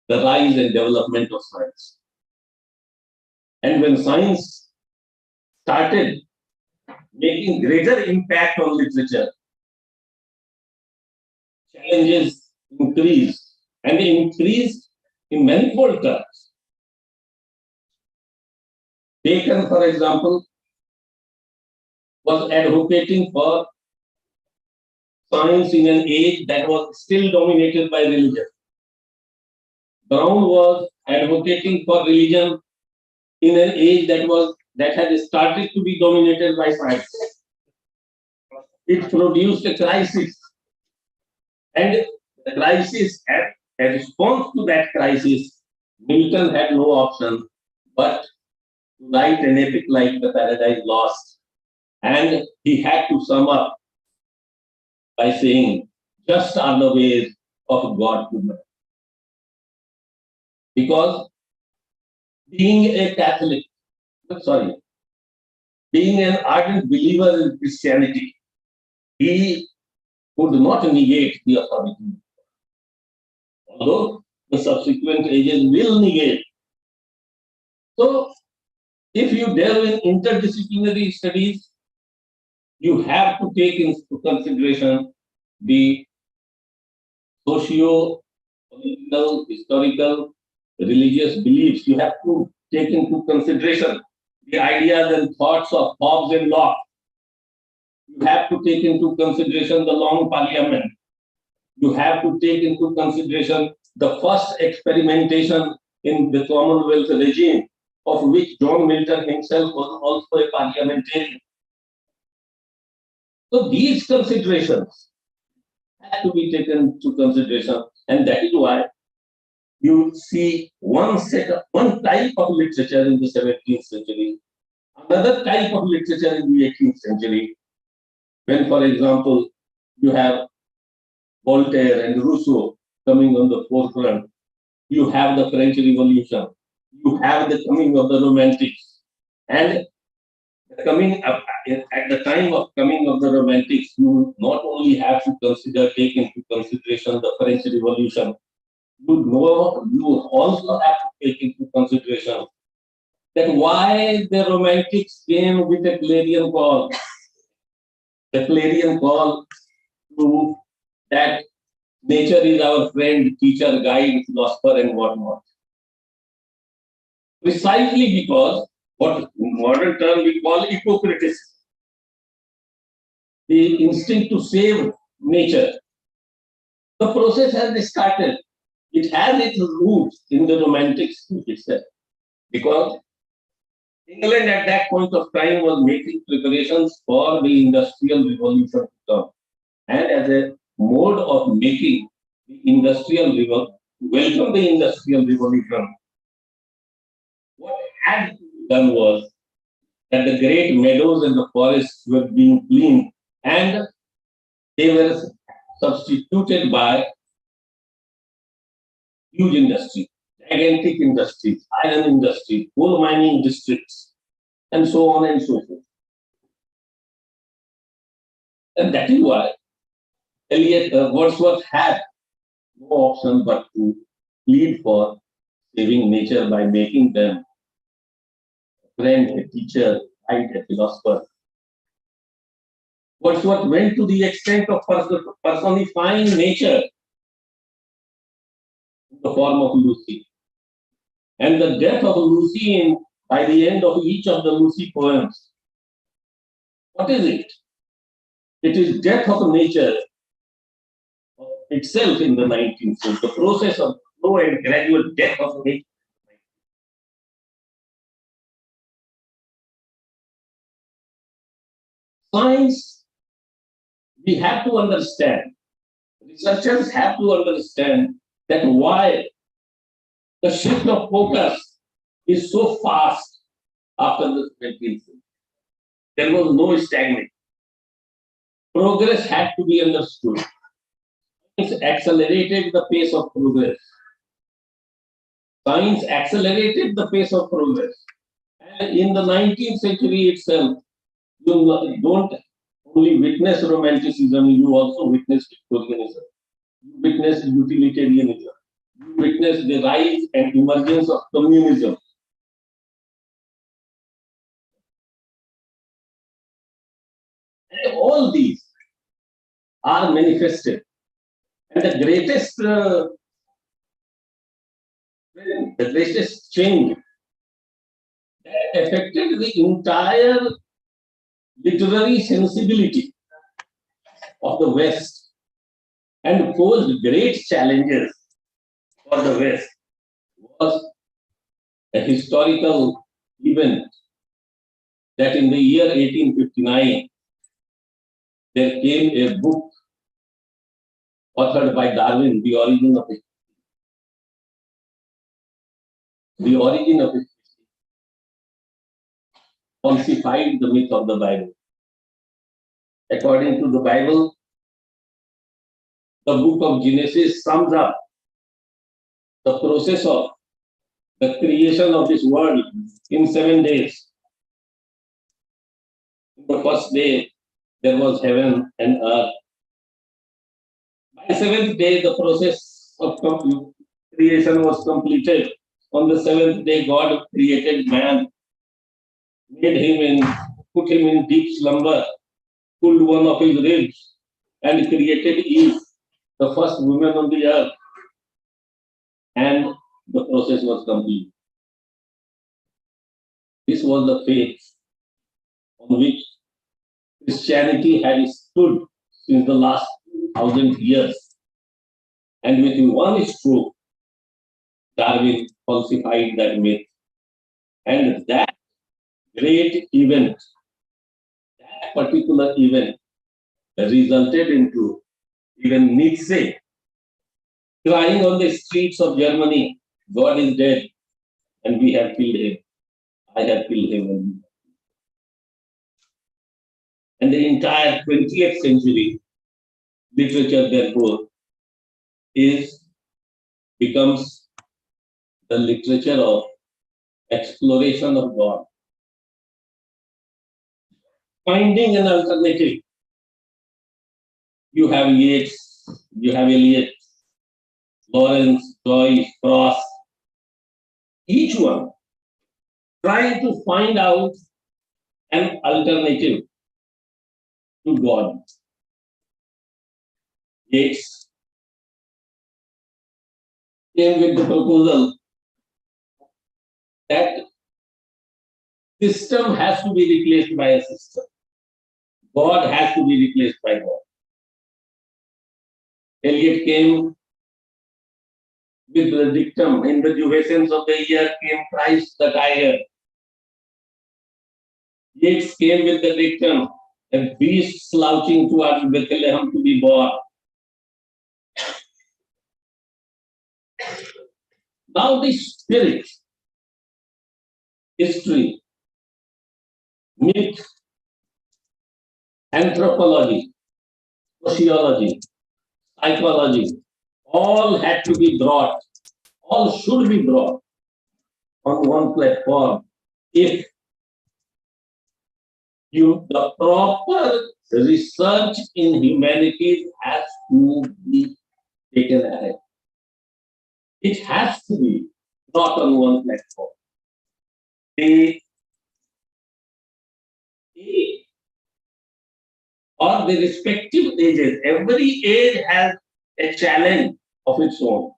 the rise and development of science. And when science started making greater impact on literature, challenges increased, and they increased in manifold terms. Bacon, for example, was advocating for science in an age that was still dominated by religion. Brown was advocating for religion in an age that was that had started to be dominated by science. It produced a crisis, and the crisis, a response to that crisis, Milton had no option but to write an epic like The Paradise Lost, and he had to sum up by saying, "Just are the ways of God to man." Because being a Catholic, being an ardent believer in Christianity, he could not negate the authority. Although the subsequent ages will negate. So, if you delve in interdisciplinary studies, you have to take into consideration the socio-political, historical, religious beliefs. You have to take into consideration the ideas and thoughts of Hobbes and Locke. You have to take into consideration the Long Parliament. You have to take into consideration the first experimentation in the Commonwealth regime, of which John Milton himself was also a parliamentarian. So these considerations have to be taken into consideration, and that is why you see one type of literature in the 17th century, another type of literature in the 18th century. When, for example, you have Voltaire and Rousseau coming on the forefront, you have the French Revolution, you have the coming of the Romantics, and at the time of coming of the Romantics, you not only have to take into consideration the French Revolution, you also have to take into consideration that why the Romantics came with a clarion call. The clarion call to that nature is our friend, teacher, guide, philosopher, and whatnot. Precisely because what in modern term we call ecocriticism, the instinct to save nature. The process has started. It has its roots in the Romantics itself, because England at that point of time was making preparations for the Industrial Revolution to come. And as a mode of making the Industrial Revolution, welcome the Industrial Revolution, what had done was that the great meadows and the forests were being cleaned, and they were substituted by huge industry, gigantic industries, iron industry, coal mining districts, and so on and so forth. And that is why Wordsworth had no option but to plead for saving nature by making them a friend, a teacher, guide, a philosopher. Wordsworth went to the extent of personifying nature in the form of Lucy. And the death of Lucy by the end of each of the Lucy poems. What is it? It is death of nature itself in the 19th century, the process of slow and gradual death of nature. Science, we have to understand, researchers have to understand that why the shift of focus is so fast after the 20th century. There was no stagnation. Progress had to be understood. It accelerated the pace of progress. Science accelerated the pace of progress. And in the 19th century itself, you don't only witness Romanticism, you also witness Victorianism. You witness utilitarianism. You witness the rise and emergence of communism. And all these are manifested. And the greatest change that affected the entire literary sensibility of the West and posed great challenges for the West was a historical event that in the year 1859, there came a book authored by Darwin, The Origin of Species. The Origin of Species falsified the myth of the Bible. According to the Bible, the book of Genesis sums up the process of the creation of this world in 7 days. The first day, there was heaven and earth. By the 7th day, the process of creation was completed. On the 7th day, God created man, put him in deep slumber, pulled one of his ribs, and created Eve, the first woman on the earth. And the process was complete. This was the faith on which Christianity had stood since the last 1,000 years. And with one stroke, Darwin falsified that myth. And that great event, that particular event, resulted into even Nietzsche crying on the streets of Germany, God is dead, and we have killed him. I have killed him. And the entire 20th century literature, therefore, becomes the literature of exploration of God. Finding an alternative. You have Yeats, you have Eliot, Lawrence, Joyce, Frost, each one trying to find out an alternative to God. Yeats came with the proposal that system has to be replaced by a system. God has to be replaced by God. Eliot came with the dictum, in the jubilance of the year came Christ the tiger. Yeats came with the dictum, a beast slouching towards Bethlehem to be born. Now the spirit, history, myth, anthropology, sociology, psychology, all had to be brought, all should be brought on one platform if the proper research in humanities has to be taken ahead. It has to be not on one platform. Or the respective ages, every age has a challenge of its own.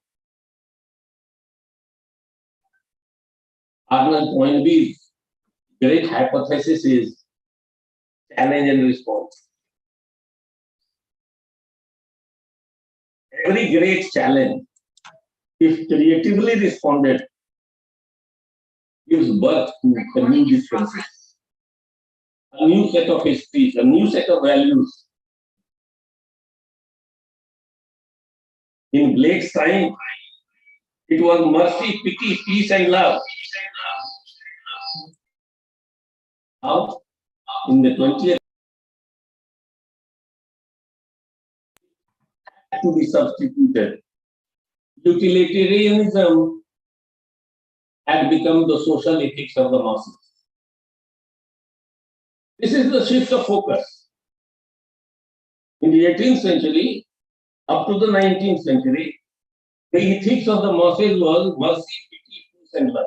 Arnold Toynbee's great hypothesis is challenge and response. Every great challenge, if creatively responded, gives birth to a new differences, a new set of histories, a new set of values. In Blake's time, it was mercy, pity, peace, and love. Now, in the 20th, to be substituted. Utilitarianism had become the social ethics of the masses. This is the shift of focus. In the 18th century, up to the 19th century, the ethics of the masses was mercy, pity, peace, and love.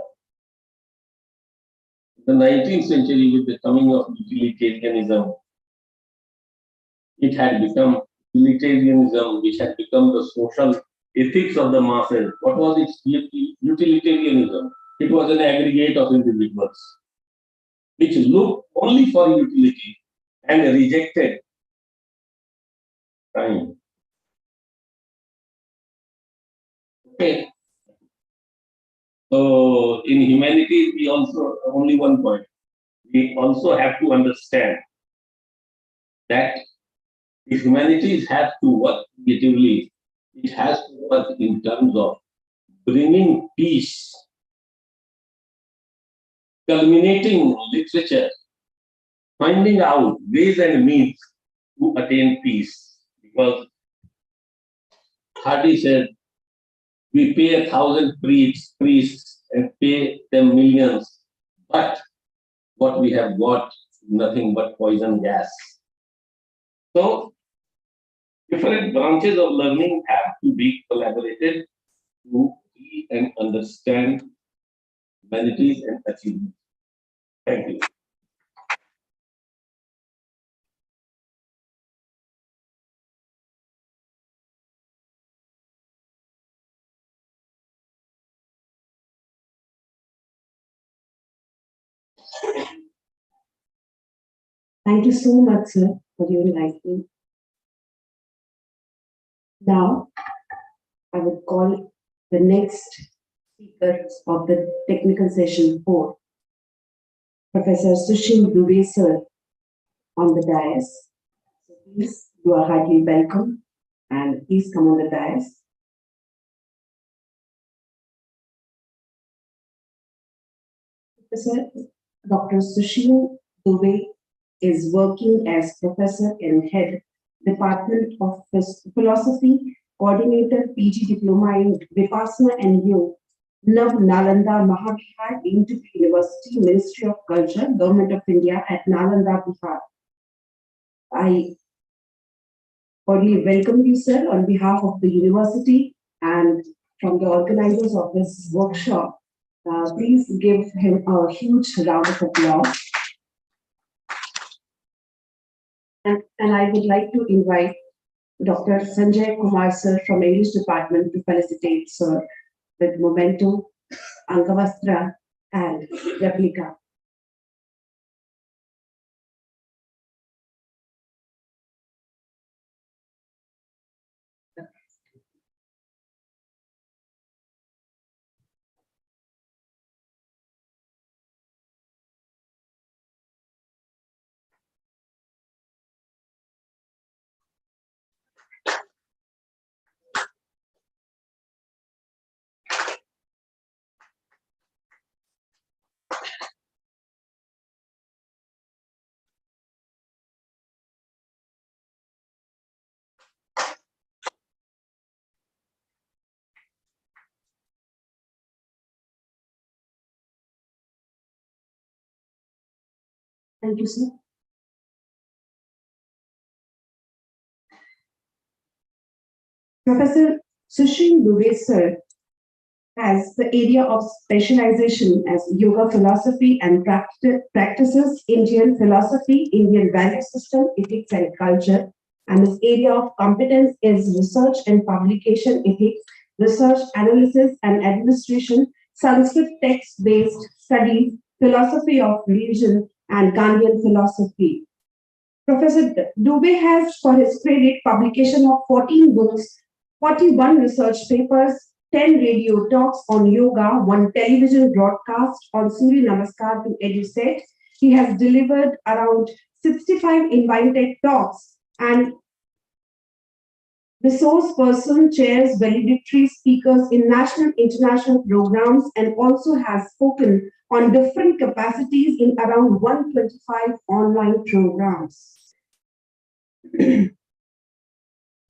In the 19th century, with the coming of utilitarianism, it had become utilitarianism, which had become the social ethics of the masses. What was its utilitarianism? It was an aggregate of individuals which looked only for utility and rejected time. Okay. So in humanities, we also only one point. we also have to understand that if humanities have to work creatively, it has to work in terms of bringing peace, culminating literature, finding out ways and means to attain peace. Because Hardy said, we pay 1,000 priests and pay them millions, but what we have got is nothing but poison gas. So different branches of learning have to be collaborated to see and understand humanities and achievements. Thank you. Thank you so much, sir, for your enlightenment. Now, I would call the next speaker of the technical session 4, Professor Sushil Dubey, sir, on the dais. So please, you are highly welcome, and please come on the dais. Professor Dr. Sushil Dubey is working as professor in head Department of Philosophy, coordinator PG Diploma in Vipassana and Yoga, Nalanda Mahavihar, Deemed University, Ministry of Culture, Government of India at Nalanda, Bihar. I cordially welcome you, sir, on behalf of the university and from the organizers of this workshop. Please give him a huge round of applause. And I would like to invite Dr. Sanjay Kumar, sir, from English department to felicitate sir with memento, Angavastra, and replica. Thank you, sir. Professor Sushil Dubey, sir, has the area of specialization as yoga philosophy and practices Indian philosophy, Indian value system, ethics and culture. And his area of competence is research and publication ethics, research analysis and administration, Sanskrit text-based studies, philosophy of religion, and Gandhian philosophy. Professor Dubey has, for his credit, publication of 14 books, 41 research papers, 10 radio talks on yoga, 1 television broadcast on Surya Namaskar to EduSet. He has delivered around 65 invited talks and resource person chairs valedictory speakers in national international programs and also has spoken on different capacities in around 125 online programs.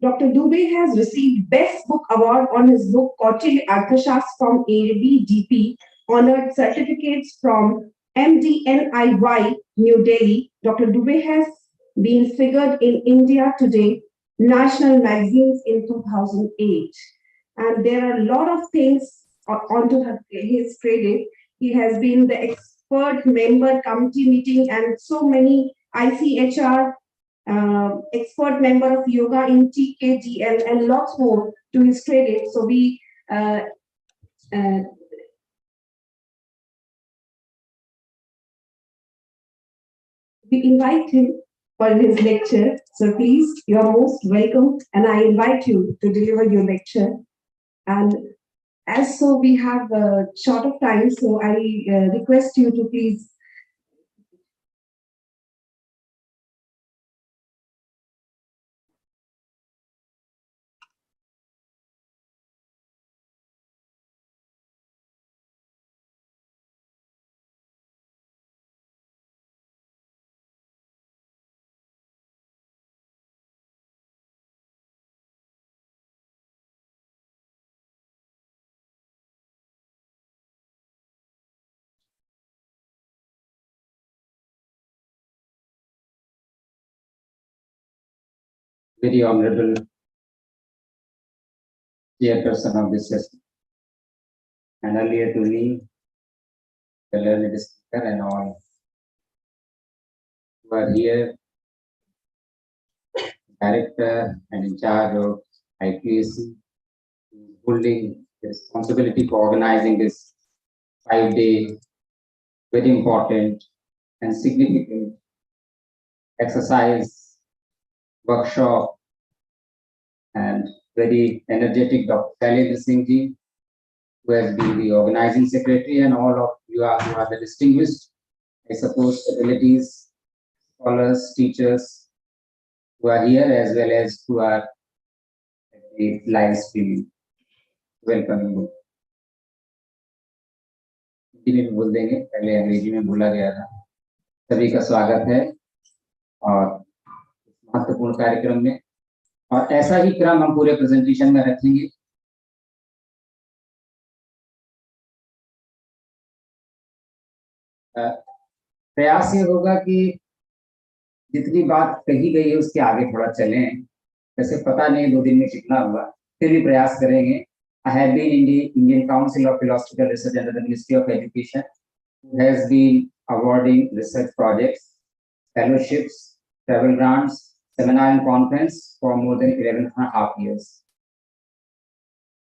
Dr. Dubey has received Best Book Award on his book Kautilya Arthashastra from ABDP, honored certificates from MDNIY, New Delhi. Dr. Dubey has been figured in India Today, national magazines in 2008. And there are a lot of things onto his credit. He has been the expert member committee meeting and so many ICHR expert member of yoga in TKGL and lots more to his credit. So we invite him for his lecture. So please, you are most welcome, and I invite you to deliver your lecture. And as so we have a short of time, so I request you to please very honorable chairperson of this session, and earlier to me, the learned speaker and all who are here, director and in charge of IQAC, holding the responsibility for organizing this 5-day, very important and significant exercise, workshop, and very energetic Dr. Shailendra Singh ji, who has been the organizing secretary, and all of you are who are the distinguished, I suppose, abilities, scholars, teachers who are here, as well as who are at the live streaming. Welcome you. Hindi में बोल देंगे, पहले अंग्रेजी में बोला गया था। सभी का स्वागत है और महत्वपूर्ण कार्यक्रम में, और ऐसा ही क्रम हम पूरे प्रेजेंटेशन में रखेंगे। प्रयास ये होगा कि जितनी बात कही गई है उसके आगे थोड़ा चलें। वैसे पता नहीं 2 दिन में कितना हुआ, फिर भी प्रयास करेंगे। I have been in the Indian Council of Philosophical Research under the Ministry of Education, who has been awarding research projects, fellowships, travel grants, seminar and conference for more than 11.5 years.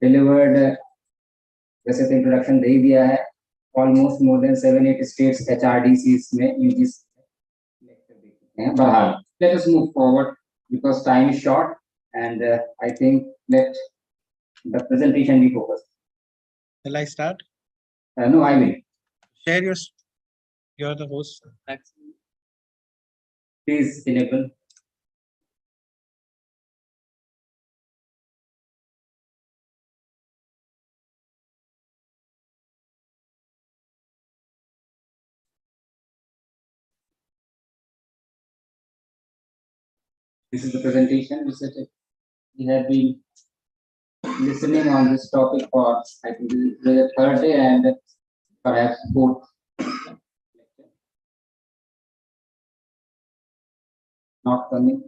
Delivered, वैसे तो introduction दे ही दिया है, almost more than 7-8 states HRDCs में UGC lecture देते हैं। बहरहाल, let us move forward because time is short, and I think let the presentation be focused. Shall I start? No, I will. Share your. You're the host. Please enable. This is the presentation. We have been listening on this topic for, I think, the 3rd day and perhaps 4th. Not coming.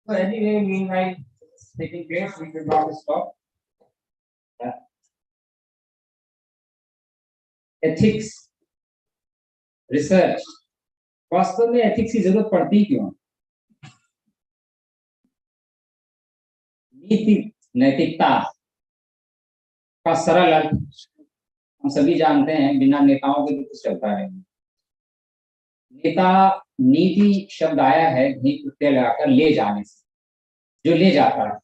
So anyway, meanwhile, taking place, we should not stop. Ethics, research. वास्तव में ethics की जरूरत पड़ती क्यों? नीति, नैतिकता का सरल अर्थ हम सभी जानते हैं, बिना नेताओं के तो कुछ चलता है। नेता, नीति शब्द आया है घी कुत्ते लगाकर ले जाने से, जो ले जाता है,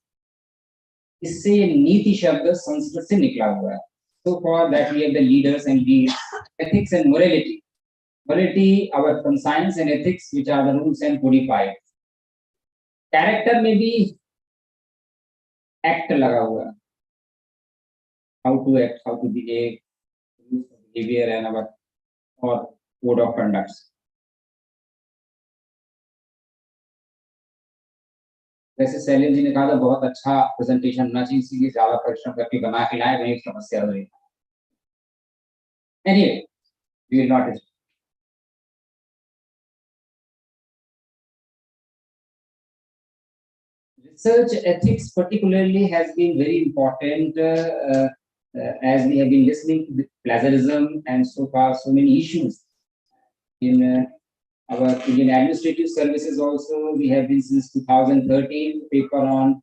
इससे नीति शब्द संस्कृत से निकला हुआ है। So for that we have the leaders and leads, ethics and morality. Morality, our conscience, and ethics, which are the rules and codified. Character में भी act लगा हुआ है, how to act, how to behave, behavior and our or code of conduct. वैसे शैलेंद्र जी ने कहा था बहुत अच्छा प्रेजेंटेशन होना चाहिए, इसीलिए ज्यादा परिश्रम करके बना के लाए, वही समस्या हो रही है। Anyway, we will not. Research ethics particularly has been very important as we have been listening to the plagiarism and so far so many issues in our Indian administrative services. Also, we have been since 2013 paper on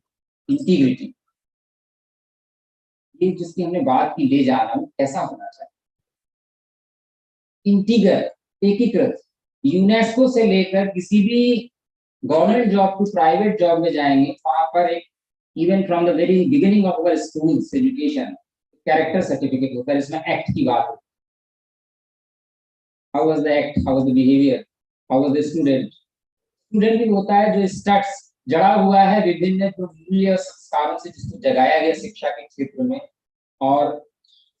integrity. ये जिसकी हमने बात की ले जाना कैसा होना चाहिए, इंटीगर, एकीकृत, यूनेस्को से लेकर किसी भी government job to private job में जाएंगे, वहां पर एक even from the very beginning of our schools education character certificate होता है, इसमें एक्ट की बात होती है। how was the act, how was the behavior, how was the student. Student भी होता है जो स्टड्स जड़ा हुआ है विभिन्न जो मूल्य संस्कारों से, जिसको जगाया गया शिक्षा के क्षेत्र में, और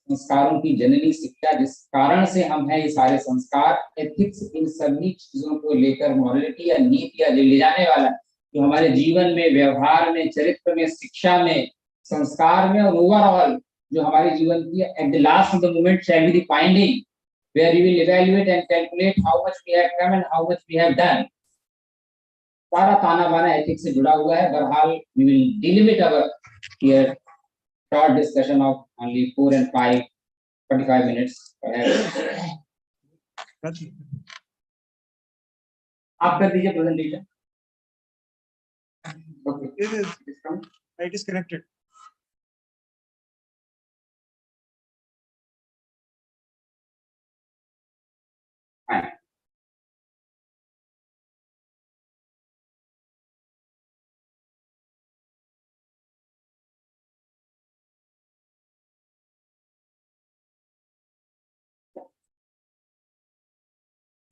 संस्कारों की जननी शिक्षा जिस कारण से हम है, ये सारे संस्कार एथिक्स, इन सभी चीजों को लेकर मॉरलिटी या नीति या ले जाने वाला जो हमारे जीवन में, व्यवहार में, चरित्र में, शिक्षा में, संस्कार में और ओवरऑल जो हमारे जीवन की at the last of the moment shall be the finding where you will evaluate and calculate how much we have come and how much we have done. सारा ताना बाना एथिक्स से जुड़ा हुआ है। बहरहाल we will delimit our here short discussion of only 4 and 5 45 minutes आप कर दीजिए presentation. It is connected. Fine.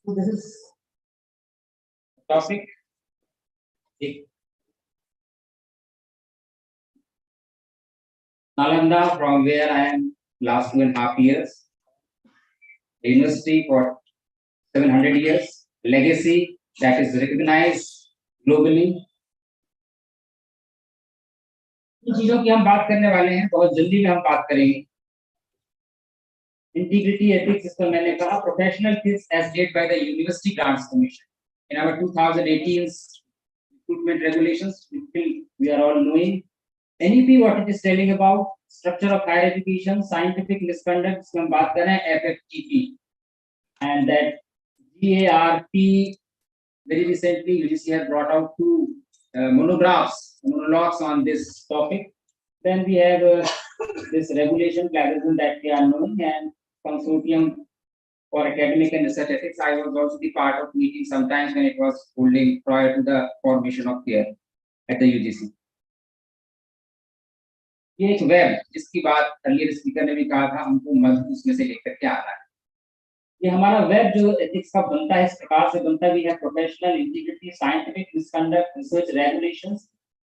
So this is topic. Nalanda, from where I am last 2.5 years. University for 700 years. Legacy that is recognized globally. इन चीजों की हम बात करने वाले हैं, बहुत जल्दी में हम बात करेंगे। Integrity ethics is मैंने कहा professional ethics as laid by the University Grants Commission in our 2018 recruitment regulations, we are all knowing. NEP what it is telling about structure of higher education, scientific misconduct, इसमें हम बात कर रहे हैं FFTP, and that GARP very recently UGC has brought out 2 monologues on this topic. Then we have this regulation plagiarism that we are knowing, and consortium for academic and research ethics. I was also the part of meeting sometimes when it was holding prior to the formation of CARE at the UGC. ये एक web जिसकी बात earlier speaker ने भी कहा था, हमको मधु उसमें से लेकर के आ रहा है। ये हमारा वेब जो एथिक्स का बनता है, इस प्रकार से बनता है। We have professional integrity, scientific misconduct, research regulations,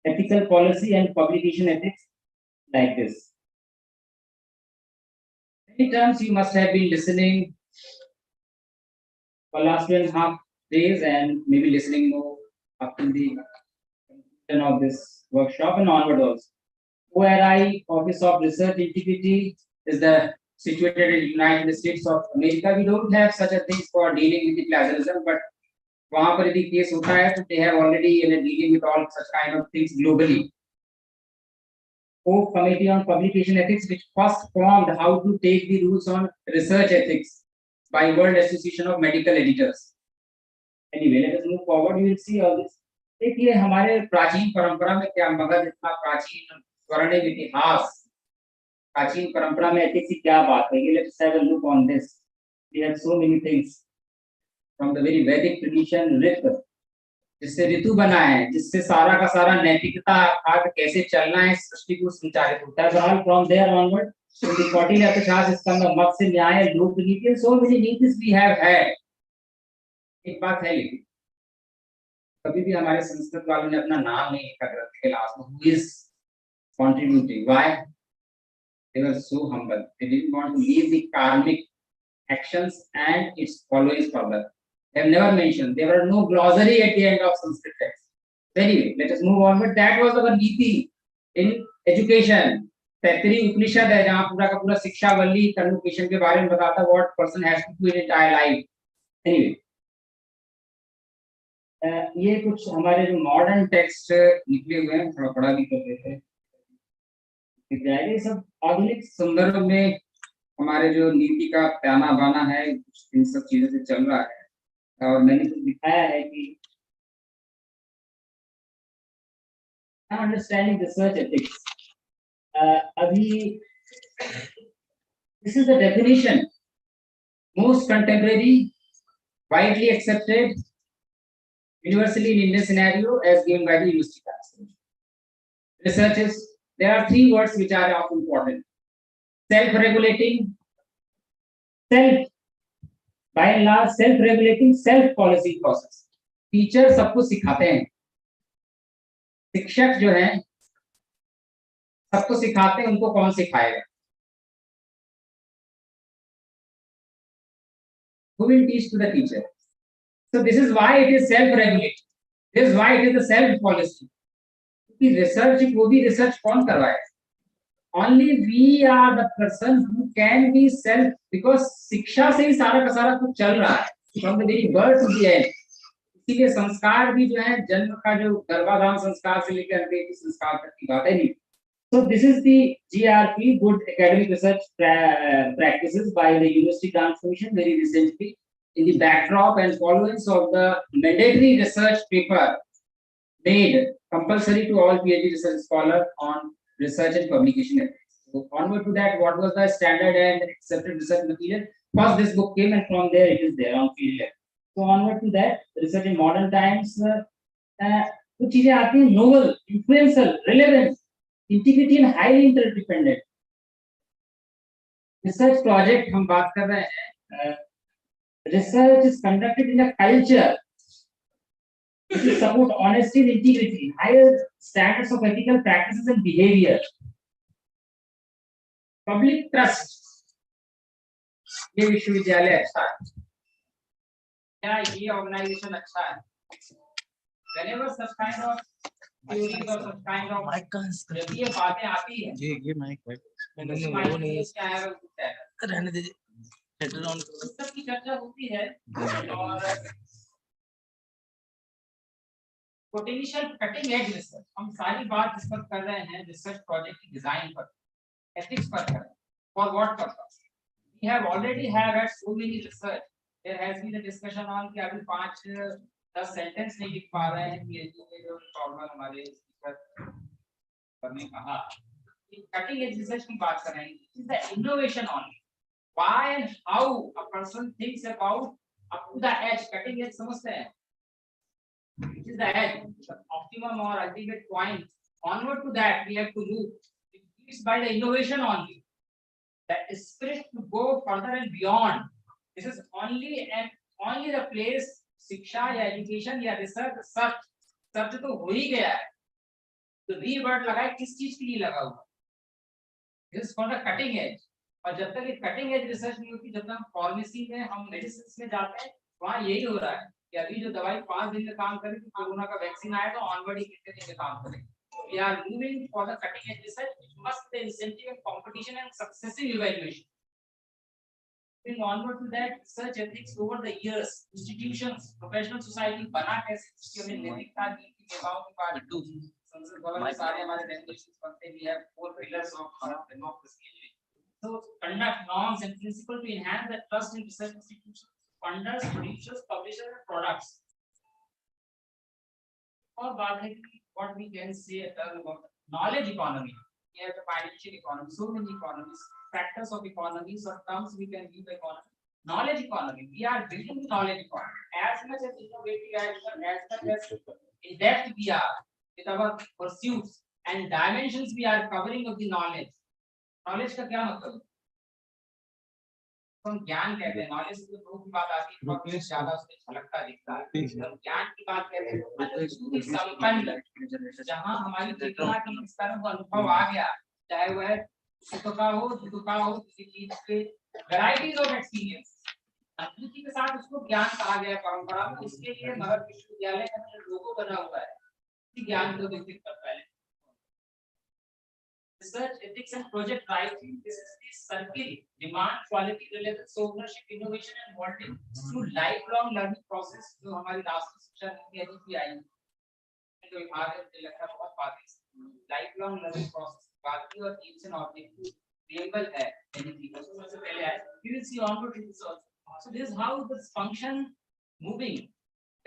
ethical policy and publication ethics, like this. Many times you must have been listening for last 2.5 days and maybe listening more up to the conclusion of this workshop and onward also. ORI, Office of Research Integrity, is situated in United States of America. We don't have such a thing for dealing with the plagiarism, but वहाँ पर यदि case होता है तो they have already dealing with all such kind of things globally. Hope Committee on Publication Ethics, which first formed how to take the rules on research ethics by World Association of Medical Editors. Anyway, let us move forward. You will see all this. देखिए हमारे प्राचीन परंपरा में क्या मगध इतना प्राचीन स्वर्णिम इतिहास, प्राचीन परंपरा में एथिक्स की क्या बात है? Let's have a look on this. We have so many things from the very Vedic tradition, ऋतु, जिससे ऋतु बना है, जिससे सारा का सारा नैतिकता अर्थात कैसे चलना है सृष्टि को संचालित होता है। All from there onward, in the 14 अर्थशास्त्र इसका मत्स्य न्याय, लोक नीति, so many Nitish we have had. एक बात है लेकिन कभी भी हमारे संस्कृत वालों ने अपना नाम नहीं लिखा ग्रंथ के लास्ट में, who is contributing, why? They were so humble. They didn't want to leave the karmic actions and its followings further. They have never mentioned. There were no glossary at the end of Sanskrit text. Anyway, let us move on. But that was our niti in education. Taittiri उपनिषद है जहाँ पूरा का पूरा शिक्षा वल्ली convocation के बारे में बताता है, what person has to do in entire life. Anyway, ये कुछ हमारे जो मॉडर्न टेक्स्ट निकले हुए हैं, थोड़ा पढ़ा भी कर देते हैं। ये सब आधुनिक संदर्भ में हमारे जो नीति का प्याना बाना है, इन सब चीजों से चल रहा है। और मैंने तो दिखाया है कि अंडरस्टैंडिंग रिसर्च एथिक्स, अभी this is the definition most contemporary, widely accepted, universally in Indian scenario as given by the University Grants Commission. Research is, there are 3 words which are of important: self-regulating, self by and large self-regulating, self-policy process. Teacher सब कुछ सिखाते हैं, शिक्षक जो हैं सबको सिखाते हैं, उनको कौन सिखाएगा? Who will teach to the teacher? So this is why it is self-regulating. This is why it is a self-policy. कि research वो भी research कौन करवाए? Only we are the person who can be self, because शिक्षा से ही सारा का सारा कुछ चल रहा है, from the very birth to the end. इसीलिए संस्कार भी जो है, जन्म का जो गर्भाधान संस्कार से लेकर अंतिम संस्कार तक की बात है नहीं. So this is the GRP, Good Academic Research Practices, by the University Grants Commission very recently, in the backdrop and followings of the mandatory research paper made compulsory to all PhD research scholars on research and publication ethics. So onward to that, what was the standard and accepted research material? First, this book came, and from there it is there on field level. So onward to that, research in modern times, कुछ चीजें आती हैं novel, influential, relevant, integrity and highly interdependent. Research project हम बात कर रहे हैं. Research is conducted in a culture which will support honesty and integrity, higher standards of ethical practices and behavior, public trust. ये विश्वविद्यालय अच्छा है, क्या ये ऑर्गेनाइजेशन अच्छा है? Whenever such kind of theories or such kind of जब ये बातें आती हैं, ये माइक मैंने वो नहीं क्या है रहने दीजिए, हेडर ऑन करो, सबकी चर्चा होती है. और पोटेंशियल कटिंग एज रिसर्च, हम सारी बात डिस्कस कर रहे हैं रिसर्च प्रोजेक्ट की डिजाइन पर, एथिक्स पर कर रहे हैं. For what purpose? We have already have had so many research. There has been a discussion on कि अभी 5-10 सेंटेंस नहीं लिख पा रहे हैं पीएचडी के जो प्रॉब्लम हमारे करने कहा. कटिंग एज रिसर्च की बात कर रहे हैं. Is the innovation only. Why and how a person thinks about up to the edge. Cutting edge समझते हैं, which is the edge, the optimum or ultimate point. Onward to that, we have to move. It's by the innovation only, the spirit to go further and beyond. This is only the place शिक्षा या education या research search तो हो ही गया है. तो री word लगा है, किस चीज के लिए लगा हुआ? This is for the cutting edge. और जब तक ये कटिंग एज रिसर्च नहीं होती, जब तक हम फार्मेसी में, हम मेडिसिन में जाते हैं, वहाँ यही हो रहा है कि अभी जो दवाई 5 दिन में काम करेगी, कोरोना का वैक्सीन आया तो ऑनवर्ड ही कितने दिन में काम करेगी. We are moving for the cutting edge research, which must be incentive and competition and successive evaluation. Moving onward to that, research ethics over the years, institutions, professional society बना कैसे, उसकी हमें नैतिकता की सेवाओं की बात की. संसद भवन में सारे हमारे रेगुलेशंस बनते हैं. We have 4 pillars of democracy. So conduct norms and principles to enhance the trust in research institutions, funders, producers, publishers, and products. और बात है कि what we can say about knowledge economy. We have the financial economy, so many economies, factors of economies or terms we can use economy. Knowledge economy. We are building the knowledge economy. As much as innovative, as much as in depth we are with our pursuits and dimensions we are covering of the knowledge. Knowledge का क्या मतलब? हम ज्ञान कहते हैं. Knowledge की तो की बात आती है, बहुत ज्यादा उसमें झलकता दिखता है. हम ज्ञान की बात कहते हैं संपन्न, जहां हमारी चेतना की इस तरह का अनुभव आ गया, चाहे वह सुख का हो, दुख का हो, किसी चीज के वैरायटीज ऑफ एक्सपीरियंस, अनुभूति के साथ उसको ज्ञान कहा गया परंपरा में. इसके लिए मगध विश्वविद्यालय का जो लोगो बना हुआ है, इसी ज्ञान को विकसित करता है. Research, ethics and project writing. This is the circle, demand, quality, relevance, ownership, innovation and molding through lifelong learning process. जो हमारी राष्ट्रीय शिक्षा नीति अभी आई है, जो विभाग है, लगता है बहुत बात है. Lifelong learning process बाकी और एम्स एंड ऑब्जेक्टिव वेरिएबल है. सबसे पहले है, we will see onward to this also. So this is how this function moving.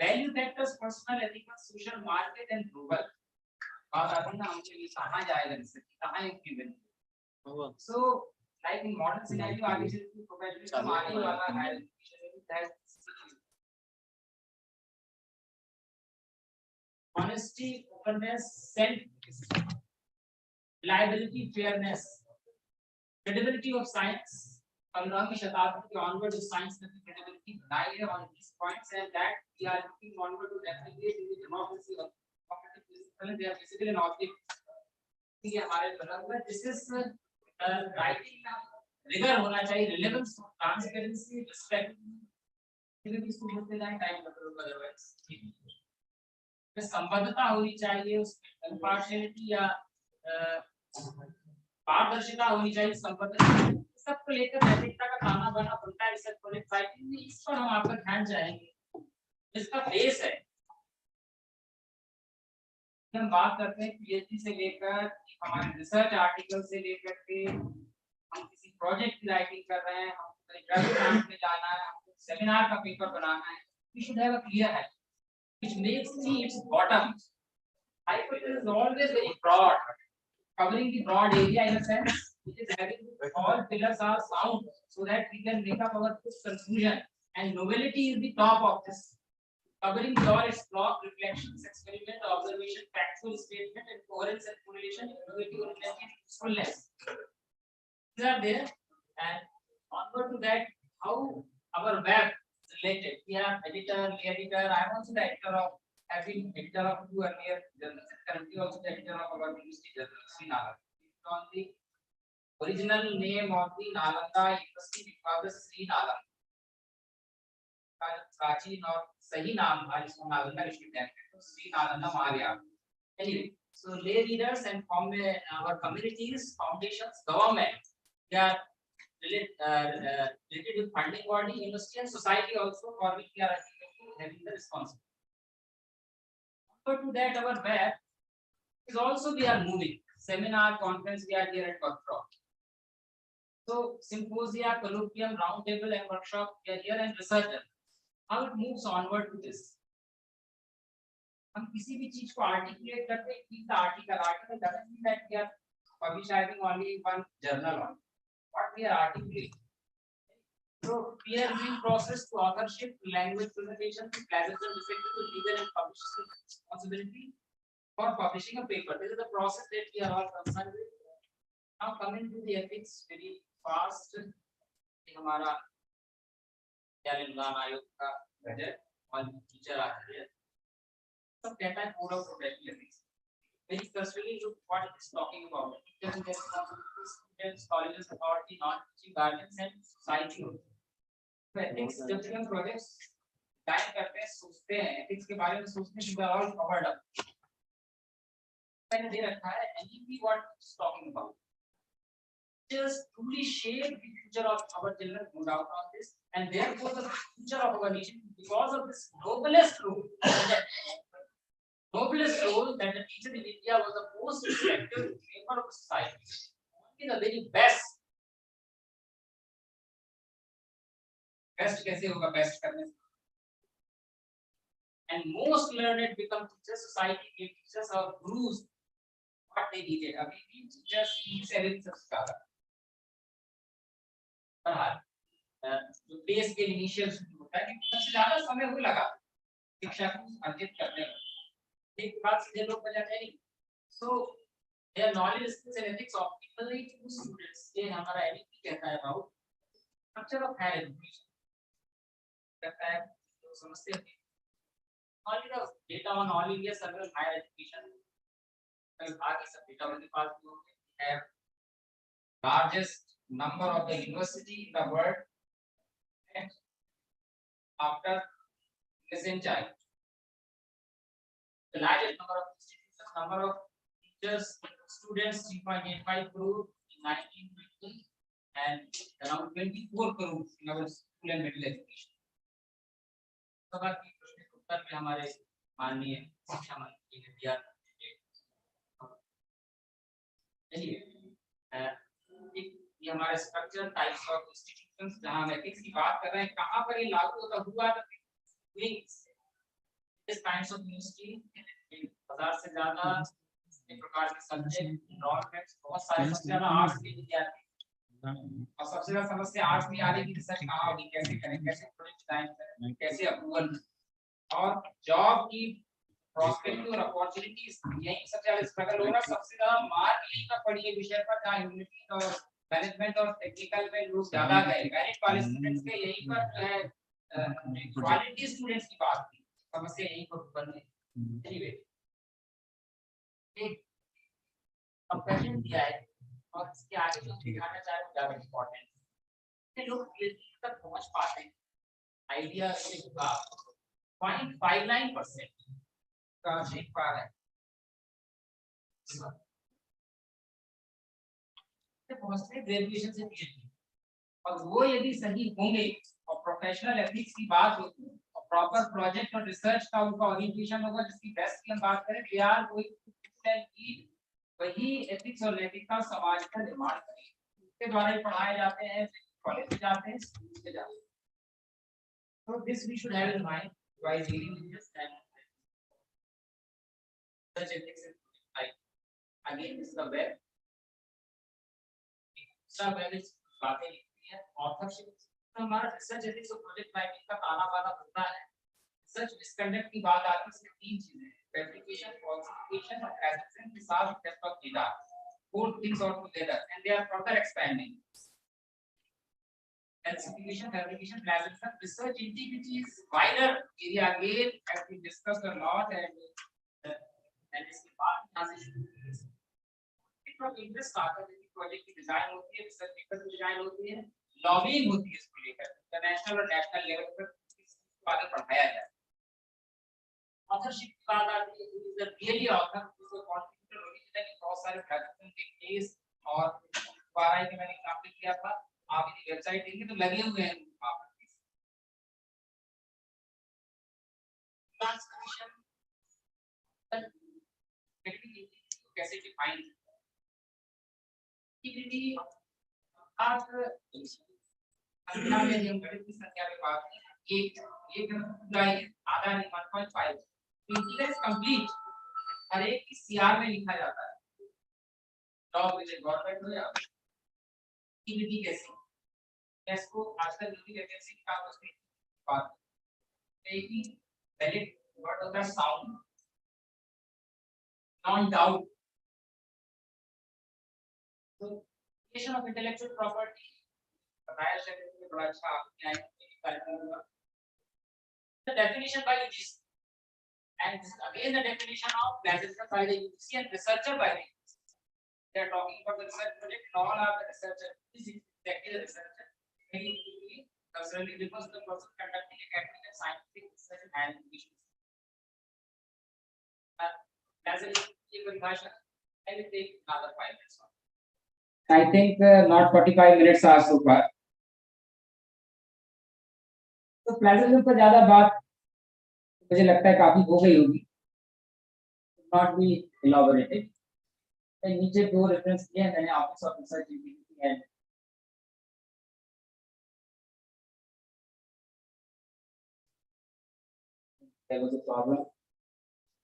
Value factors, personal, ethical, social, market and global. और अभी ना हमसे ये कहाँ जाएगा, इससे कहाँ implement. So like in modern scenario, आगे से प्रोफेशनलिज्म आने वाला है. Honesty, openness, self-reliability, fairness, credibility of science, 15वीं शताब्दी के onward जो साइंस ने credibility बनाई है on these points and that we are looking onward to replicate in the democracy of competitive discipline. They are basically an object. ये हमारे बराबर में this is writing का rigor होना चाहिए, relevance, transparency, respect. इन्हें भी स्कूल में जाए टाइम लगेगा otherwise. में संबद्धता होनी चाहिए, उसमें impartiality या पारदर्शिता होनी चाहिए, संबद्धता सबको लेकर नैतिकता का खाना बना बनता है रिसर्च प्रोजेक्ट राइटिंग में। इस पर हम आपका ध्यान चाहेंगे। इसका बेस है, हम बात करते हैं पीएचडी से लेकर हमारे रिसर्च आर्टिकल से लेकर के हम किसी प्रोजेक्ट की राइटिंग कर रहे हैं, हम इंटरव्यू में जाना है, हमको सेमिनार का पेपर बनाना है, we should have a clear है which makes its bottom. Hypothesis is always very broad, covering the broad area in a sense. It is having all pillars are sound so that we can make up our conclusion, and novelty is the top of this, covering all its block, reflections, experiment, observation, factual statement, and coherence and correlation, innovative originality, and usefulness. These are there, and onward to that, how our web is related. We have editor, editor. I am also the editor of, have been editor of two earlier journals, currently also the editor of our university journal, Sri Nalanda. On the original name of the Nalanda University, which was the Sri Nalanda. प्राचीन और सही नाम था जिसको नालंदा विश्वविद्यालय तो श्री नालंदा महाविद्यालय. Anyway, so lay readers and our communities, foundations, government, they are related with funding body, university and society also, for which we are having the responsibility. But to that, our web is also we are moving. Seminar, conference, we are here at workshop. So symposia, colloquium, round table and workshop, we are here and research. How it moves onward to this. हम किसी भी चीज को articulate करते हैं, keep the article doesn't mean that we are publishing only one journal on what we are articulating. So peer reviewing process to authorship, language presentation, plagiarism, defective, legal and publishing responsibility for publishing a paper. This is the process that we are all concerned with. Now coming to the ethics very fast. हमारा आयोग का budget और teacher आते हैं सब कहता है code of professional ethics very personally look what it is talking about. Teachers and their responsibilities, students, colleges, authority, non-teaching guardians and society. So ethics जब भी हम प्रोजेक्ट्स डिजाइन करते हैं सोचते हैं एथिक्स के बारे में सोचते हैं तो ऑल कवर्ड अप मैंने दे रखा है NEP what it's talking about. Just truly shape the future of our children, no doubt on this, and therefore the future of our nation because of this noblest role. Noblest role that the teacher in India was the most effective member of society. Only the very best. Best कैसे होगा best करने से? And most learned become teachers. Society gave teachers or gurus what they needed. अभी भी teachers teach everything सबसे जो base के initial होता है कि सबसे ज्यादा समय वो लगा शिक्षा को अर्जित करने में एक बात सीधे लोग बजाते हैं so there knowledge skills and ethics optimally to students ये हमारा एनईपी कहता है about structure of higher education कहता है लोग समझते हैं all the data on all India survey higher education आगे सब डेटा उनके पास है largest number of the university in the world after listen child. The largest number of institutions, number of teachers, students 3.85 crore in 1920 and around 24 crore in our school and middle education. सवाल की प्रश्न के उत्तर में हमारे माननीय शिक्षा मंत्री ने दिया. ये हमारे स्ट्रक्चर टाइप्स ऑफ इंस्टीट्यूशंस जहां हम एथिक्स की बात कर रहे हैं कहां पर ये लागू होता हुआ विंग्स इस काइंड्स ऑफ यूनिवर्सिटी 1000 से ज्यादा इस प्रकार के सब्जेक्ट एनवायरनमेंट्स बहुत सारे सबसे ज्यादा आर्ट्स के विद्यार्थी और सबसे ज्यादा समस्या आर्ट्स में आने की रिसर्च कहां होगी कैसे करें कैसे प्रोजेक्ट डिजाइन करें कैसे अप्रूवल और जॉब की प्रॉस्पेरिटी और अपॉर्चुनिटीज यही सबसे ज्यादा स्ट्रगल हो रहा है सबसे ज्यादा मार्क यही का पड़ी है विषय पर जहां ह्यूमैनिटीज और मैनेजमेंट और टेक्निकल में लोग ज्यादा गए, मेरिट वाले स्टूडेंट्स के यहीं पर जो है क्वालिटी स्टूडेंट्स की बात थी, समस्या यहीं पर उत्पन्न है। एनीवे एक कंपैरिजन दिया है और इसके आगे जो दिखाना चाह रहे हैं ज्यादा इंपॉर्टेंट है। लोग पीएचडी तक पहुंच पाते हैं आइडिया से होगा 0.59% का देख पा रहे हैं पहुंचते ग्रेजुएशन से पीएचडी, और वो यदि सही होंगे और प्रोफेशनल एथिक्स की बात होगी और प्रॉपर प्रोजेक्ट और रिसर्च का उनका ओरिएंटेशन होगा, जिसकी बेस्ट की हम बात करें दे आर गोइंग वही एथिक्स और नैतिकता समाज का निर्माण करेंगे। उसके द्वारा ही पढ़ाए जाते हैं, कॉलेज जाते हैं, स्कूल से जाते हैं। So this we should have in mind while dealing with this and such ethics is like again this is the web. सब web is बातें लिखती है authorship, तो हमारा research ethics और project writing का ताना बाना होता है। Research misconduct की बात आती है, इसमें तीन चीजें हैं, fabrication, falsification और assertion के साथ theft of data, four things all together and they are further expanding. Falsification, fabrication, plagiarism, research integrity is wider area again has been discussed a lot and इसके बाद यहाँ से शुरू from interest आता है, प्रोजेक्ट की डिजाइन होती है, रिसर्च पेपर की डिजाइन होती है, लॉबिंग होती है इसको लेकर इंटरनेशनल और नेशनल लेवल पर आगे बढ़ाया जाए। ऑथरशिप की बात आती है, इज रियली ऑथर जिसको कॉन्ट्रीब्यूटर ओरिजिनली बहुत सारे प्लेटफॉर्म के केस और 12 के मैंने एग्जांपल किया था, आप यदि वेबसाइट देखेंगे तो लगे हुए हैं वहां पर ट्रांसक्रिप्शन कैसे डिफाइन इंटीग्रिटी आप संख्या में हम गणित की संख्या पे बात करें एक पूरा आधा नहीं 1.5 इंटीग्रल कंप्लीट हर एक की सीआर में लिखा जाता है लॉग विद गवर्नमेंट हो या इंटीग्रिटी कैसे इसको आजकल जो भी वैकेंसी की काम उसमें बात है कि वैलिड वर्ड होता है साउंड नॉन डाउट तो क्रिएशन ऑफ इंटेलेक्चुअल प्रॉपर्टी बताया शब्द में बड़ा अच्छा आपने कार्यक्रम हुआ the definition by UGC and this is again the definition of plagiarism by the UGC and researcher by the UGC. They are talking about the research project and all are the researcher. This is exactly the researcher. Very easily concerning because the person conducting academic and scientific research and issues. Plagiarism की परिभाषा I will take another 5 minutes. I think not 45 minutes are so far. तो plagiarism पर ज्यादा बात मुझे लगता है काफी हो गई होगी, नॉट बी इलैबोरेटेड। नीचे दो रेफरेंस किए हैं मैंने office of research integrity and there was a problem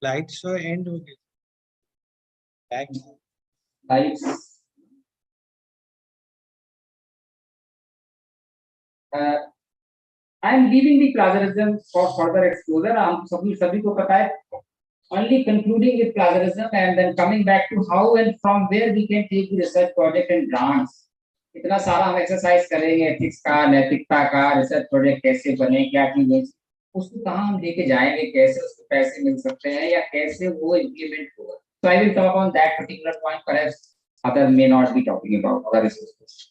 Lights so end हो गई lights I am leaving the plagiarism for further exposure. हम सभी को पता है, only concluding with plagiarism and then coming back to how and from where we can take the research project and grants. इतना सारा हम एक्सरसाइज करेंगे ethics का, नैतिकता का, रिसर्च प्रोजेक्ट कैसे बने, क्या चीजें, उसको कहाँ हम लेके जाएंगे, कैसे उसको पैसे मिल सकते हैं या कैसे वो इम्प्लीमेंट होगा। So I will talk on that particular point. Perhaps other may not be talking about other resources.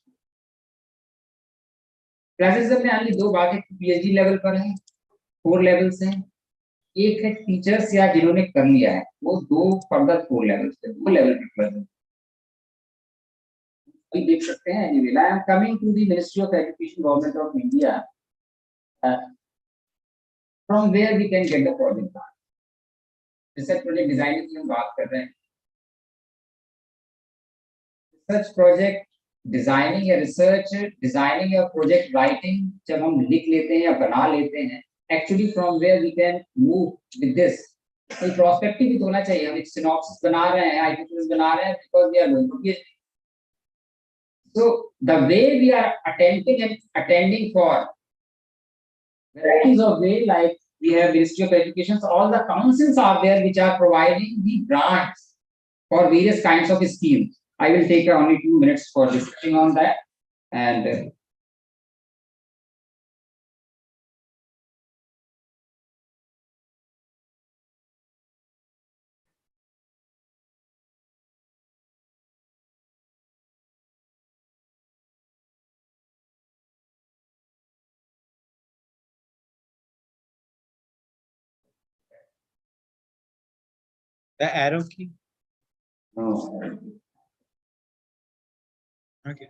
Plagiarism में अन्य दो बातें पीएचडी लेवल पर हैं, 4 लेवल्स हैं, एक है टीचर्स या जिन्होंने कर लिया है, वो दो फर्दर 4 लेवल्स हैं, 2 लेवल पे प्लेजरिज्म भी देख सकते हैं। Anyway I am coming to the ministry of education government of India from where we can get the project. Research project designing की हम बात कर रहे हैं, रिसर्च प्रोजेक्ट डिजाइनिंग या रिसर्च डिजाइनिंग या प्रोजेक्ट राइटिंग जब हम लिख लेते हैं या बना लेते हैं, actually from where we can move with this, कोई प्रोस्पेक्टिव भी होना चाहिए। हम एक सिनॉप्सिस बना रहे हैं, हाइपोथेसिस बना रहे हैं because we are going to PhD. So the way we are attending for varieties of way, like we have Ministry of Education, so all the councils are there which are providing the grants for various kinds of schemes. I will take only 2 minutes for discussing on that. And The arrow key. no, Okay.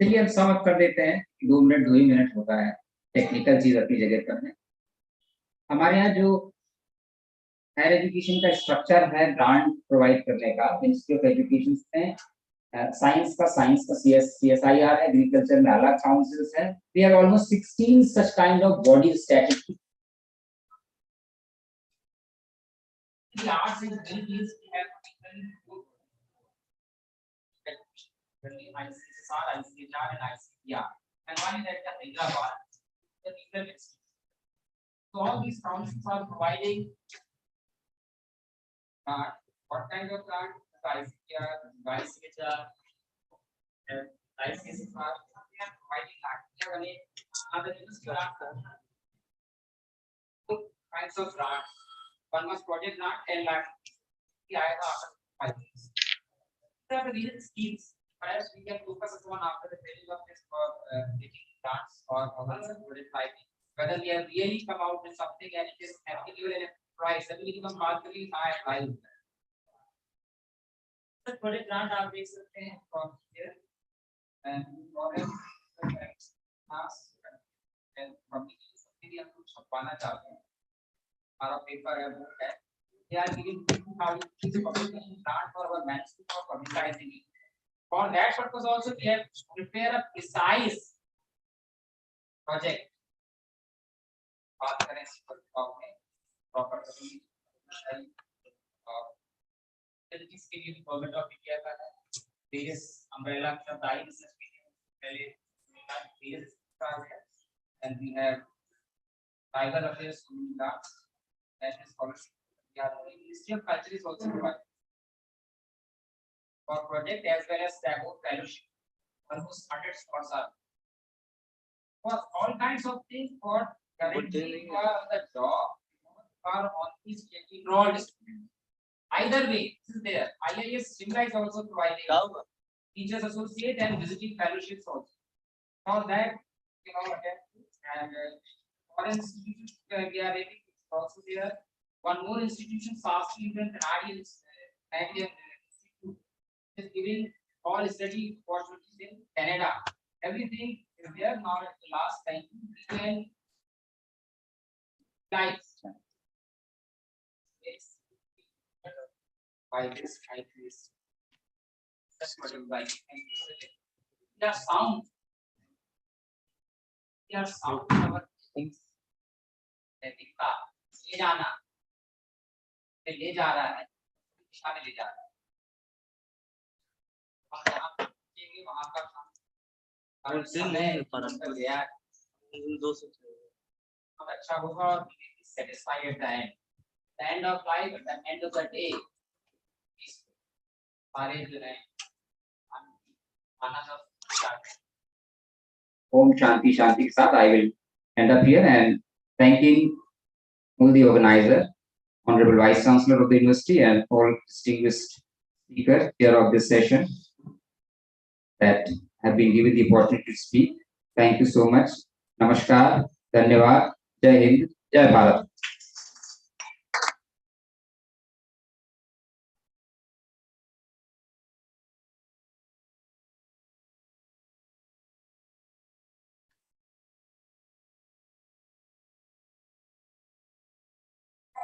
चलिए हम sum up कर देते हैं। 2 minute 2 ही minute होता है, technical चीज अपनी जगह पर है। हमारे यहाँ जो हायर एजुकेशन का स्ट्रक्चर है ग्रांट प्रोवाइड करने का, मिनिस्ट्री ऑफ एजुकेशन में साइंस का CSIR है, एग्रीकल्चर में अलग काउंसिल्स है। We have almost 16 such kind of body statutory. The arts and humanities we have ICSR, ICHR and ICPR, and one is at the Hyderabad, the legal institute. So all these councils are providing what kind of grant? The ICPR, the ICHR, and ICSR, they are providing grant. Another university grant, two kinds of grant. One was project grant, 10 lakh. The other after 5 years. These are the real schemes. Perhaps we can focus upon after the training of this for getting grants or project writing. Whether we have really come out with something and it is applicable in a price, then we become markedly high value. The project grant are based from here and problem and from the हम कुछ छपवाना चाहते हैं। हमारा paper है वो है। They are giving 2,000 rupees publication grant for our manuscript for publicizing it. For that purpose also we have to prepare a precise project. बात करें इस पर proper facilities के लिए गवर्नमेंट ऑफ इंडिया का है। various umbrella का दायरे से पहले various and we have tribal affairs grants, national scholarship. Yeah, the Ministry of Culture is also provided for project as well as Tagore fellowship. Almost 100 spots are for all kinds of things for guaranteeing the job or on these enrolled students. Either way, this is there. IIS Shimla is also providing teachers associate and visiting fellowships also. For that, and foreign institutions we are rating also there. One more institution, Sastra Canadian Institute, is giving all study opportunities in Canada. Everything is there now. At the last time, we can like yes, by this, like this. That's what I'm like. Yeah, sound. Yeah, sound. Our things. दिखता ले जाना ले जा रहा है दिशा में ले जा रहा है और यहाँ पे वहाँ का काम और समय पर गया अब अच्छा होगा और satisfied at the end of life, at the end of the day, सारे जो है आना सब Om Shanti Shanti के साथ I will end up here and thanking all the organizer, Honorable Vice Chancellor of the University and all distinguished speakers here of this session that have been given the opportunity to speak. Thank you so much. Namaskar, Dhanyavad, Jai Hind, Jai Bharat.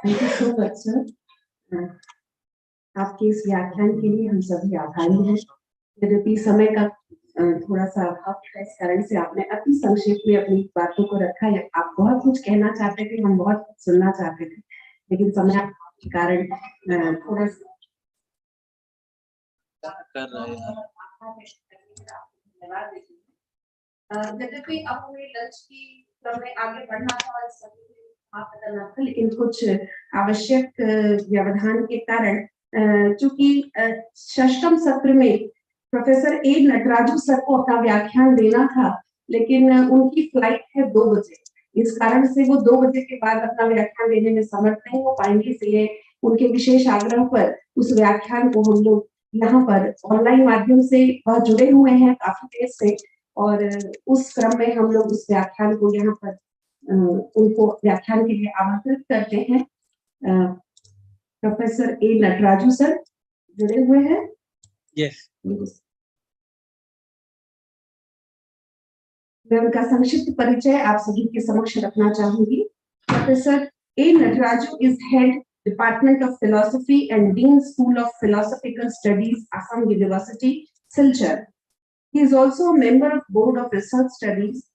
Thank you so much, sir. आपके इस व्याख्यान के लिए हम सभी आभारी हैं। यद्यपि समय का थोड़ा सा अभाव था, इस कारण से आपने अति संक्षेप में अपनी बातों को रखा है। आप बहुत कुछ कहना चाहते थे, हम बहुत कुछ सुनना चाहते थे, लेकिन समय के कारण थोड़ा सा कर रहे हैं। यद्यपि अब हमें लंच की क्रम में आगे बढ़ना था और सभी समाप्त करना था, लेकिन कुछ आवश्यक व्यवधान के कारण चूंकि षष्ठम सत्र में प्रोफेसर ए नटराजू सर को अपना व्याख्यान देना था, लेकिन उनकी फ्लाइट है 2 बजे। इस कारण से वो 2 बजे के बाद अपना व्याख्यान देने में समर्थ नहीं हो पाएंगे, इसलिए उनके विशेष आग्रह पर उस व्याख्यान को हम लोग यहाँ पर ऑनलाइन माध्यम से वह जुड़े हुए हैं काफी देर से, और उस क्रम में हम लोग उस व्याख्यान को यहाँ पर उनको व्याख्यान के लिए आमंत्रित करते हैं। प्रोफेसर ए नटराजू सर जुड़े हुए हैं। यस। मैं उनका संक्षिप्त परिचय आप सभी के समक्ष रखना चाहूंगी। Professor A Nataraju is head department of philosophy and dean school of philosophical studies, Assam University, Silchar. He is also a member of Board of Research Studies,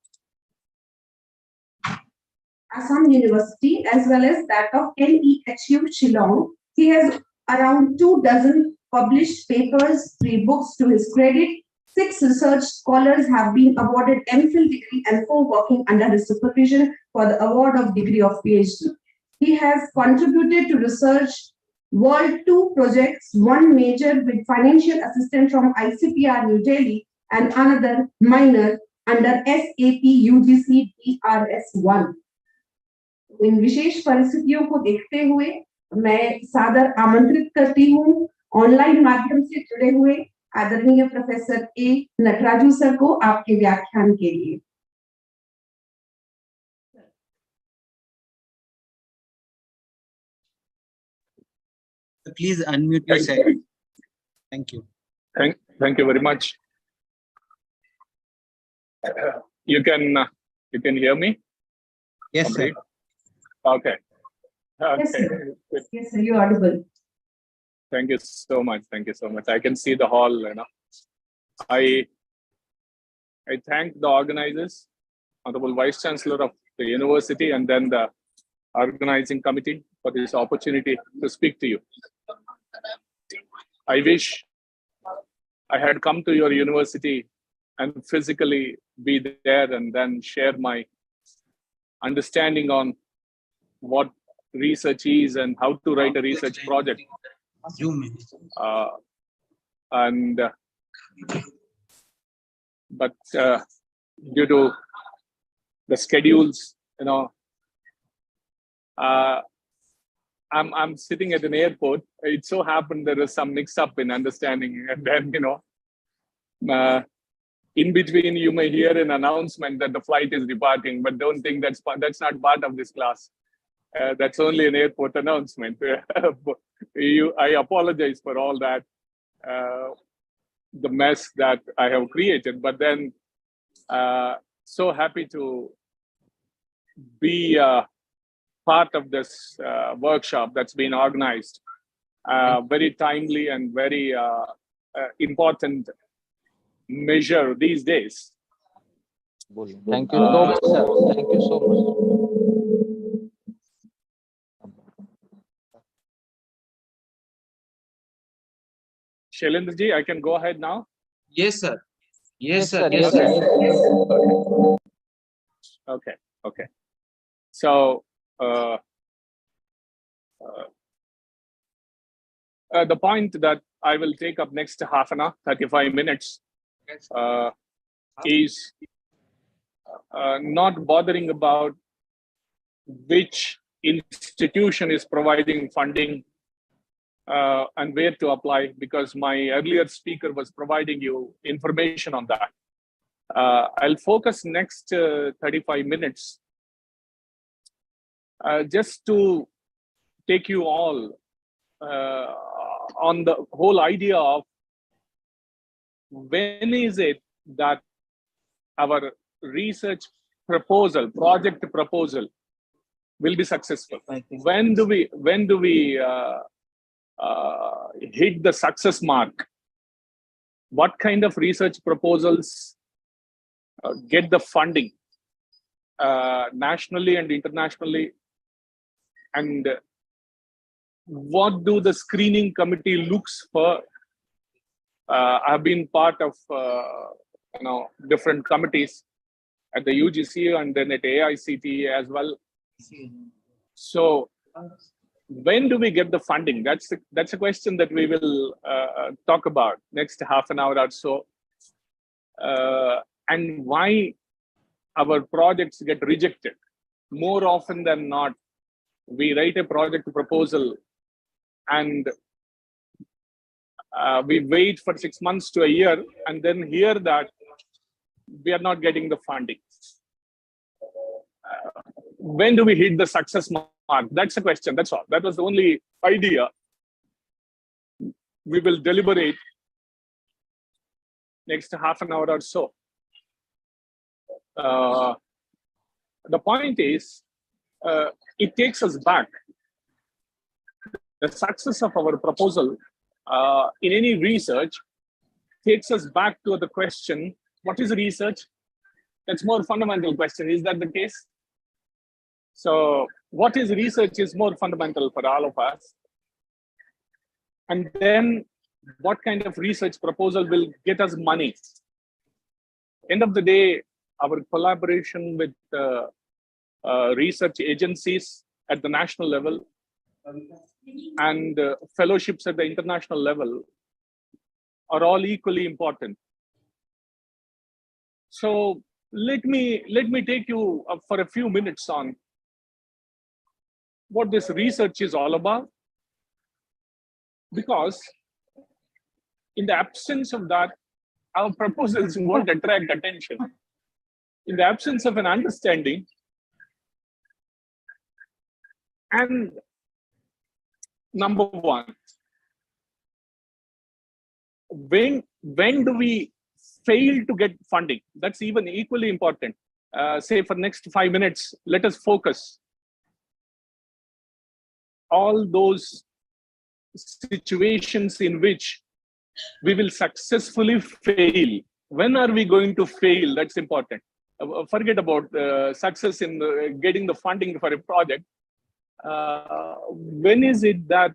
Assam University, as well as that of NEHU Shillong. He has around 24 published papers, 3 books to his credit. 6 research scholars have been awarded MPhil degree and 4 working under his supervision for the award of degree of PhD. He has contributed to research World 2 projects, one major with financial assistance from ICPR New Delhi and another minor under SAP UGC DRS1. इन विशेष परिस्थितियों को देखते हुए मैं सादर आमंत्रित करती हूँ online माध्यम से जुड़े हुए आदरणीय प्रोफेसर ए नटराजू सर को आपके व्याख्यान के लिए। Please unmute yourself. Thank you. Thank you very much. You can hear me? Yes, sir. Okay. Yes, Okay. sir. Yes, sir, you're audible. Thank you so much. Thank you so much. I can see the hall, you know. I thank the organizers, Honorable Vice Chancellor of the university, and then the organizing committee for this opportunity to speak to you. I wish I had come to your university and physically be there and then share my understanding on what research is and how to write a research project. But due to the schedules, you know, I'm sitting at an airport. It so happened there was some mix-up in understanding, and then, you know, in between you may hear an announcement that the flight is departing, but don't think that's not part of this class. That's only an airport announcement. I apologize for all that, the mess that I have created, but then so happy to be part of this workshop that's been organized. Very timely and very important measure these days. Thank you so much, sir. Thank you so much. Shailendra ji, I can go ahead now? Yes, sir. Yes, sir. Yes, sir. Okay. Okay. So the point that I will take up next half an hour, 35 minutes, is not bothering about which institution is providing funding and where to apply, because my earlier speaker was providing you information on that. I'll focus next 35 minutes just to take you all on the whole idea of when is it that our research proposal, project proposal, will be successful. When do we hit the success mark what kind of research proposals get the funding nationally and internationally, and what do the screening committee looks for. I've been part of different committees at the UGC and then at AICTE as well. So when do we get the funding? That's a question that we will talk about next half an hour or so, and why our projects get rejected. More often than not, we write a project proposal and we wait for 6 months to a year and then hear that we are not getting the funding. When do we hit the success mark? That's the question. That's all. That was the only idea. We will deliberate next half an hour or so. The point is, it takes us back. The success of our proposal in any research takes us back to the question, what is research? That's more fundamental question. Is that the case? So what is research is more fundamental for all of us. And then what kind of research proposal will get us money? End of the day, our collaboration with research agencies at the national level and fellowships at the international level are all equally important. So let me take you for a few minutes on what this research is all about, because in the absence of that, our proposals won't attract attention. In the absence of an understanding, and number one, when do we fail to get funding? That's even equally important. Say for next 5 minutes, let us focus. All those situations in which we will successfully fail. When are we going to fail? That's important. Forget about success in getting the funding for a project. When is it that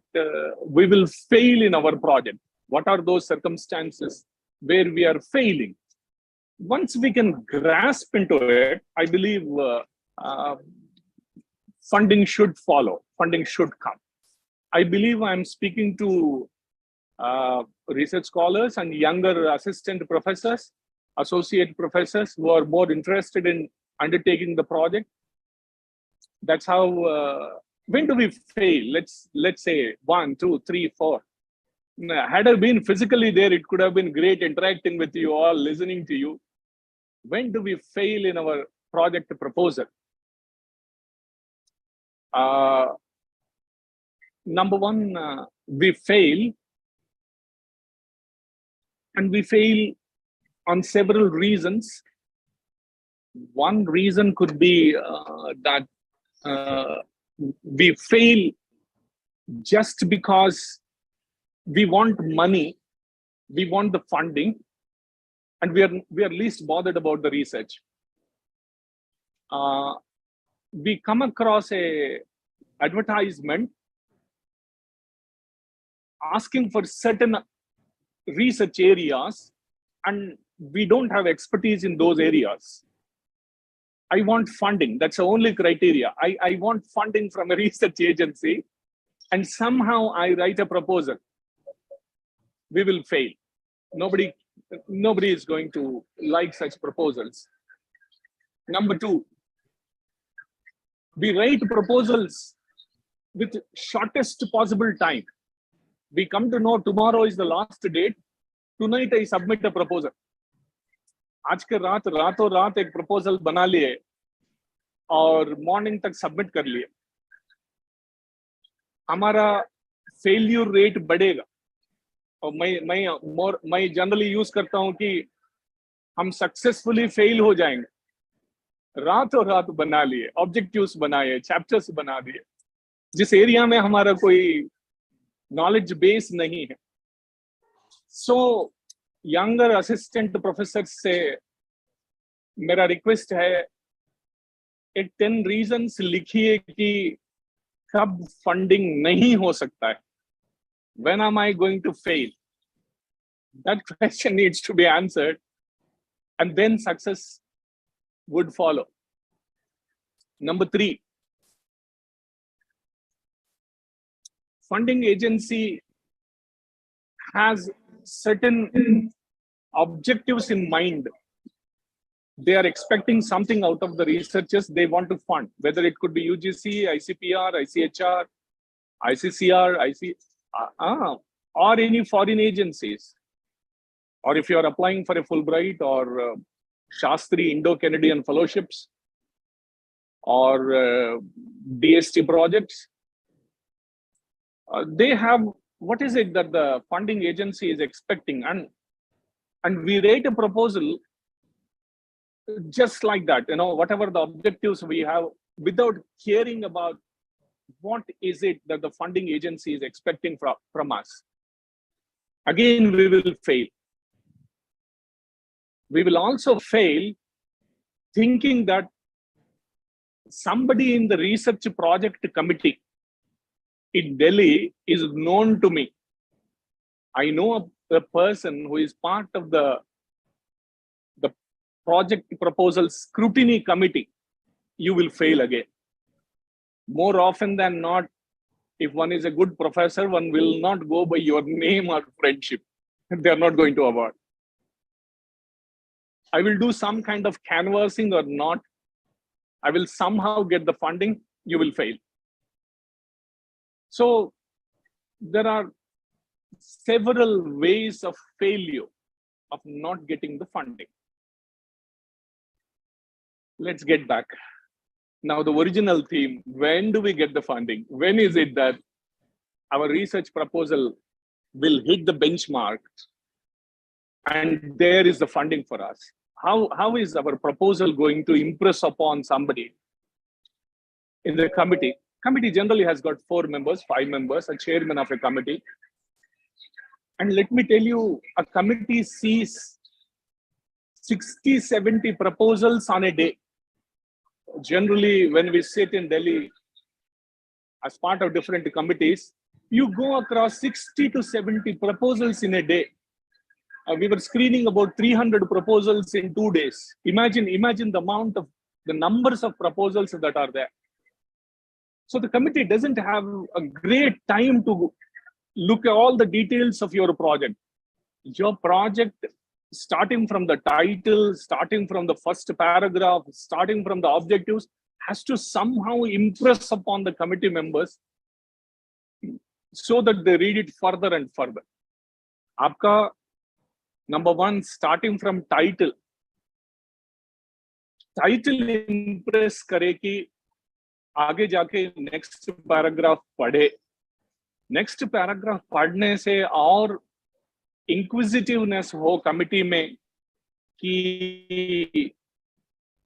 we will fail in our project? What are those circumstances where we are failing? Once we can grasp into it, I believe funding should follow, funding should come. I believe I'm speaking to research scholars and younger assistant professors, associate professors who are more interested in undertaking the project. That's how, when do we fail? Let's say 1, 2, 3, 4. Had I been physically there, it could have been great interacting with you all, listening to you. When do we fail in our project proposal? Number one, we fail, and we fail on several reasons. One reason could be that we fail just because we want money, we want the funding, and we are least bothered about the research. We come across a advertisement asking for certain research areas, and we don't have expertise in those areas. I want funding. That's the only criteria. I want funding from a research agency, and somehow I write a proposal. We will fail. Nobody is going to like such proposals. Number two, we write proposals with shortest possible time. We come to know tomorrow is the last date. Tonight I submit a proposal. आज के रातों रात एक proposal बना लिए और morning तक submit कर लिए. हमारा failure rate बढ़ेगा. और मैं generally use करता हूँ कि हम successfully fail हो जाएंगे. रातों रात बना लिए, objectives बनाए, chapters बना दिए, जिस area में हमारा कोई knowledge base नहीं है. So यंगर असिस्टेंट प्रोफेसर से मेरा रिक्वेस्ट है, एक 10 रीजंस लिखिए कि कब फंडिंग नहीं हो सकता है. When am I going to fail? That question needs to be answered, and then success would follow. Number 3, funding agency has certain objectives in mind. They are expecting something out of the researchers they want to fund, whether it could be UGC, ICPR, ICHR, ICCR, or any foreign agencies. Or if you are applying for a Fulbright or Shastri Indo-Canadian fellowships or DST projects, they have, what is it that the funding agency is expecting? And we rate a proposal just like that, whatever the objectives we have, without caring about what is it that the funding agency is expecting from us. Again, we will fail. We will also fail thinking that somebody in the research project committee in Delhi is known to me. I know a person who is part of the project proposal scrutiny committee. You will fail again. More often than not, if one is a good professor, one will not go by your name or friendship. They are not going to award. I will do some kind of canvassing or not. I will somehow get the funding. You will fail. So there are several ways of failure of not getting the funding. Let's get back. Now, the original theme, when do we get the funding? When is it that our research proposal will hit the benchmark and there is the funding for us? How is our proposal going to impress upon somebody in the committee? Committee generally has got 4 members, 5 members, a chairman of a committee. And let me tell you, a committee sees 60, 70 proposals on a day. Generally, when we sit in Delhi as part of different committees, you go across 60 to 70 proposals in a day. We were screening about 300 proposals in 2 days. Imagine the numbers of proposals that are there. So the committee doesn't have a great time to look at all the details of your project. Your project, starting from the title, starting from the first paragraph, starting from the objectives, has to somehow impress upon the committee members so that they read it further and further. Aapka, number 1, starting from title. Title impress करे कि आगे जाके next paragraph पढ़े. Next paragraph पढ़ने से और inquisitiveness हो committee में कि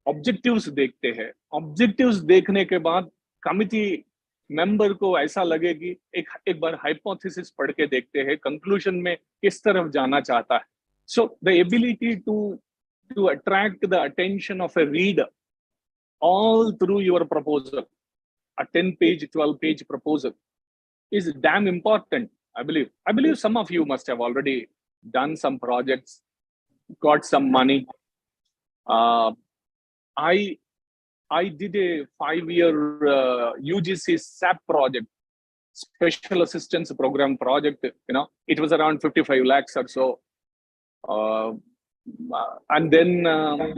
ऑब्जेक्टिव्स देखते हैं. ऑब्जेक्टिव्स देखने के बाद कमिटी मेंबर को ऐसा लगे कि एक बार हाइपोथेसिस पढ़ के देखते हैं, कंक्लूजन में किस तरफ जाना चाहता है. So the ability to attract the attention of a reader all through your proposal, a 10-page, 12-page proposal, is damn important, I believe. I believe some of you must have already done some projects, got some money. I did a 5-year UGC SAP project, Special Assistance Program project. It was around 55 lakhs or so. And then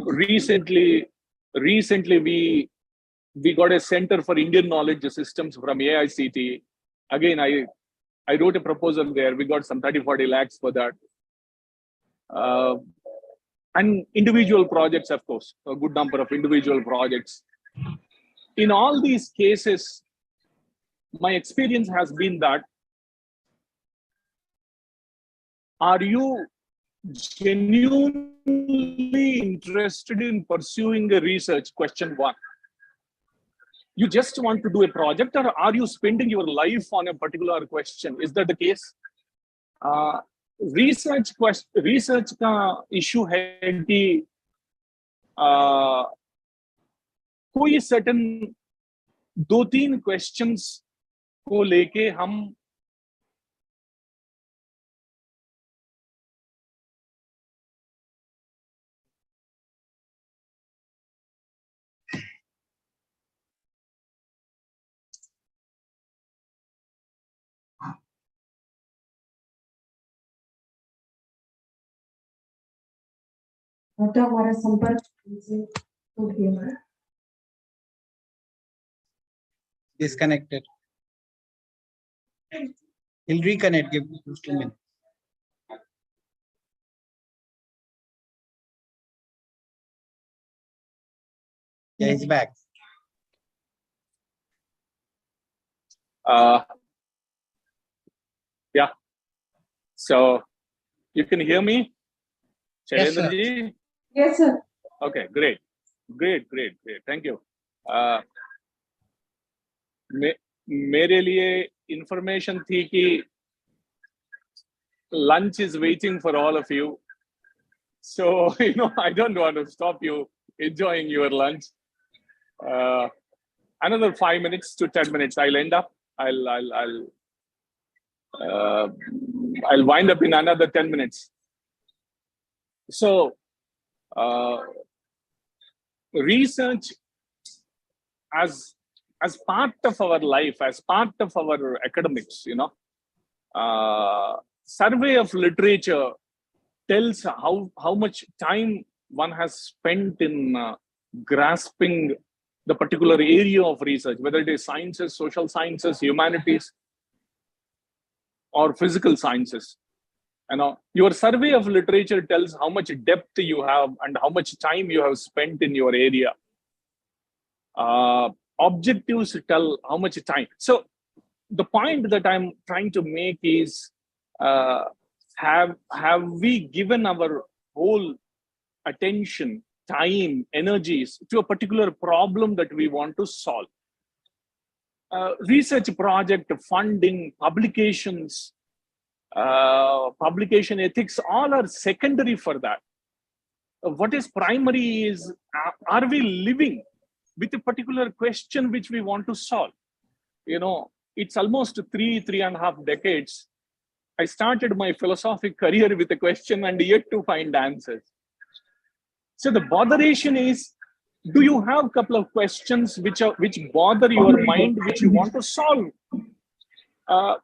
recently we got a Center for Indian Knowledge Systems from AICT. Again, I wrote a proposal there. We got some 30-40 lakhs for that. And individual projects, of course, a good number of individual projects. In all these cases, my experience has been that, are you genuinely interested in pursuing a research? Question 1. You just want to do a project, or are you spending your life on a particular question? Is that the case? Research का issue है कि कोई certain 2-3 questions को लेके हम तो हमारा संपर्क से टूट गया है। Disconnected. He'll reconnect. Give 2 minutes. Yeah, he's back. Yeah. So you can hear me, Yes, Shailendra sir. ji? Yes, sir. Okay, great. Thank you. मेरे लिए information थी कि lunch is waiting for all of you. So, I don't want to stop you enjoying your lunch. Another 5 minutes to 10 minutes, I'll end up. I'll wind up in another 10 minutes. So, research as part of our life, as part of our academics, survey of literature tells how much time one has spent in grasping the particular area of research, whether it is sciences, social sciences, humanities, or physical sciences. Your survey of literature tells how much depth you have and how much time you have spent in your area. Objectives tell how much time. So the point that I'm trying to make is, have we given our whole attention, time, energies to a particular problem that we want to solve? Research project, funding, publications, publication ethics, all are secondary for that. What is primary is, are we living with a particular question which we want to solve? It's almost 3.5 decades. I started my philosophic career with a question and yet to find answers. So the botheration is, do you have a couple of questions which bother your mind, which you want to solve?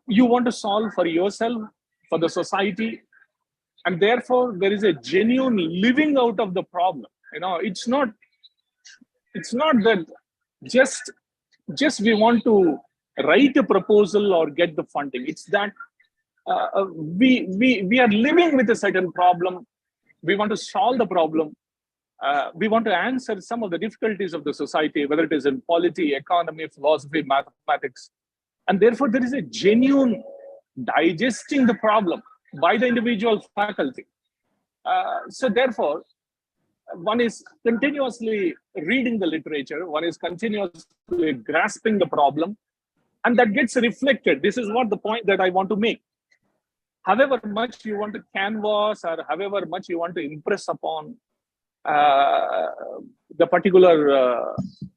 You want to solve for yourself, for the society, and therefore there is a genuine living out of the problem. It's not that just we want to write a proposal or get the funding. It's that we are living with a certain problem. We want to solve the problem. We want to answer some of the difficulties of the society, whether it is in polity, economy, philosophy, mathematics. And therefore, there is a genuine digesting the problem by the individual faculty. So therefore, one is continuously reading the literature, one is continuously grasping the problem, and that gets reflected. This is what the point that I want to make. However much you want to canvas or however much you want to impress upon the particular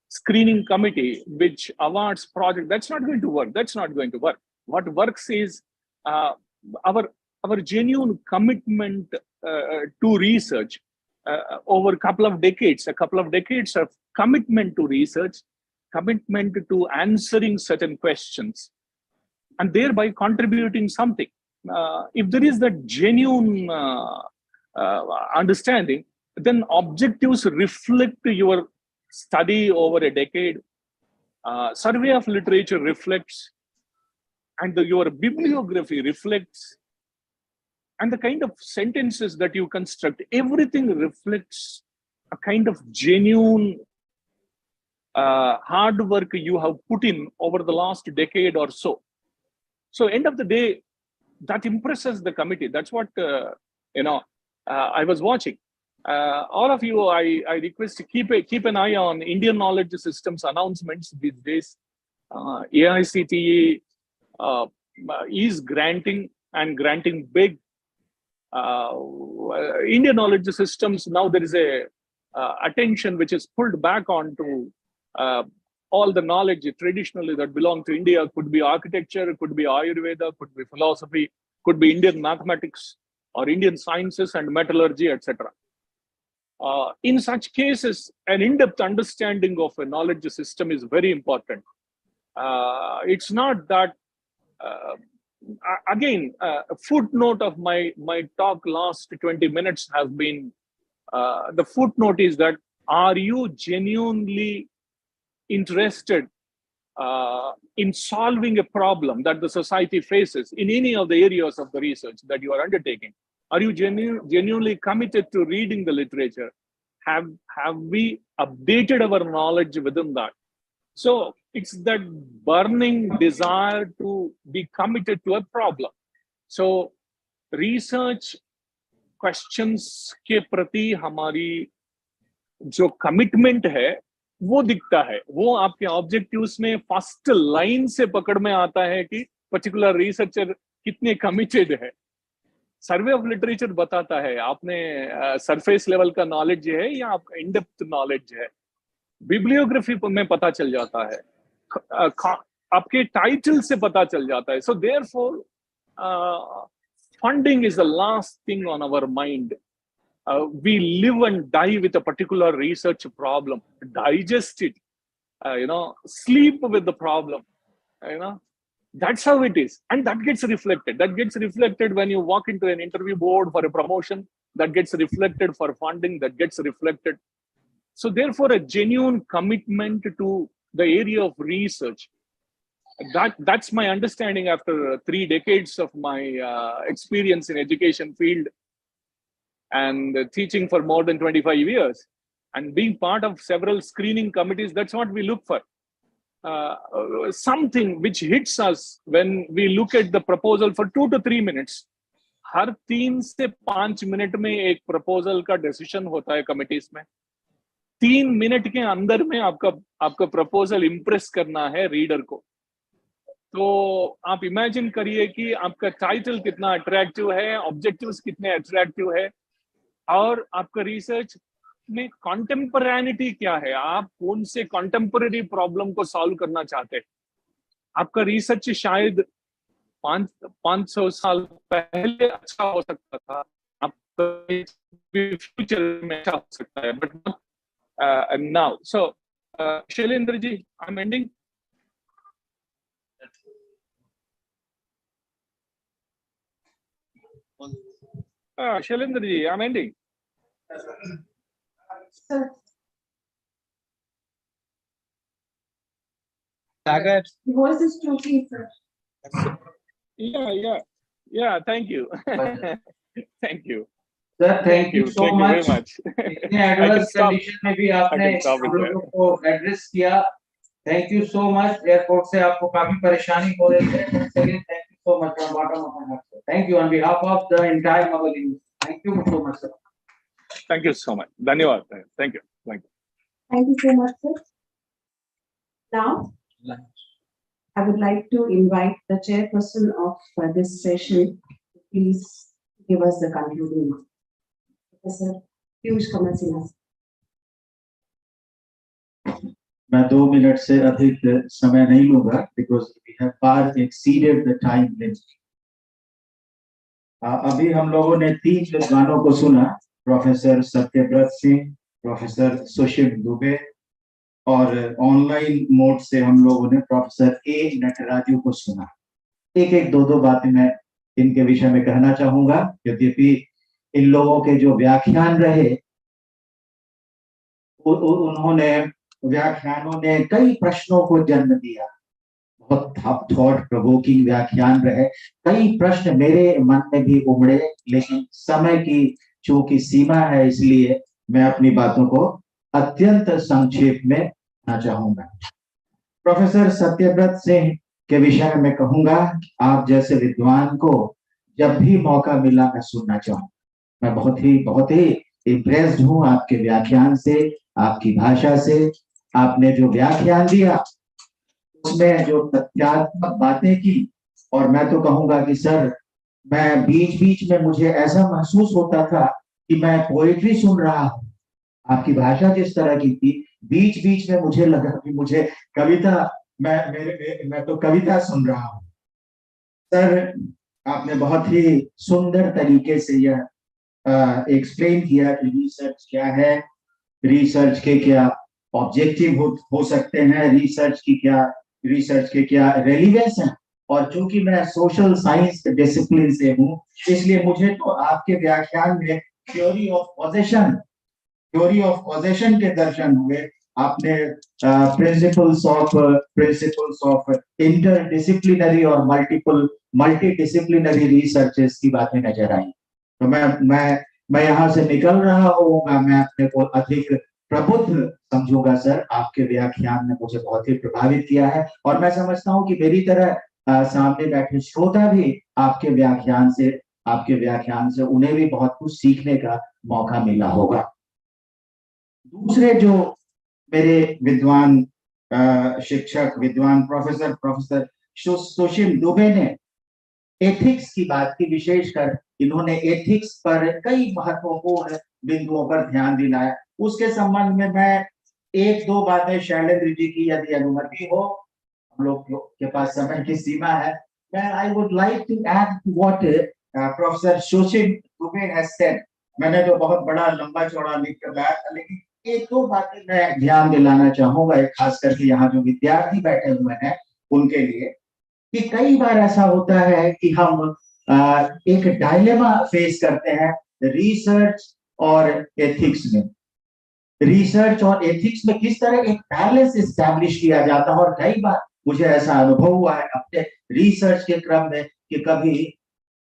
screening committee which awards project, that's not going to work. What works is our genuine commitment to research over a couple of decades of commitment to research, commitment to answering certain questions, and thereby contributing something. If there is that genuine understanding, then objectives reflect your study over a decade. Survey of literature reflects, and your bibliography reflects, and the kind of sentences that you construct, everything reflects a kind of genuine hard work you have put in over the last decade or so. So end of the day, that impresses the committee. That's what I was watching. All of you, I request to keep an eye on Indian Knowledge Systems announcements these days. AICTE is granting big Indian knowledge systems, now there is a attention which is pulled back onto all the knowledge traditionally that belong to India. Could be architecture, could be Ayurveda, could be philosophy, could be Indian mathematics or Indian sciences and metallurgy, etc. In such cases, an in-depth understanding of a knowledge system is very important. It's not that, again, a footnote of my talk last 20 minutes has been, the footnote is that, are you genuinely interested in solving a problem that the society faces in any of the areas of the research that you are undertaking? Are you genuinely committed to reading the literature? Have we updated our knowledge within that? So it's that burning desire to be committed to a problem. So research questions के प्रति हमारी जो commitment है वो दिखता है, वो आपके ऑब्जेक्टिव्स में फर्स्ट लाइन से पकड़ में आता है कि पर्टिकुलर रिसर्चर कितने कमिटेड है। सर्वे ऑफ लिटरेचर बताता है आपने सरफेस लेवल का नॉलेज है या आपका इन डेप्थ नॉलेज है। बिब्लियोग्राफी में पता चल जाता है, आपके टाइटल से पता चल जाता है। So therefore funding is the last thing on our mind. We live and die with a particular research problem, digest it, sleep with the problem, that's how it is. And that gets reflected when you walk into an interview board for a promotion, that gets reflected for funding, that gets reflected. So therefore a genuine commitment to the area of research, that's my understanding after 3 decades of my experience in education field and teaching for more than 25 years and being part of several screening committees. That's what we look for. Something which hits us when we look at the proposal for 2 to 3 minutes. हर 3 से 5 minute में एक proposal का decision होता है committees में। 3 minute के अंदर में आपका proposal impress करना है reader को। तो आप imagine करिए कि आपका title कितना attractive है, objectives कितने attractive है, और आपका रिसर्च में कॉन्टेम्परेनिटी क्या है, आप कौन से कॉन्टेम्पररी प्रॉब्लम को सॉल्व करना चाहते हैं। आपका रिसर्च शायद 500 साल पहले अच्छा हो सकता था, आपका फ्यूचर में अच्छा हो सकता है, but now. So Shailendra ji, I am ending. Shailendra ji, I'm ending. Sir. Sagar. Voice is too key, sir. Yeah. Thank you. Thank you. Sir, thank you so very much. इतने एडवर्स कंडीशन में भी आपने हम लोगों को एड्रेस किया। Thank you so much. Airport से आपको काफी परेशानी हो रही है। Once again, thank you so much from bottom of my heart, sir. Thank you on behalf of the entire Magadh University. Thank you so much, sir. Thank you so much. धन्यवाद. Thank you. Thank you so much, sir. Now, I would like to invite the chairperson of this session to please give us the concluding remarks. Professor Piyush Kamal Sinha. मैं 2 minute से अधिक समय नहीं लूंगा because we have far exceeded the time limit. अभी हम लोगों ने 3 विद्वानों को सुना, प्रोफेसर सत्यव्रत सिंह, प्रोफेसर सुशील दुबे और ऑनलाइन मोड से हम लोगों ने प्रोफेसर ए नटराजू को सुना। एक 2 बातें मैं इनके विषय में कहना चाहूंगा। यद्यपि इन लोगों के जो व्याख्यान रहे, उन्होंने व्याख्यानों ने कई प्रश्नों को जन्म दिया। बहुत थॉट प्रोवोकिंग व्याख्यान रहे। कई प्रश्न मेरे मन में भी उमड़े, लेकिन समय की चूंकि सीमा है, इसलिए मैं अपनी बातों को अत्यंत संक्षेप में कहना चाहूंगा। प्रोफेसर सत्यव्रत सिंह के विषय में मैं कहूंगा, आप जैसे विद्वान को जब भी मौका मिला मैं सुनना चाहूंगा। मैं बहुत ही इम्प्रेस्ड हूं आपके व्याख्यान से, आपकी भाषा से। आपने जो व्याख्यान दिया उसमें जो तथ्यात्मक बातें की, और मैं तो कहूंगा कि सर मैं बीच बीच में मुझे ऐसा महसूस होता था कि मैं पोएट्री सुन रहा हूँ। आपकी भाषा जिस तरह की थी, बीच बीच में मुझे लगा कि मुझे कविता, मैं तो कविता सुन रहा हूँ। सर, आपने बहुत ही सुंदर तरीके से यह एक्सप्लेन किया कि रिसर्च क्या है, रिसर्च के क्या ऑब्जेक्टिव हो सकते हैं, रिसर्च के क्या रेलिवेंस हैं। और चूंकि मैं सोशल साइंस डिसिप्लिन से हूँ, इसलिए मुझे तो आपके व्याख्यान में थ्योरी ऑफ पोजेशन के दर्शन हुए। आपने प्रिंसिपल्स ऑफ इंटरडिसिप्लिनरी और मल्टीडिसिप्लिनरी रिसर्चेस की बातें नजर आई। तो मैं यहाँ से निकल रहा हूँ, मैं अपने को अधिक प्रबुद्ध समझूंगा। सर, आपके व्याख्यान ने मुझे बहुत ही प्रभावित किया है और मैं समझता हूँ कि मेरी तरह सामने बैठे श्रोता भी आपके व्याख्यान से उन्हें भी बहुत कुछ सीखने का मौका मिला होगा। दूसरे जो मेरे विद्वान शिक्षक, विद्वान प्रोफेसर सुशील दुबे ने एथिक्स की बात की, विशेषकर इन्होंने एथिक्स पर कई महत्वपूर्ण बिंदुओं पर ध्यान दिलाया। उसके संबंध में मैं एक दो बातें शैलेंद्र जी की यदि अनुमति हो, हम लोग के पास समय की सीमा है, मैं I would like to add what professor Sushil Dubey has said. मैंने तो बहुत बड़ा लंबा चौड़ा लिख कर लाया था, लेकिन एक दो बातें मैं ध्यान दिलाना चाहूंगा, खास करके यहाँ जो विद्यार्थी बैठे हुए हैं उनके लिए, कि कई बार ऐसा होता है कि हम एक डायलेमा फेस करते हैं रिसर्च और एथिक्स में। रिसर्च और एथिक्स में किस तरह एक बैलेंस एस्टैब्लिश किया जाता है। और कई बार मुझे ऐसा अनुभव हुआ है अपने रिसर्च के क्रम में कि कभी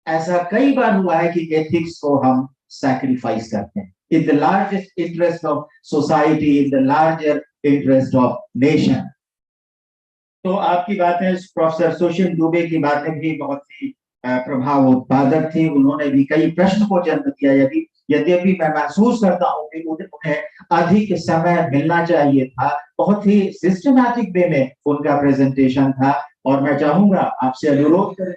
ऐसा कई बार हुआ है कि एथिक्स को हम सैक्रिफाइस करते हैं in the largest interest of society, in the larger interest of nation. तो आपकी बातें, प्रोफेसर सुशील दुबे की बातें भी बहुत ही प्रभाव उत्पादक थी। उन्होंने भी कई प्रश्न को जन्म दिया। यद्यपि मैं महसूस करता हूँ कि उन्हें अधिक समय मिलना चाहिए था। बहुत ही सिस्टमैटिक वे में उनका प्रेजेंटेशन था और मैं चाहूंगा आपसे अनुरोध करें,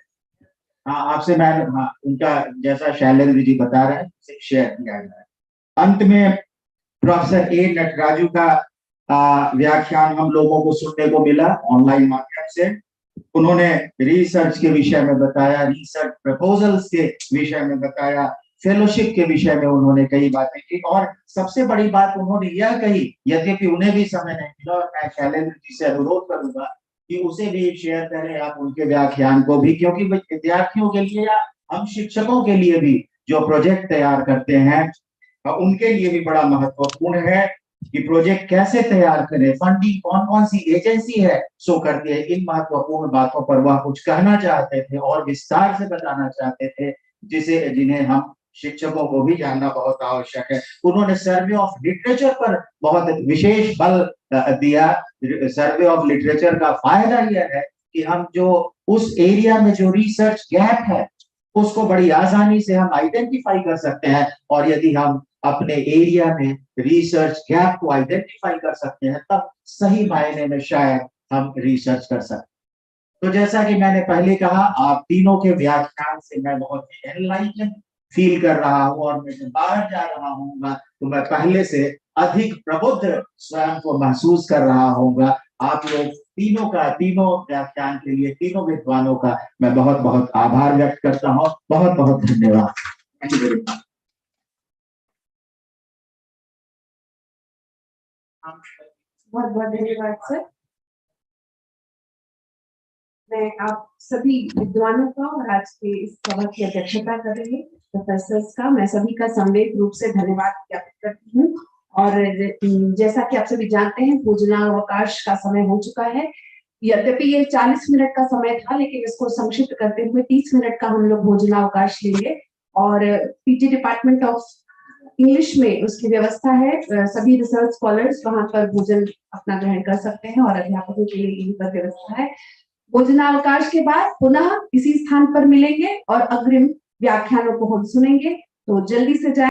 उनका जैसा शैलेंद्र जी बता रहे हैं शेयर किया जाए। अंत में प्रोफेसर ए नटराजू का व्याख्यान हम लोगों को सुनने को मिला ऑनलाइन माध्यम से। उन्होंने रिसर्च के विषय में बताया, रिसर्च प्रपोजल्स के विषय में बताया, फेलोशिप के विषय में उन्होंने कई बातें की और सबसे बड़ी बात उन्होंने यह कही, यद्यपि उन्हें भी समय नहीं मिला और मैं शैलेंद्र जी से अनुरोध करूंगा कि उसे भी शेयर करें आप उनके व्याख्यान को भी, क्योंकि विद्यार्थियों के लिए या हम शिक्षकों के लिए भी जो प्रोजेक्ट तैयार करते हैं उनके लिए भी बड़ा महत्वपूर्ण है कि प्रोजेक्ट कैसे तैयार करें, फंडिंग कौन कौन सी एजेंसी है सो करती है। इन महत्वपूर्ण बातों पर वह कुछ कहना चाहते थे और विस्तार से बताना चाहते थे, जिन्हें हम शिक्षकों को भी जानना बहुत आवश्यक है। उन्होंने सर्वे ऑफ लिटरेचर पर बहुत विशेष बल दिया। सर्वे ऑफ लिटरेचर का फायदा यह है कि हम जो उस एरिया में जो रिसर्च गैप है उसको बड़ी आसानी से हम आइडेंटिफाई कर सकते हैं और यदि हम अपने एरिया में रिसर्च गैप को आइडेंटिफाई कर सकते हैं तब सही मायने में शायद हम रिसर्च कर सकते हैं। तो जैसा कि मैंने पहले कहा, आप तीनों के व्याख्यान से मैं बहुत ही एनलाइटन फील कर रहा हूँ और मैं जब बाहर जा रहा हूँ तो मैं पहले से अधिक प्रबुद्ध स्वयं को महसूस कर रहा हूँ। आप लोग तीनों व्याख्यान के लिए तीनों विद्वानों का मैं बहुत बहुत आभार व्यक्त करता हूँ। बहुत बहुत धन्यवाद। Thank you very much. बहुत बहुत धन्यवाद सर। मैं आप सभी विद्वानों का और आज के इस सभा की अध्यक्षता कर रहे प्रोफेसर्स का मैं सभी का संवेद रूप से धन्यवाद ज्ञापित करती हूँ। और जैसा कि आप सभी जानते हैं भोजनावकाश का समय हो चुका है। यद्यपि ये 40 मिनट का समय था लेकिन इसको संक्षिप्त करते हुए 30 मिनट का हम लोग भोजनावकाश लेंगे और पीजी डिपार्टमेंट ऑफ इंग्लिश में उसकी व्यवस्था है। सभी रिसर्च स्कॉलर्स वहां पर भोजन अपना ग्रहण कर सकते हैं और अध्यापकों के लिए यही पर व्यवस्था है। भोजनावकाश के बाद पुनः इसी स्थान पर मिलेंगे और अग्रिम व्याख्यानों को हम सुनेंगे। तो जल्दी से जाए।